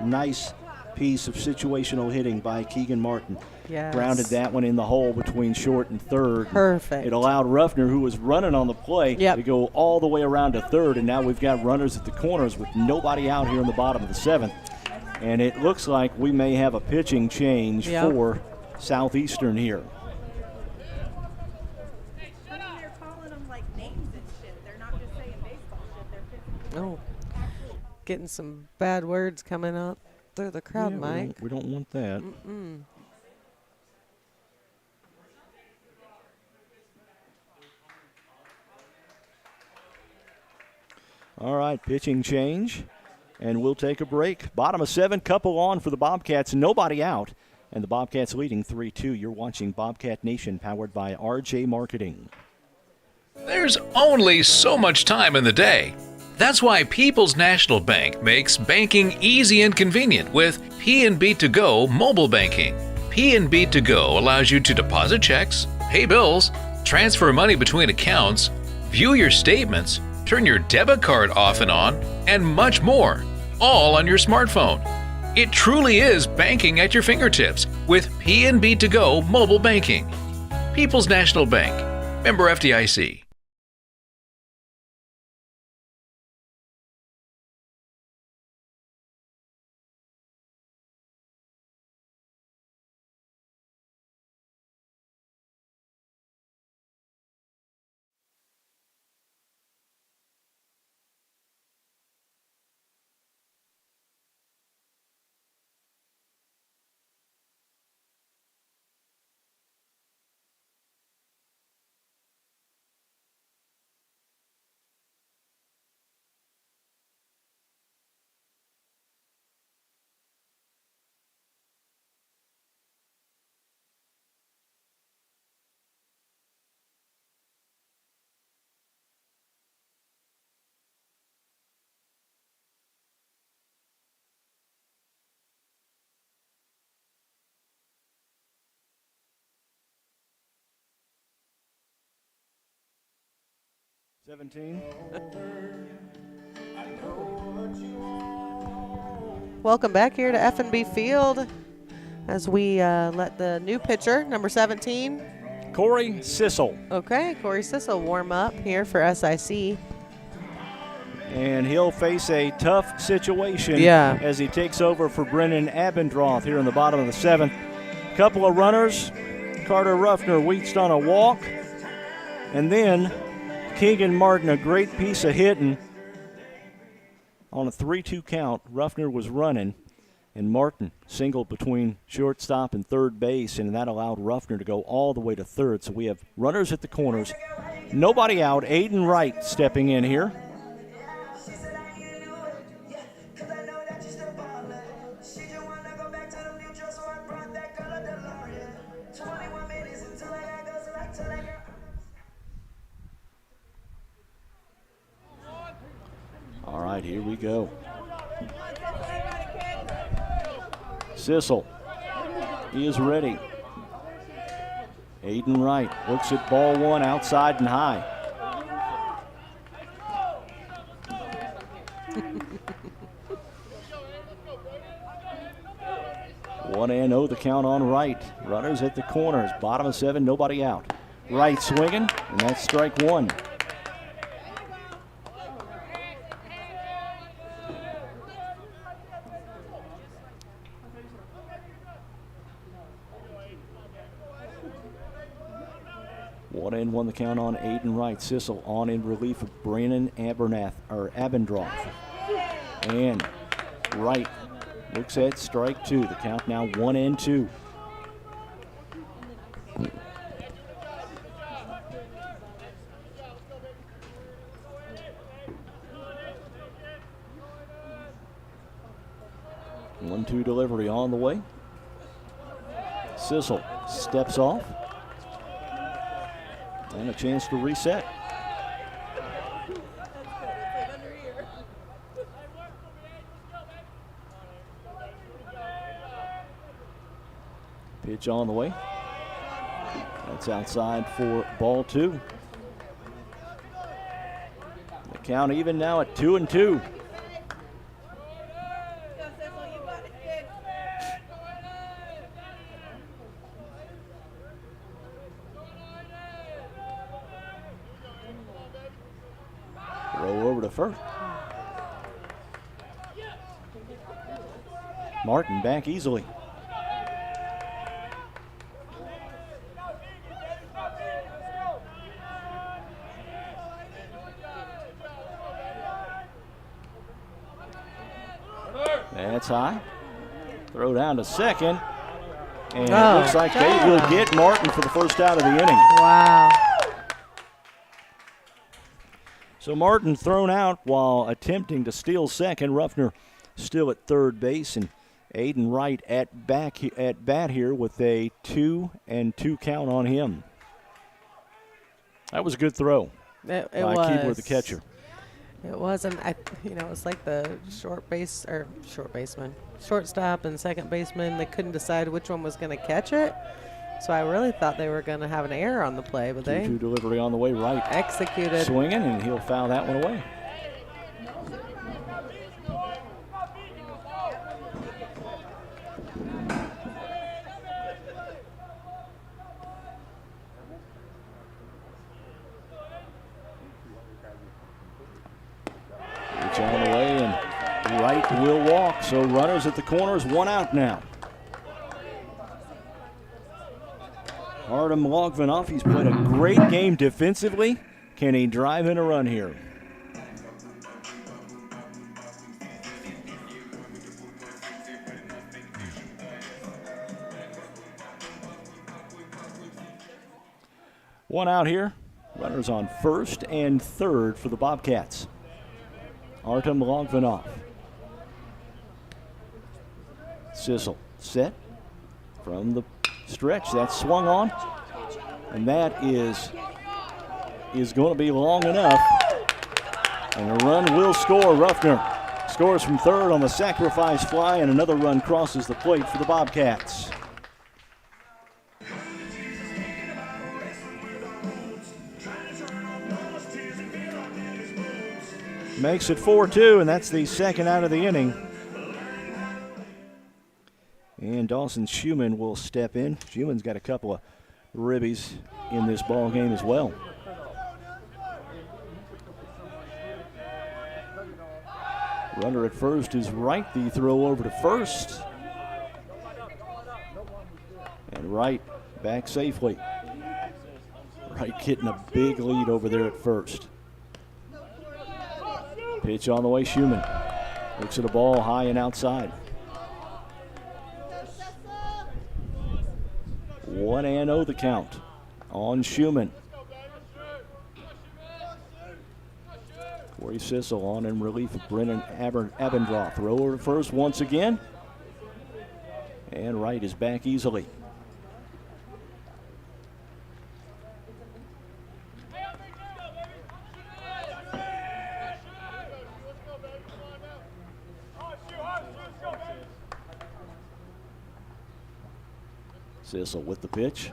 Nice piece of situational hitting by Keegan Martin. Yes. Grounded that one in the hole between short and third. Perfect. It allowed Ruffner, who was running on the play, to go all the way around to third, and now we've got runners at the corners with nobody out here in the bottom of the 7th. And it looks like we may have a pitching change for Southeastern here. getting some bad words coming up through the crowd mic. We don't want that. All right, pitching change, and we'll take a break. Bottom of 7, couple on for the Bobcats, nobody out, and the Bobcats leading 3-2. You're watching Bobcat Nation, powered by RJ Marketing. There's only so much time in the day. That's why People's National Bank makes banking easy and convenient with PNB To Go mobile banking. PNB To Go allows you to deposit checks, pay bills, transfer money between accounts, view your statements, turn your debit card off and on, and much more, all on your smartphone. It truly is banking at your fingertips with PNB To Go mobile banking. People's National Bank. Member FDIC. Welcome back here to F&B Field as we let the new pitcher, number 17, Corey Sissel. Okay, Corey Sissel warm up here for SIC. And he'll face a tough situation as he takes over for Brennan Abendroth here in the bottom of the 7th. Couple of runners. Carter Ruffner reached on a walk. And then Keegan Martin, a great piece of hitting. On a 3-2 count, Ruffner was running, and Martin singled between shortstop and third base, and that allowed Ruffner to go all the way to third. So we have runners at the corners. Nobody out. Aiden Wright stepping in here. All right, here we go. Sissel, he is ready. Aiden Wright looks at ball one outside and high. One and oh, the count on Wright. Runners at the corners. Bottom of 7, nobody out. Wright swinging, and that's strike one. One and one, the count on Aiden Wright. Sissel on in relief of Brandon Abendroth. And Wright looks at strike two. The count now 1-2. One-two delivery on the way. Sissel steps off. And a chance to reset. Pitch on the way. That's outside for ball two. The count even now at 2-2. First. Martin back easily. That's high. Throw down to second. And it looks like they will get Martin for the first out of the inning. Wow. So Martin thrown out while attempting to steal second. Ruffner still at third base, and Aiden Wright at bat here with a 2-2 count on him. That was a good throw. It by was. Keebler, the catcher. It was, and it was like the shortstop and second baseman. They couldn't decide which one was going to catch it. So I really thought they were going to have an error on the play, but they 2-2 delivery on the way, right. Executed. Swinging, and he'll foul that one away. It's on the way, and Wright will walk. So runners at the corners, 1 out now. Artem Logvinov, he's played a great game defensively. Can he drive in a run here? One out here. Runners on first and third for the Bobcats. Artem Logvinov. Sissel set from the stretch. That's swung on, and that is going to be long enough. And a run will score. Ruffner scores from third on the sacrifice fly, and another run crosses the plate for the Bobcats. Makes it 4-2, and that's the second out of the inning. And Dawson Schumann will step in. Schumann's got a couple of ribbies in this ball game as well. Runner at first is Wright. The throw over to first. And Wright back safely. Wright getting a big lead over there at first. Pitch on the way, Schumann. Looks at the ball high and outside. 1-0 the count on Schumann. Corey Sissel on in relief of Brennan Abendroth. Throw over to first once again. And Wright is back easily. Sissel with the pitch.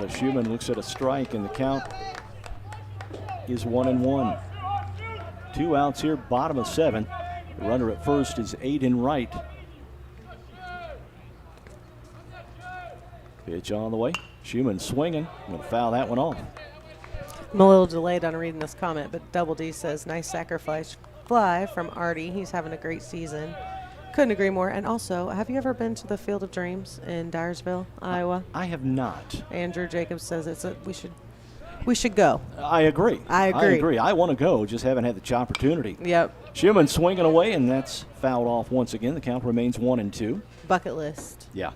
Schumann looks at a strike, and the count is 1-1. 2 outs here, bottom of 7. The runner at first is Aiden Wright. Pitch on the way. Schumann swinging. Going to foul that one off. I'm a little delayed on reading this comment, but Double D says, nice sacrifice fly from Artie. He's having a great season. Couldn't agree more. And also, have you ever been to the Field of Dreams in Dyersville, Iowa? I have not. Andrew Jacobs says we should go. I agree. I agree. I want to go, just haven't had the opportunity. Yep. Schumann swinging away, and that's fouled off once again. The count remains 1-2. Bucket list. Yeah.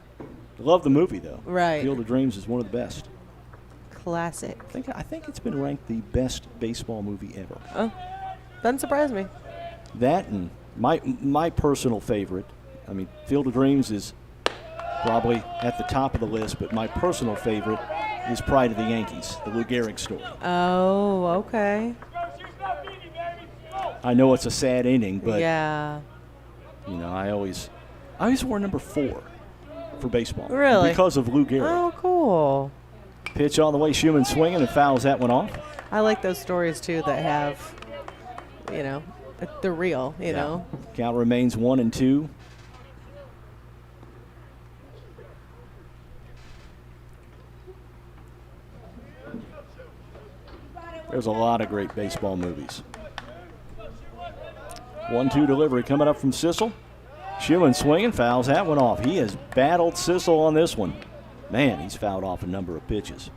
Love the movie, though. Right. Field of Dreams is one of the best. Classic. I think it's been ranked the best baseball movie ever. Oh, doesn't surprise me. That and my personal favorite, I mean, Field of Dreams is probably at the top of the list, but my personal favorite is Pride of the Yankees, the Lou Gehrig story. Oh, okay. I know it's a sad ending, but yeah, you know, I always wore number 4 for baseball. Really? Because of Lou Gehrig. Oh, cool. Pitch on the way, Schumann swinging and fouls that one off. I like those stories too that have, you know, they're real, you know. Count remains 1-2. There's a lot of great baseball movies. 1-2 delivery coming up from Sissel. Schumann swinging, fouls that one off. He has battled Sissel on this one. Man, he's fouled off a number of pitches.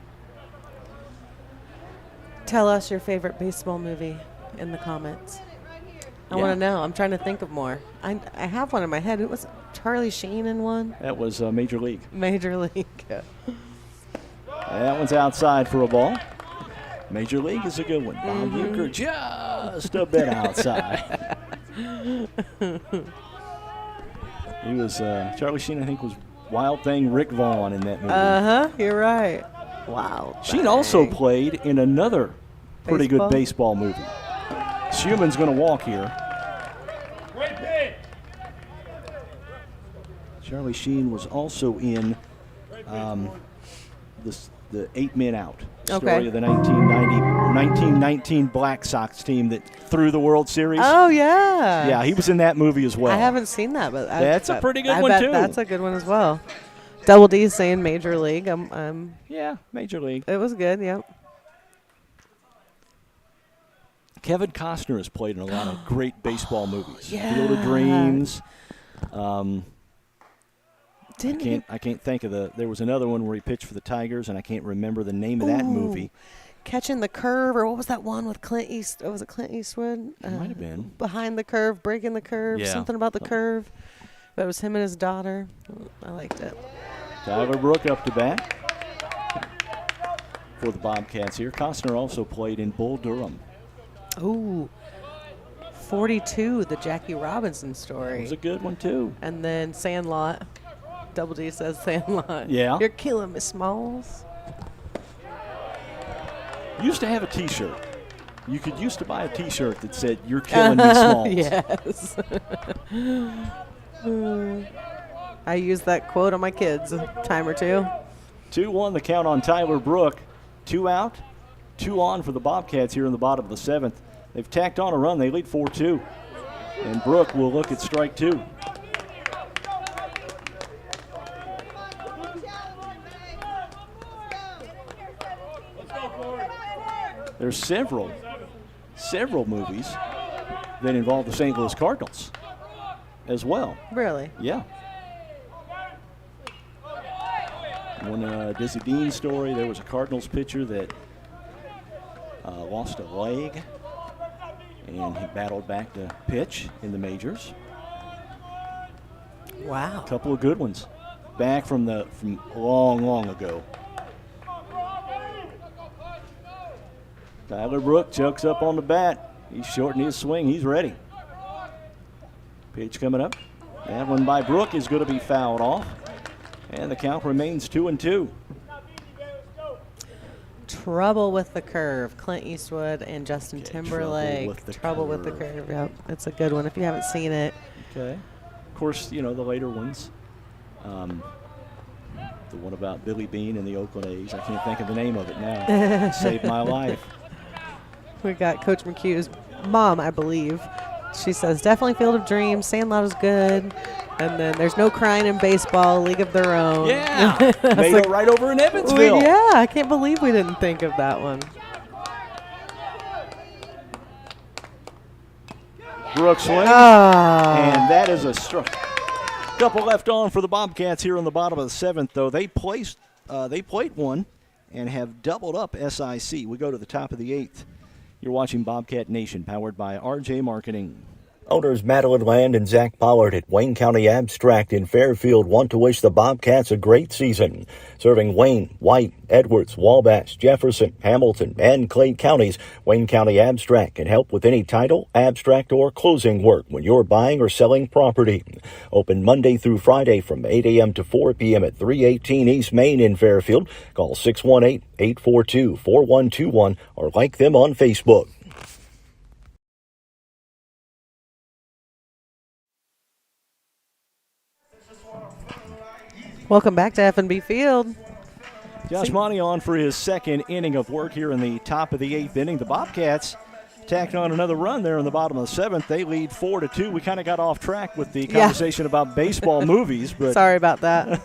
Tell us your favorite baseball movie in the comments. I want to know. I'm trying to think of more. I have one in my head. It was Charlie Sheen in one. That was Major League. Major League. That one's outside for a ball. Major League is a good one. Bob Uecker just a bit outside. He was, Charlie Sheen, I think, was Wild Thing Rick Vaughn in that movie. You're right. Wow. Sheen also played in another pretty good baseball movie. Schumann's going to walk here. Charlie Sheen was also in the 8 Men Out story of the 1919 Black Sox team that threw the World Series. Oh, yeah. Yeah, he was in that movie as well. I haven't seen that, but that's a pretty good I one, bet too. That's a good one as well. Double D saying Major League. Yeah, Major League. It was good, yep. Kevin Costner has played in a lot of great baseball movies. Yeah. Field of Dreams. I can't think of there was another one where he pitched for the Tigers, and I can't remember the name of that movie. Catching the Curve, or what was that one with Clint Eastwood? Was it Clint Eastwood? It might have been. Behind the Curve, Breaking the Curve, Yeah. something about the curve. But it was him and his daughter. I liked it. Tyler Brook up to bat for the Bobcats here. Costner also played in Bull Durham. Ooh, 42, the Jackie Robinson story. That was a good one, too. And then Sandlot. Double D says Sandlot. Yeah. You're killing me, Smalls. Used to have a T-shirt. You could used to buy a T-shirt that said, "You're killing me, Smalls." Yes. I used that quote on my kids a time or two. 2-1 the count on Tyler Brook. 2 out, 2 on for the Bobcats here in the bottom of the 7th. They've tacked on a run. They lead 4-2. And Brook will look at strike 2. There's several movies that involve the St. Louis Cardinals as well. Really? Yeah. One Dizzy Dean story, there was a Cardinals pitcher that lost a leg, and he battled back to pitch in the majors. Wow. A couple of good ones back from long ago. Tyler Brook chucks up on the bat. He's shortening his swing. He's ready. Pitch coming up. That one by Brook is going to be fouled off. And the count remains 2-2. Trouble with the Curve. Clint Eastwood and Justin Timberlake. Trouble with the Curve. Yep. It's a good one if you haven't seen it. Okay. Of course, the later ones. The one about Billy Bean and the Oakland A's. I can't think of the name of it now. It saved my life. We got Coach McHugh's mom, I believe. She says, definitely Field of Dreams. Sandlot is good. And then there's no crying in baseball, League of Their Own. Yeah. Made it right over in Evansville. Yeah, I can't believe we didn't think of that one. Brooks swings. And that is a strike. Couple left on for the Bobcats here in the bottom of the 7th, though. They played one and have doubled up SIC. We go to the top of the 8th. You're watching Bobcat Nation, powered by RJ Marketing. Owners Madeline Land and Zach Pollard at Wayne County Abstract in Fairfield want to wish the Bobcats a great season. Serving Wayne, White, Edwards, Wabash, Jefferson, Hamilton, and Clay counties, Wayne County Abstract can help with any title, abstract, or closing work when you're buying or selling property. Open Monday through Friday from 8 a.m. to 4 p.m. at 318 East Main in Fairfield. Call 618-842-4121 or like them on Facebook. Welcome back to F&B Field. Josh Monty on for his second inning of work here in the top of the 8th inning. The Bobcats tacked on another run there in the bottom of the 7th. They lead 4-2. We kind of got off track with the conversation about baseball movies. But sorry about that.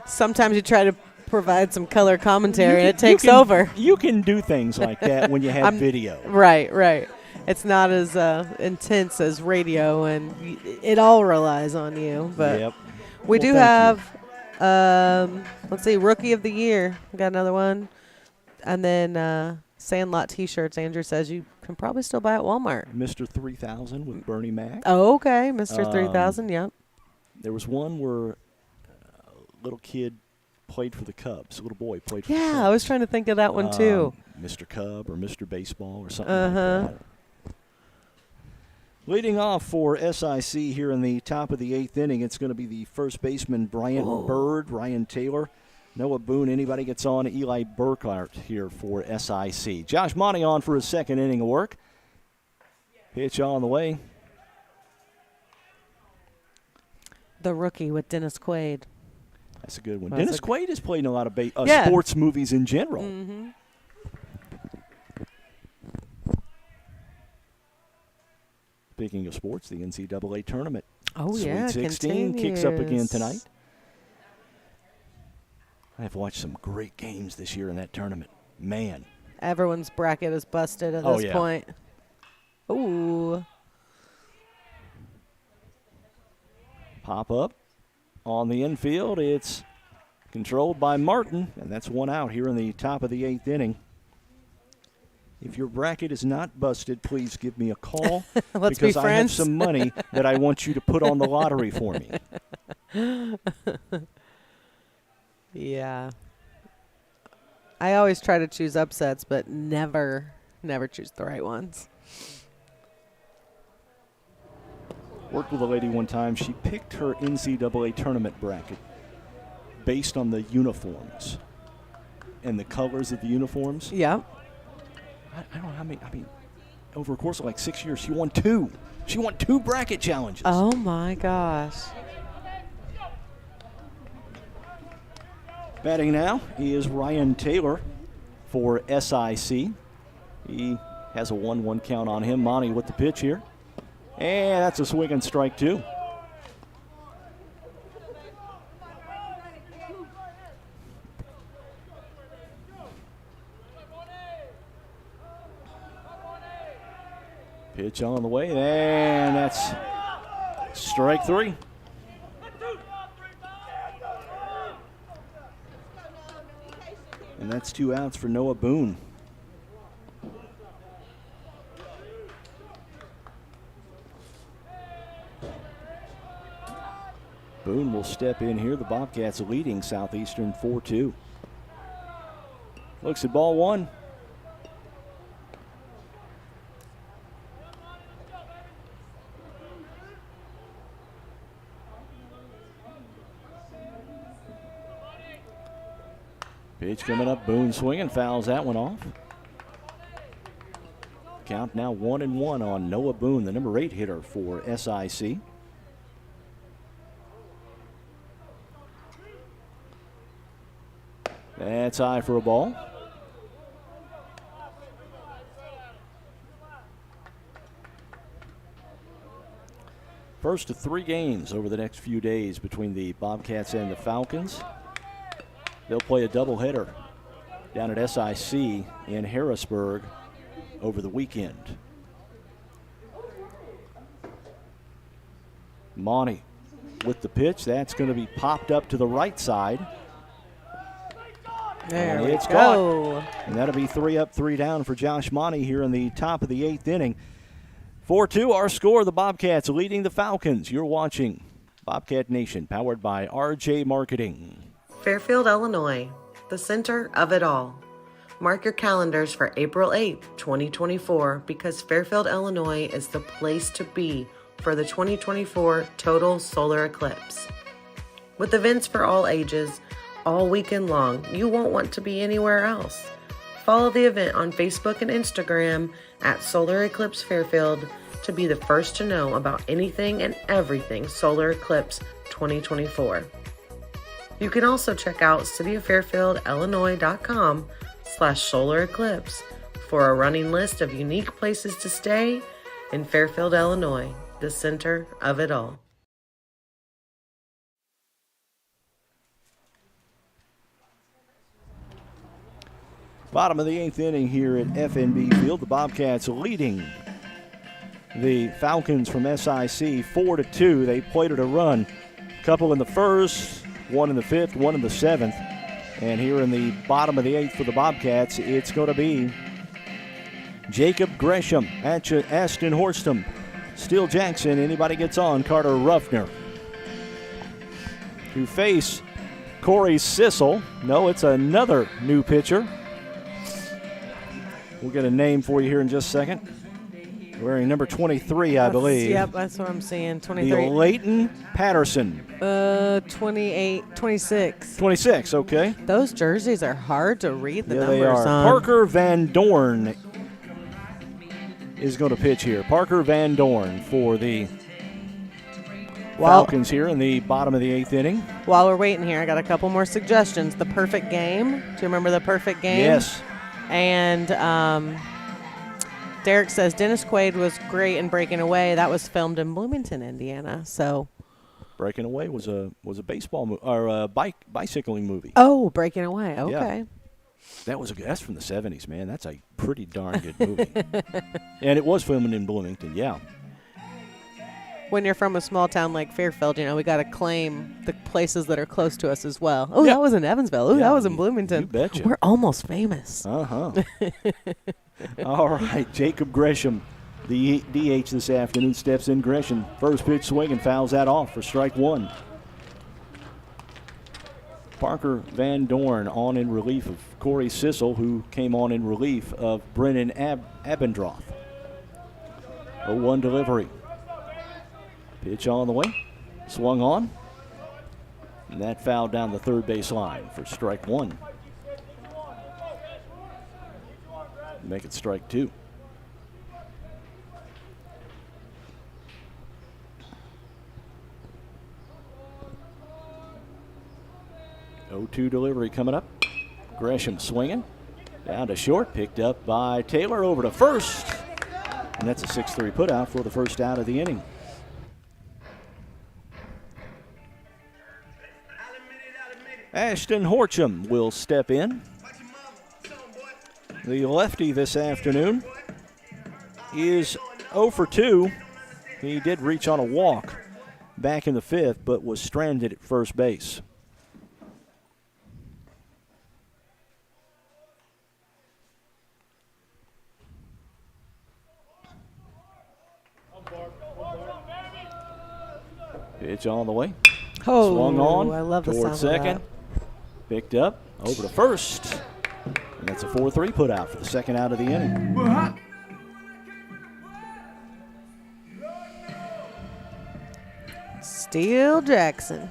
Sometimes you try to provide some color commentary and it takes over. You can do things like that when you have video. Right. It's not as intense as radio, and it all relies on you. But we do have, let's see, Rookie of the Year. We got another one. And then Sandlot T-shirts, Andrew says you can probably still buy at Walmart. Mr. 3000 with Bernie Mac. Oh, okay, Mr. 3000, yep. There was one where a little kid played for the Cubs. A little boy played for the Cubs. Yeah, I was trying to think of that one too. Mr. Cub or Mr. Baseball or something like that. Leading off for SIC here in the top of the 8th inning, it's going to be the first baseman, Bryant Bird, Ryan Taylor. Noah Boone, anybody gets on. Eli Burkhart here for SIC. Josh Monty on for his second inning of work. Pitch on the way. The rookie with Dennis Quaid. That's a good one. Dennis Quaid has played in a lot of sports movies in general. Mm-hmm. Speaking of sports, the NCAA tournament. Oh, Sweet yeah, 16 kicks up again tonight. I've watched some great games this year in that tournament. Man. Everyone's bracket is busted at this point. Ooh. Pop up on the infield. It's controlled by Martin, and that's one out here in the top of the 8th inning. If your bracket is not busted, please give me a call Let's because be I friends. have some money that I want you to put on the lottery for me. Yeah. I always try to choose upsets, but never choose the right ones. Worked with a lady one time. She picked her NCAA tournament bracket based on the uniforms and the colors of the uniforms. Yeah. I don't know how many. I mean, over a course of like 6 years, she won 2. She won 2 bracket challenges. Oh, my gosh. Batting now is Ryan Taylor for SIC. He has a 1-1 count on him. Monty with the pitch here. And that's a swing and strike, too. Pitch on the way, and that's strike 3. And that's 2 outs for Noah Boone. Boone will step in here. The Bobcats leading Southeastern 4-2. Looks at ball 1. Pitch coming up, Boone swinging, fouls that one off. Count now 1-1 on Noah Boone, the number 8 hitter for SIC. That's high for a ball. First of 3 games over the next few days between the Bobcats and the Falcons. They'll play a doubleheader down at SIC in Harrisburg over the weekend. Monty with the pitch. That's going to be popped up to the right side. There we it's go. Caught. And that'll be 3 up, 3 down for Josh Monty here in the top of the 8th inning. 4-2 our score. The Bobcats leading the Falcons. You're watching Bobcat Nation, powered by RJ Marketing. Fairfield, Illinois, the center of it all. Mark your calendars for April 8th, 2024, because Fairfield, Illinois is the place to be for the 2024 total solar eclipse. With events for all ages, all weekend long, you won't want to be anywhere else. Follow the event on Facebook and Instagram at Solar Eclipse Fairfield to be the first to know about anything and everything Solar Eclipse 2024. You can also check out cityoffairfieldillinois.com/solar eclipse for a running list of unique places to stay in Fairfield, Illinois, the center of it all. Bottom of the 8th inning here at FNB Field. The Bobcats leading the Falcons from SIC 4-2. They played it a run. Couple in the first, 1 in the 5th, 1 in the 7th. And here in the bottom of the 8th for the Bobcats, it's going to be Jacob Gresham, Ashton Horston, Steele Jackson. Anybody gets on, Carter Ruffner. To face Corey Sissel. No, it's another new pitcher. We'll get a name for you here in just a second. Wearing number 23, I believe. Yep, that's what I'm seeing. 23. The Leighton Patterson. 26. 26, okay. Those jerseys are hard to read the numbers they are. on. Parker Van Dorn is going to pitch here. Parker Van Dorn for the Falcons here in the bottom of the 8th inning. While we're waiting here, I got a couple more suggestions. The Perfect Game. Do you remember The Perfect Game? Yes. And Derek says Dennis Quaid was great in Breaking Away. That was filmed in Bloomington, Indiana. So Breaking Away was a baseball or a bicycling movie. Oh, Breaking Away. Okay. Yeah. That's from the 70s, man. That's a pretty darn good movie. And it was filmed in Bloomington, yeah. When you're from a small town like Fairfield, we got to claim the places that are close to us as well. Oh, that was in Evansville. Oh, that was in Bloomington. You betcha. We're almost famous. Uh-huh. All right, Jacob Gresham, the DH this afternoon, steps in. Gresham, first pitch swing and fouls that off for strike one. Parker Van Dorn on in relief of Corey Sissel, who came on in relief of Brennan Abendroth. 0-1 delivery. Pitch on the way, swung on, and that fouled down the third base line for strike one. Make it strike two. Oh, 2 delivery coming up. Gresham swinging. Down to short, picked up by Taylor over to first. And that's a 6-3 putout for the first out of the inning. Ashton Horcham will step in. The lefty this afternoon is 0 for 2. He did reach on a walk back in the 5th, but was stranded at first base. Pitch on the way. Oh, swung on. I love the toward sound second. of that. Picked up over to first. And that's a 4-3 put out for the second out of the inning. Steele Jackson.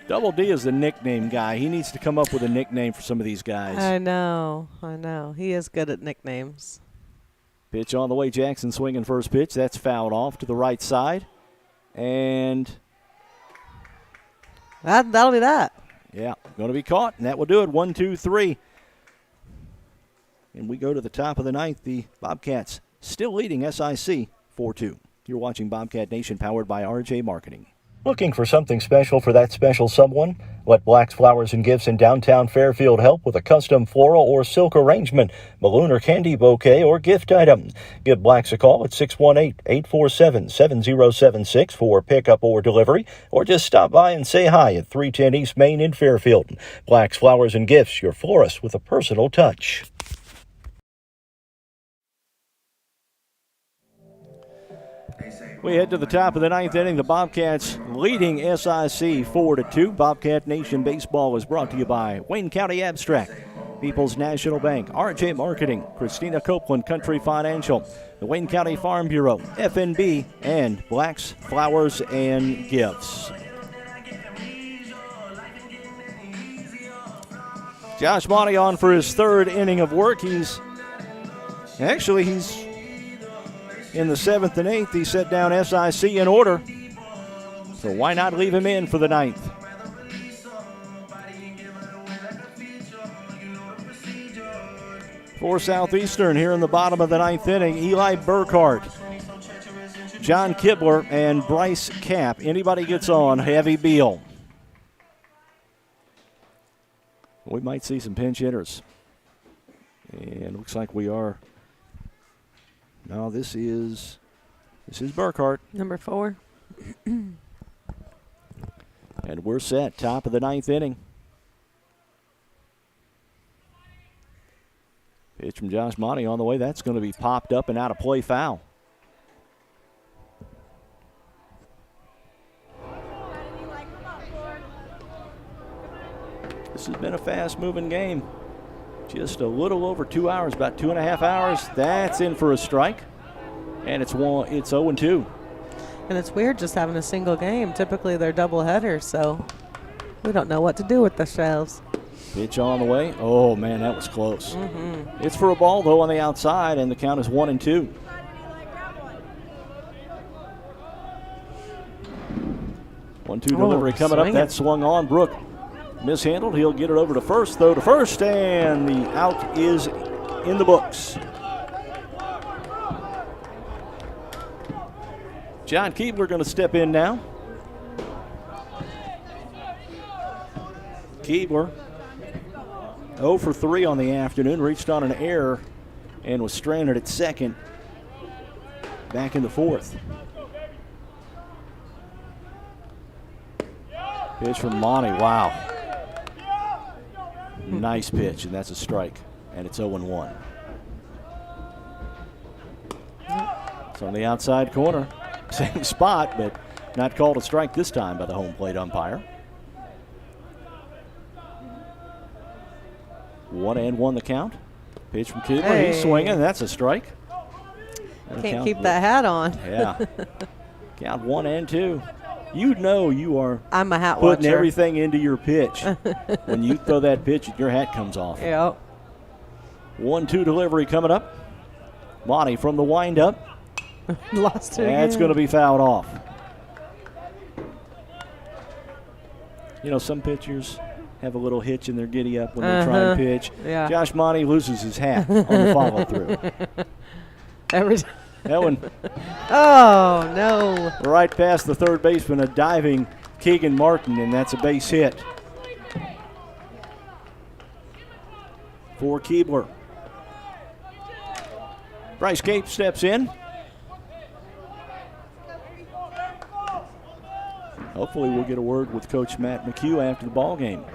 Double D is the nickname guy. He needs to come up with a nickname for some of these guys. I know. He is good at nicknames. Pitch on the way. Jackson swinging first pitch. That's fouled off to the right side. And that'll be that. Yeah, going to be caught, and that will do it. 1, 2, 3. And we go to the top of the ninth. The Bobcats still leading SIC 4-2. You're watching Bobcat Nation, powered by RJ Marketing. Looking for something special for that special someone? Let Black's Flowers and Gifts in downtown Fairfield help with a custom floral or silk arrangement, balloon or candy bouquet, or gift item. Give Black's a call at 618-847-7076 for pickup or delivery, or just stop by and say hi at 310 East Main in Fairfield. Black's Flowers and Gifts, your florist with a personal touch. We head to the top of the ninth inning. The Bobcats leading SIC 4-2. Bobcat Nation Baseball is brought to you by Wayne County Abstract, People's National Bank, RJ Marketing, Christina Copeland Country Financial, the Wayne County Farm Bureau, FNB, and Black's Flowers and Gifts. Josh Monty on for his third inning of work. He's in the 7th and 8th. He set down SIC in order. So why not leave him in for the 9th? For Southeastern here in the bottom of the 9th inning, Eli Burkhart, John Kibler, and Bryce Kapp. Anybody gets on, Heavy Beal. We might see some pinch hitters. And looks like we are. No, this is Burkhart. Number 4. And we're set. Top of the 9th inning. Pitch from Josh Monty on the way. That's going to be popped up and out of play, foul. This has been a fast-moving game. Just a little over 2 hours, about 2.5 hours. That's in for a strike, and it's 0-2. And it's weird just having a single game. Typically they're double headers, so we don't know what to do with the shelves. Pitch on the way. Oh, man, that was close. It's for a ball, though, on the outside, and the count is 1-2. One-two delivery coming up. That swung on. Brook mishandled. He'll get it over to first, though, to first, and the out is in the books. John Keebler going to step in now. Keebler 0 for 3 on the afternoon, reached on an error and was stranded at second back in the fourth. Pitch from Monty, wow. Nice pitch, and that's a strike, and it's 0-1. It's on the outside corner. Same spot, but not called a strike this time by the home plate umpire. 1-1 the count. Pitch from Keebler. Hey. He's swinging. That's a strike. Can't keep that hat on. Yeah. Count 1-2. You know you are I'm a hat putting watcher. everything into your pitch. When you throw that pitch, your hat comes off. Yep. 1-2 delivery coming up. Monty from the windup. Lost it That's again. going to be fouled off. You know, some pitchers have a little hitch in their giddy up when they try and pitch. Yeah. Josh Monty loses his hat on the follow through. Every time. That one Oh, no. right past the third baseman, a diving Keegan Martin, and that's a base hit for Keebler. Bryce Cape steps in. Hopefully we'll get a word with Coach Matt McHugh after the ball game.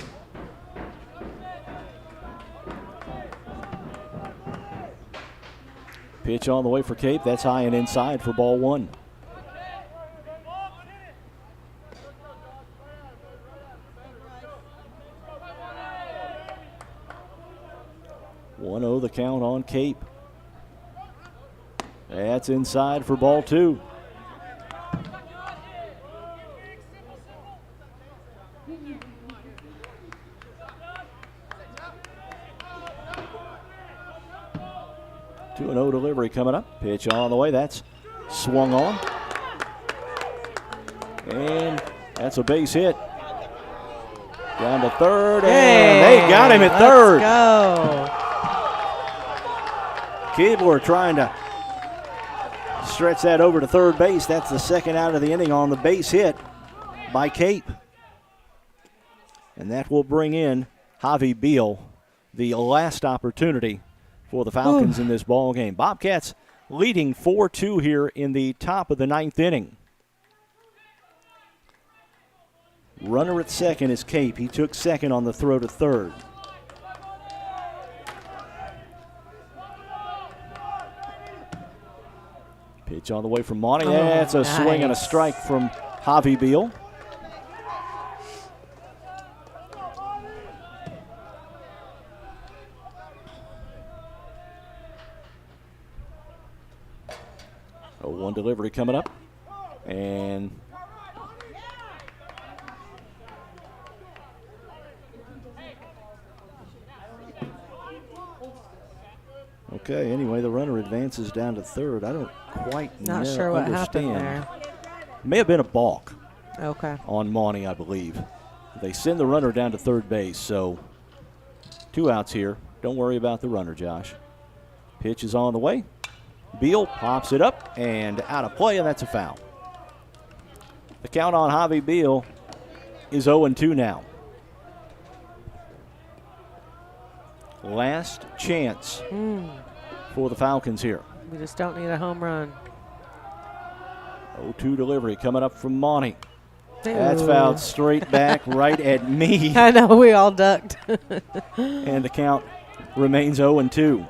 Pitch on the way for Cape. That's high and inside for ball one. The count on Cape. That's inside for ball two. Two and 0 delivery coming up. Pitch on the way. That's swung on. And that's a base hit. Down to third, and they got him at third. Let's go. Keebler trying to stretch that over to third base. That's the second out of the inning on the base hit by Cape. And that will bring in Javi Beal, the last opportunity for the Falcons in this ball game. Bobcats leading 4-2 here in the top of the ninth inning. Runner at second is Cape. He took second on the throw to third. Pitch on the way from Monty. That's a swing and a strike from Javi Beal. One delivery coming up. And okay, anyway, the runner advances down to third. I don't quite Not sure what understand. happened there. May have been a balk on Monty, I believe. They send the runner down to third base, so 2 outs here. Don't worry about the runner, Josh. Pitch is on the way. Beal pops it up and out of play, and that's a foul. The count on Javi Beal is 0-2 now. Last chance for the Falcons here. We just don't need a home run. 0-2 delivery coming up from Monty. That's fouled straight back right at me. I know, we all ducked. And the count remains 0-2.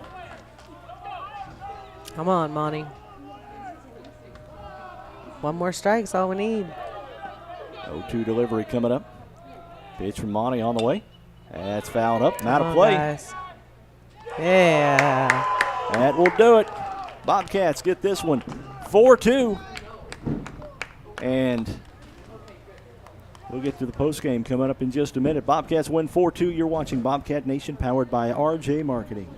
Come on, Monty. One more strike's all we need. 0-2 delivery coming up. Pitch from Monty on the way. That's fouled up. Not a play. Guys. Yeah. That will do it. Bobcats get this one 4-2. And we'll get to the postgame coming up in just a minute. Bobcats win 4-2. You're watching Bobcat Nation, powered by RJ Marketing.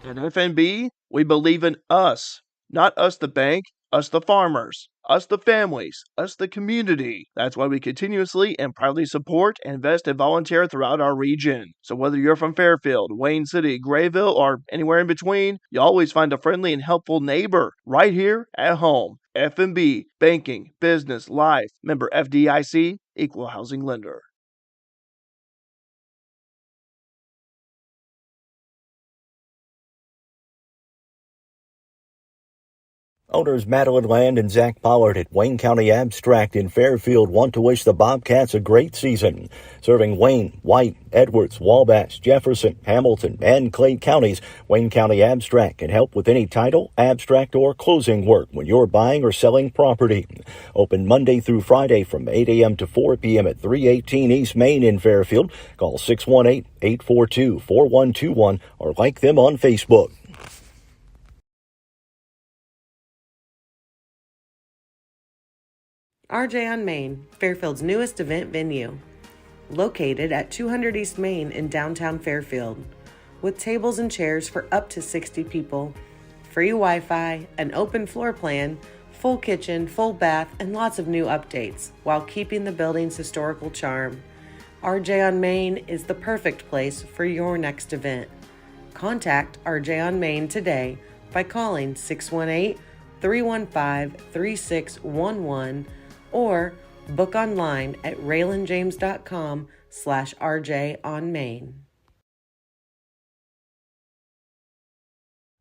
At FNB, we believe in us. Not us the bank, us the farmers, us the families, us the community. That's why we continuously and proudly support, invest, and volunteer throughout our region. So whether you're from Fairfield, Wayne City, Grayville, or anywhere in between, you always find a friendly and helpful neighbor right here at home. FNB, banking, business, life. Member FDIC, equal housing lender. Owners Madeline Land and Zach Pollard at Wayne County Abstract in Fairfield want to wish the Bobcats a great season. Serving Wayne, White, Edwards, Wabash, Jefferson, Hamilton, and Clay counties, Wayne County Abstract can help with any title, abstract, or closing work when you're buying or selling property. Open Monday through Friday from 8 a.m. to 4 p.m. at 318 East Main in Fairfield. Call 618-842-4121 or like them on Facebook. RJ on Main, Fairfield's newest event venue. Located at 200 East Main in downtown Fairfield. With tables and chairs for up to 60 people, free Wi-Fi, an open floor plan, full kitchen, full bath, and lots of new updates, while keeping the building's historical charm. RJ on Main is the perfect place for your next event. Contact RJ on Main today by calling 618-315-3611 or book online at raylanjames.com/RJ on Main.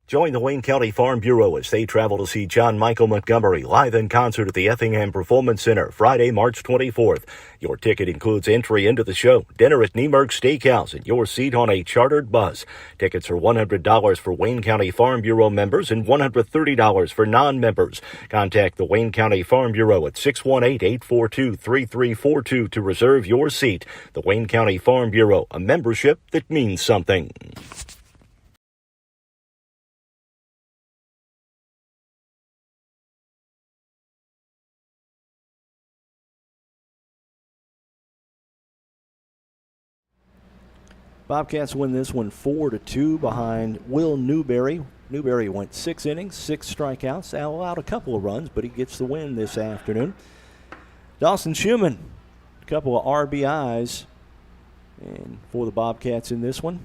Join the Wayne County Farm Bureau as they travel to see John Michael Montgomery live in concert at the Effingham Performance Center Friday, March 24th. Your ticket includes entry into the show, dinner at Niemerg Steakhouse, and your seat on a chartered bus. Tickets are $100 for Wayne County Farm Bureau members and $130 for non-members. Contact the Wayne County Farm Bureau at 618-842-3342 to reserve your seat. The Wayne County Farm Bureau, a membership that means something. Bobcats win this one 4-2 behind Will Newberry. Newberry went 6 innings, 6 strikeouts, allowed a couple of runs, but he gets the win this afternoon. Dawson Schumann, a couple of RBIs and for the Bobcats in this one.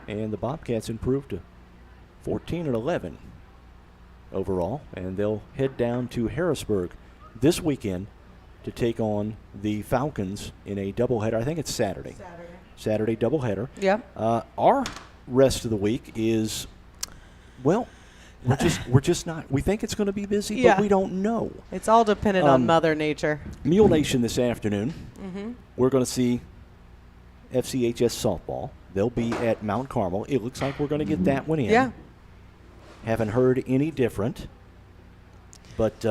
And the Bobcats improved to 14-11 overall, and they'll head down to Harrisburg this weekend to take on the Falcons in a doubleheader. I think it's Saturday doubleheader. Yep. Our rest of the week is, well, we're just not. We think it's going to be busy, but we don't know. It's all dependent on Mother Nature. Mule Nation this afternoon. Mm-hmm. We're going to see FCHS softball. They'll be at Mount Carmel. It looks like we're going to get that one in. Yeah. Haven't heard any different, but.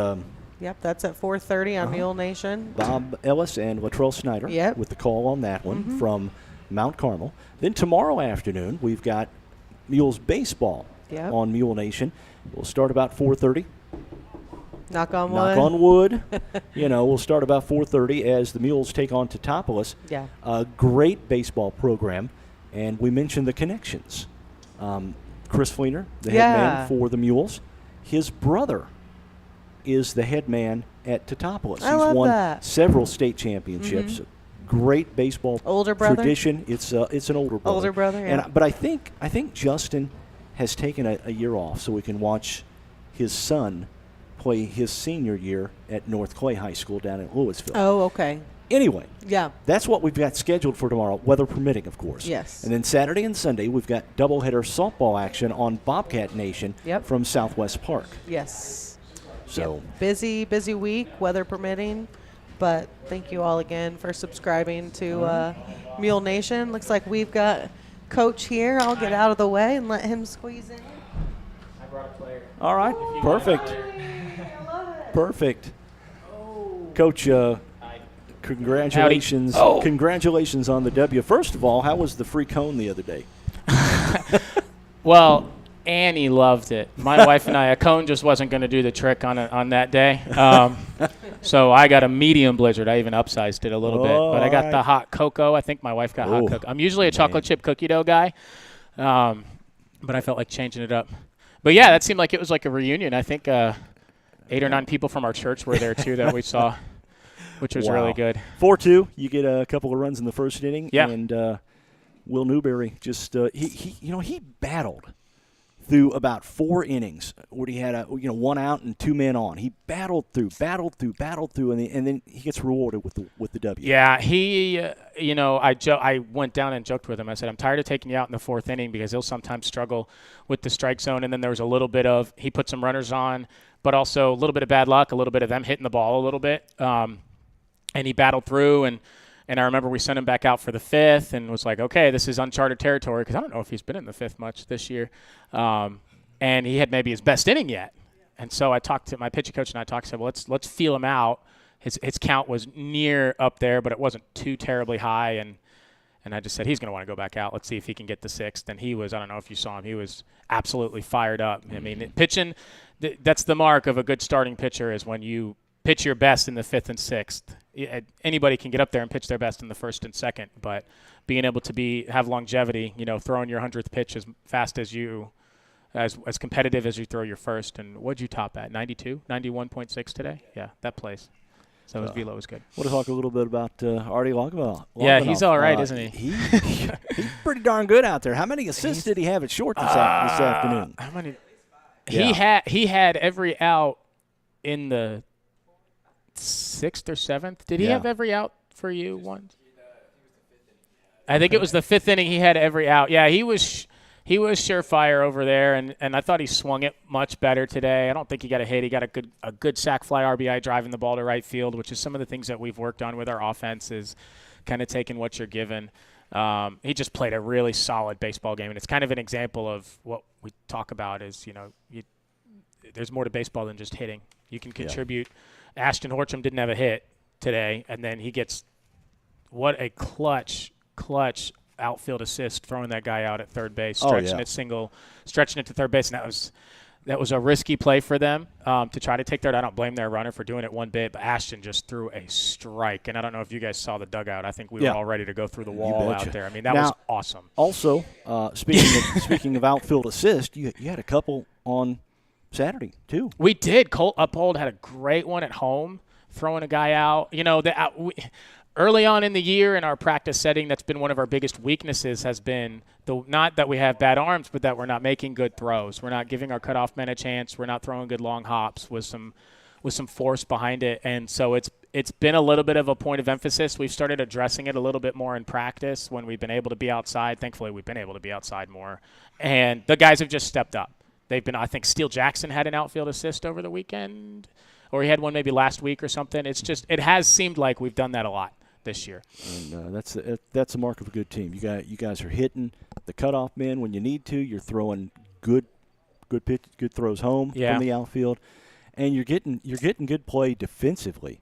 Yep, that's at 4:30 on Mule Nation. Bob Ellis and Latrell Snyder with the call on that one from Mount Carmel. Then tomorrow afternoon, we've got Mules baseball on Mule Nation. We'll start about 4:30. Knock on wood. Knock on wood. We'll start about 4:30 as the Mules take on Teutopolis. Yeah. A great baseball program. And we mentioned the connections. Chris Fleener, the head man for the Mules. His brother is the head man at Teutopolis. He's won several state championships. Great baseball tradition. It's an older brother. Older brother, yeah. But I think Justin has taken a year off so we can watch his son play his senior year at North Clay High School down in Louisville. Oh, okay. Anyway, yeah, that's what we've got scheduled for tomorrow, weather permitting, of course. Yes. And then Saturday and Sunday, we've got doubleheader softball action on Bobcat Nation from Southwest Park. Yes. So busy week, weather permitting. But thank you all again for subscribing to Mule Nation. Looks like we've got Coach here. I'll get out of the way and let him squeeze in. I brought All right, perfect. Perfect. Coach, congratulations. Congratulations on the W. First of all, how was the free cone the other day? Well, Annie loved it. My wife and a cone just wasn't going to do the trick on that day. So I got a medium blizzard. I even upsized it a little bit. But I got the hot cocoa. I think my wife got hot cocoa. I'm usually a chocolate chip cookie dough guy, but I felt like changing it up. But, yeah, that seemed like it was like a reunion. I think 8 or 9 people from our church were there, too, that we saw, which was really good. 4-2. You get a couple of runs in the first inning. Yeah. And Will Newberry just he battled through about 4 innings where he had 1 out and 2 men on. He battled through, and then he gets rewarded with the W. Yeah, he, I went down and joked with him. I said, I'm tired of taking you out in the 4th inning because he'll sometimes struggle with the strike zone. And then there was a little bit of he put some runners on, but also a little bit of bad luck, a little bit of them hitting the ball a little bit. And he battled through, and I remember we sent him back out for the 5th and was like, okay, this is uncharted territory because I don't know if he's been in the 5th much this year. And he had maybe his best inning yet. And so I talked to my pitching coach and I said, well, let's feel him out. His count was near up there, but it wasn't too terribly high. And I just said, he's going to want to go back out. Let's see if he can get the 6th. And he was, I don't know if you saw him, he was absolutely fired up. I mean, pitching, that's the mark of a good starting pitcher is when you pitch your best in the 5th and 6th. Anybody can get up there and pitch their best in the 1st and 2nd, but being able to have longevity, throwing your 100th pitch as fast as you, as competitive as you throw your first. And what'd you top at? 92, 91.6 today? Yeah, that plays. So his velo was good. I want to talk a little bit about Artie Loganoff. Yeah, he's all right, isn't he? He's pretty darn good out there. How many assists did he have at short this afternoon? How many? Yeah. He had every out in the 6th or 7th. Did he have every out for you once? I think it was the 5th inning he had every out. Yeah, he was surefire over there, and I thought he swung it much better today. I don't think he got a hit. He got a good sac fly RBI driving the ball to right field, which is some of the things that we've worked on with our offense is kind of taking what you're given. He just played a really solid baseball game, and it's kind of an example of what we talk about is, there's more to baseball than just hitting. You can contribute. Ashton Horcham didn't have a hit today, and then he gets what a clutch outfield assist throwing that guy out at third base, stretching it to third base, and that was a risky play for them to try to take third. I don't blame their runner for doing it one bit, but Ashton just threw a strike, and I don't know if you guys saw the dugout. I think we were all ready to go through the wall out there. I mean, that was awesome. Also, speaking of outfield assist, you had a couple on Saturday too. We did. Colt Uphold had a great one at home, throwing a guy out. Early on in the year in our practice setting, that's been one of our biggest weaknesses has been not that we have bad arms, but that we're not making good throws. We're not giving our cutoff men a chance. We're not throwing good long hops with some force behind it. And so it's been a little bit of a point of emphasis. We've started addressing it a little bit more in practice when we've been able to be outside. Thankfully, we've been able to be outside more. And the guys have just stepped up. They've been, I think, Steele Jackson had an outfield assist over the weekend, or he had one maybe last week or something. It has seemed like we've done that a lot this year. And that's a mark of a good team. You guys are hitting the cutoff men when you need to. You're throwing good throws home from the outfield, and you're getting good play defensively,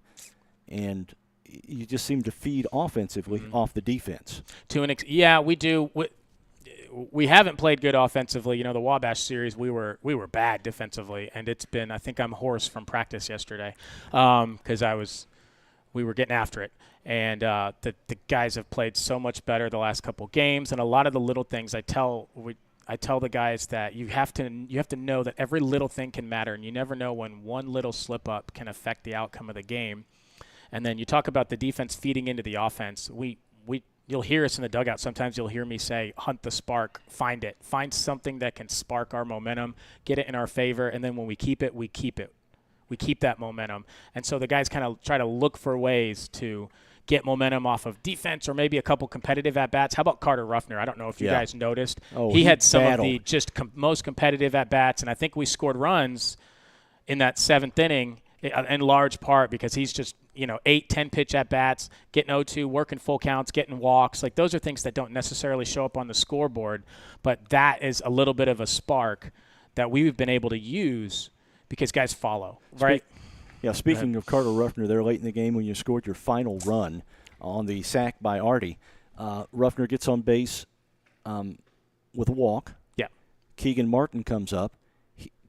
and you just seem to feed offensively off the defense. We do. We haven't played good offensively. The Wabash series, we were bad defensively, and it's been. I think I'm hoarse from practice yesterday because we were getting after it, and the guys have played so much better the last couple games, and a lot of the little things I tell the guys that you have to know that every little thing can matter, and you never know when one little slip up can affect the outcome of the game. And then you talk about the defense feeding into the offense. You'll hear us in the dugout. Sometimes you'll hear me say, hunt the spark, find it. Find something that can spark our momentum, get it in our favor, and then when we keep it, we keep it. We keep that momentum. And so the guys kind of try to look for ways to get momentum off of defense or maybe a couple competitive at-bats. How about Carter Ruffner? I don't know if you guys noticed. He had some of the most competitive at-bats, and I think we scored runs in that 7th inning in large part because he's just 8-10 pitch at bats, getting 0-2, working full counts, getting walks. Like those are things that don't necessarily show up on the scoreboard, but that is a little bit of a spark that we've been able to use because guys follow, right? Speaking of Carter Ruffner, there late in the game when you scored your final run on the sack by Artie, Ruffner gets on base with a walk. Yeah. Keegan Martin comes up.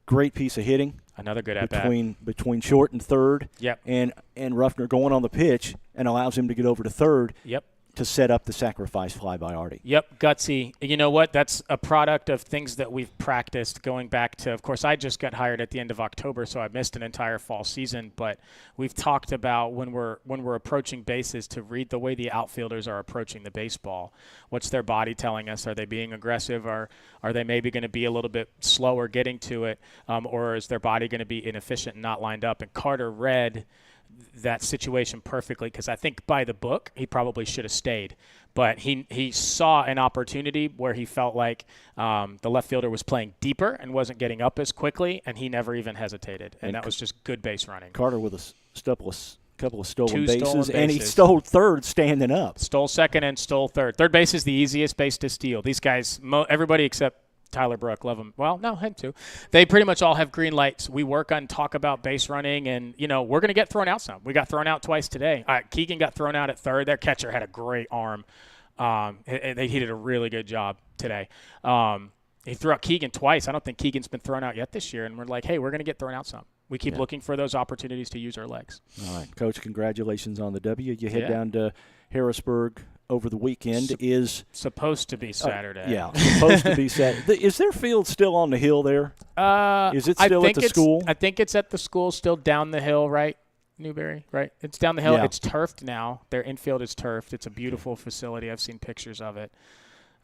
Great piece of hitting. Another good at-bat. Between short and third. Yep. And Ruffner going on the pitch and allows him to get over to third. Yep. To set up the sacrifice fly by Artie. Yep, gutsy. You know what? That's a product of things that we've practiced going back to, of course, I just got hired at the end of October, so I missed an entire fall season. But we've talked about when we're approaching bases to read the way the outfielders are approaching the baseball. What's their body telling us? Are they being aggressive? Are they maybe going to be a little bit slower getting to it? Or is their body going to be inefficient and not lined up? And Carter read that situation perfectly, because I think by the book he probably should have stayed, but he saw an opportunity where he felt like the left fielder was playing deeper and wasn't getting up as quickly, and he never even hesitated, and that was just good base running. Carter with a couple of stolen Two bases, stolen bases, and he stole third standing up. Stole second and stole third. Third base is the easiest base to steal. These guys, everybody except Tyler Brook, love him. Well, no, him too. They pretty much all have green lights. We work on talk about base running, and, we're going to get thrown out some. We got thrown out twice today. Keegan got thrown out at third. Their catcher had a great arm. He did a really good job today. He threw out Keegan twice. I don't think Keegan's been thrown out yet this year, and we're like, hey, we're going to get thrown out some. We keep looking for those opportunities to use our legs. All right, Coach, congratulations on the W. You head down to Harrisburg over the weekend. Is supposed to be Saturday. Supposed to be Saturday. Is their field still on the hill there? Is it still at the school? I think it's at the school, still down the hill, right? Newberry, right? It's down the hill. Yeah. It's turfed now. Their infield is turfed. It's a beautiful facility. I've seen pictures of it.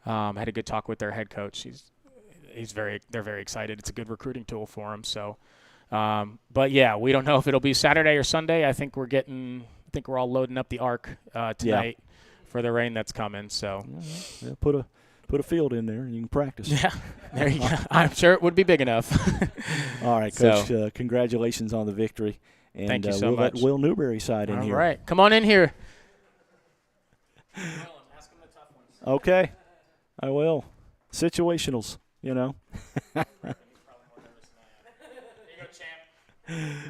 Had a good talk with their head coach. They're very excited. It's a good recruiting tool for them. So, but yeah, we don't know if it'll be Saturday or Sunday. I think we're all loading up the ark tonight for the rain that's coming. So, put a field in there and you can practice. Yeah, there you go. I'm sure it would be big enough. All right, Coach. So, congratulations on the victory. And thank you so we'll much. Let Will Newberry side in here. All right, come on in here. Ask him the tough ones. Okay, I will. Situationals,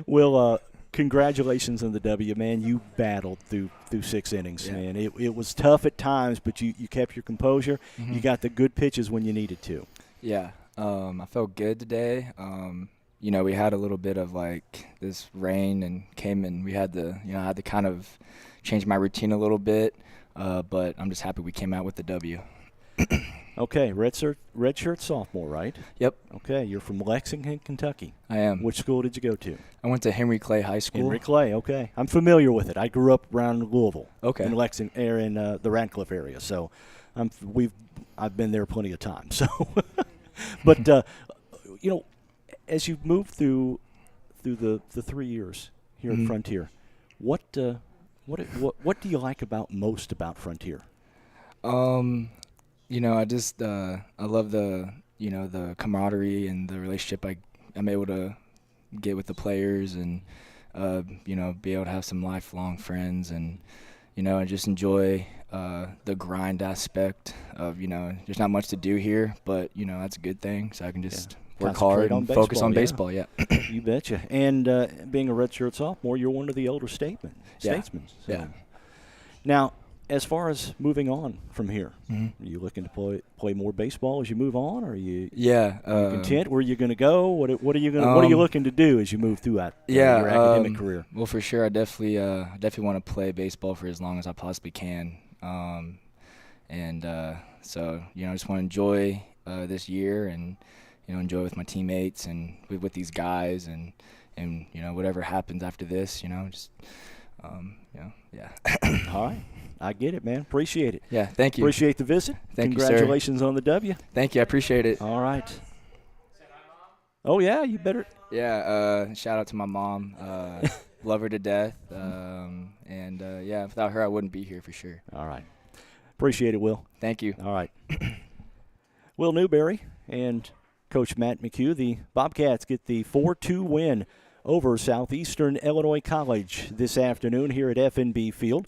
Will, congratulations on the W, man. You battled through 6 innings, man. It was tough at times, but you kept your composure. Mm-hmm. You got the good pitches when you needed to. Yeah, I felt good today. We had a little bit of this rain and came and we had to, I had to kind of change my routine a little bit, but I'm just happy we came out with the W. Okay, redshirt sophomore, right? Yep. Okay, you're from Lexington, Kentucky. I am. Which school did you go to? I went to Henry Clay High School. Henry Clay, okay. I'm familiar with it. I grew up around Louisville. Okay. In Lexington, in the Radcliffe area. So, I've been there plenty of times. So, but as you've moved through the 3 years here at Frontier, what do you like most about Frontier? I love the camaraderie and the relationship I'm able to get with the players and, be able to have some lifelong friends and, I just enjoy the grind aspect of, there's not much to do here, but, that's a good thing. So I can just work hard and focus on baseball, You betcha. And being a redshirt sophomore, you're one of the elder statesmen. So. Yeah. Now, as far as moving on from here, are you looking to play more baseball as you move on, or are you content? Where are you going to go? What are you looking to do as you move throughout your academic career? Well, for sure, I definitely want to play baseball for as long as I possibly can, so I just want to enjoy this year and enjoy with my teammates and with these guys and whatever happens after this, yeah. All right. I get it, man. Appreciate it. Yeah, thank you. Appreciate the visit. Thank you, sir. Congratulations on the W. Thank you. I appreciate it. All right. Oh, yeah, you better. Yeah, shout out to my mom. Love her to death. Without her, I wouldn't be here for sure. All right. Appreciate it, Will. Thank you. All right. Will Newberry and Coach Matt McHugh, the Bobcats get the 4-2 win over Southeastern Illinois College this afternoon here at FNB Field.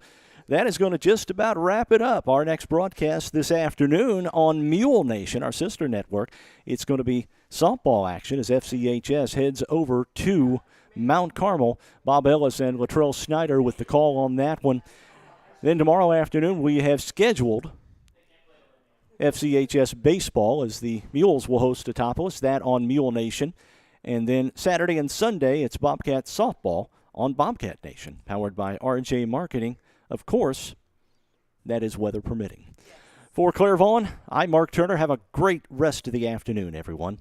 that is going to just about wrap it up. Our next broadcast this afternoon on Mule Nation, our sister network, it's going to be softball action as FCHS heads over to Mount Carmel. Bob Ellis and Latrell Snyder with the call on that one. Then tomorrow afternoon we have scheduled FCHS baseball as the Mules will host Totopolis, that on Mule Nation. And then Saturday and Sunday it's Bobcat softball on Bobcat Nation, powered by RJ Marketing. Of course, that is weather permitting. For Claire Vaughn, I'm Mark Turner. Have a great rest of the afternoon, everyone.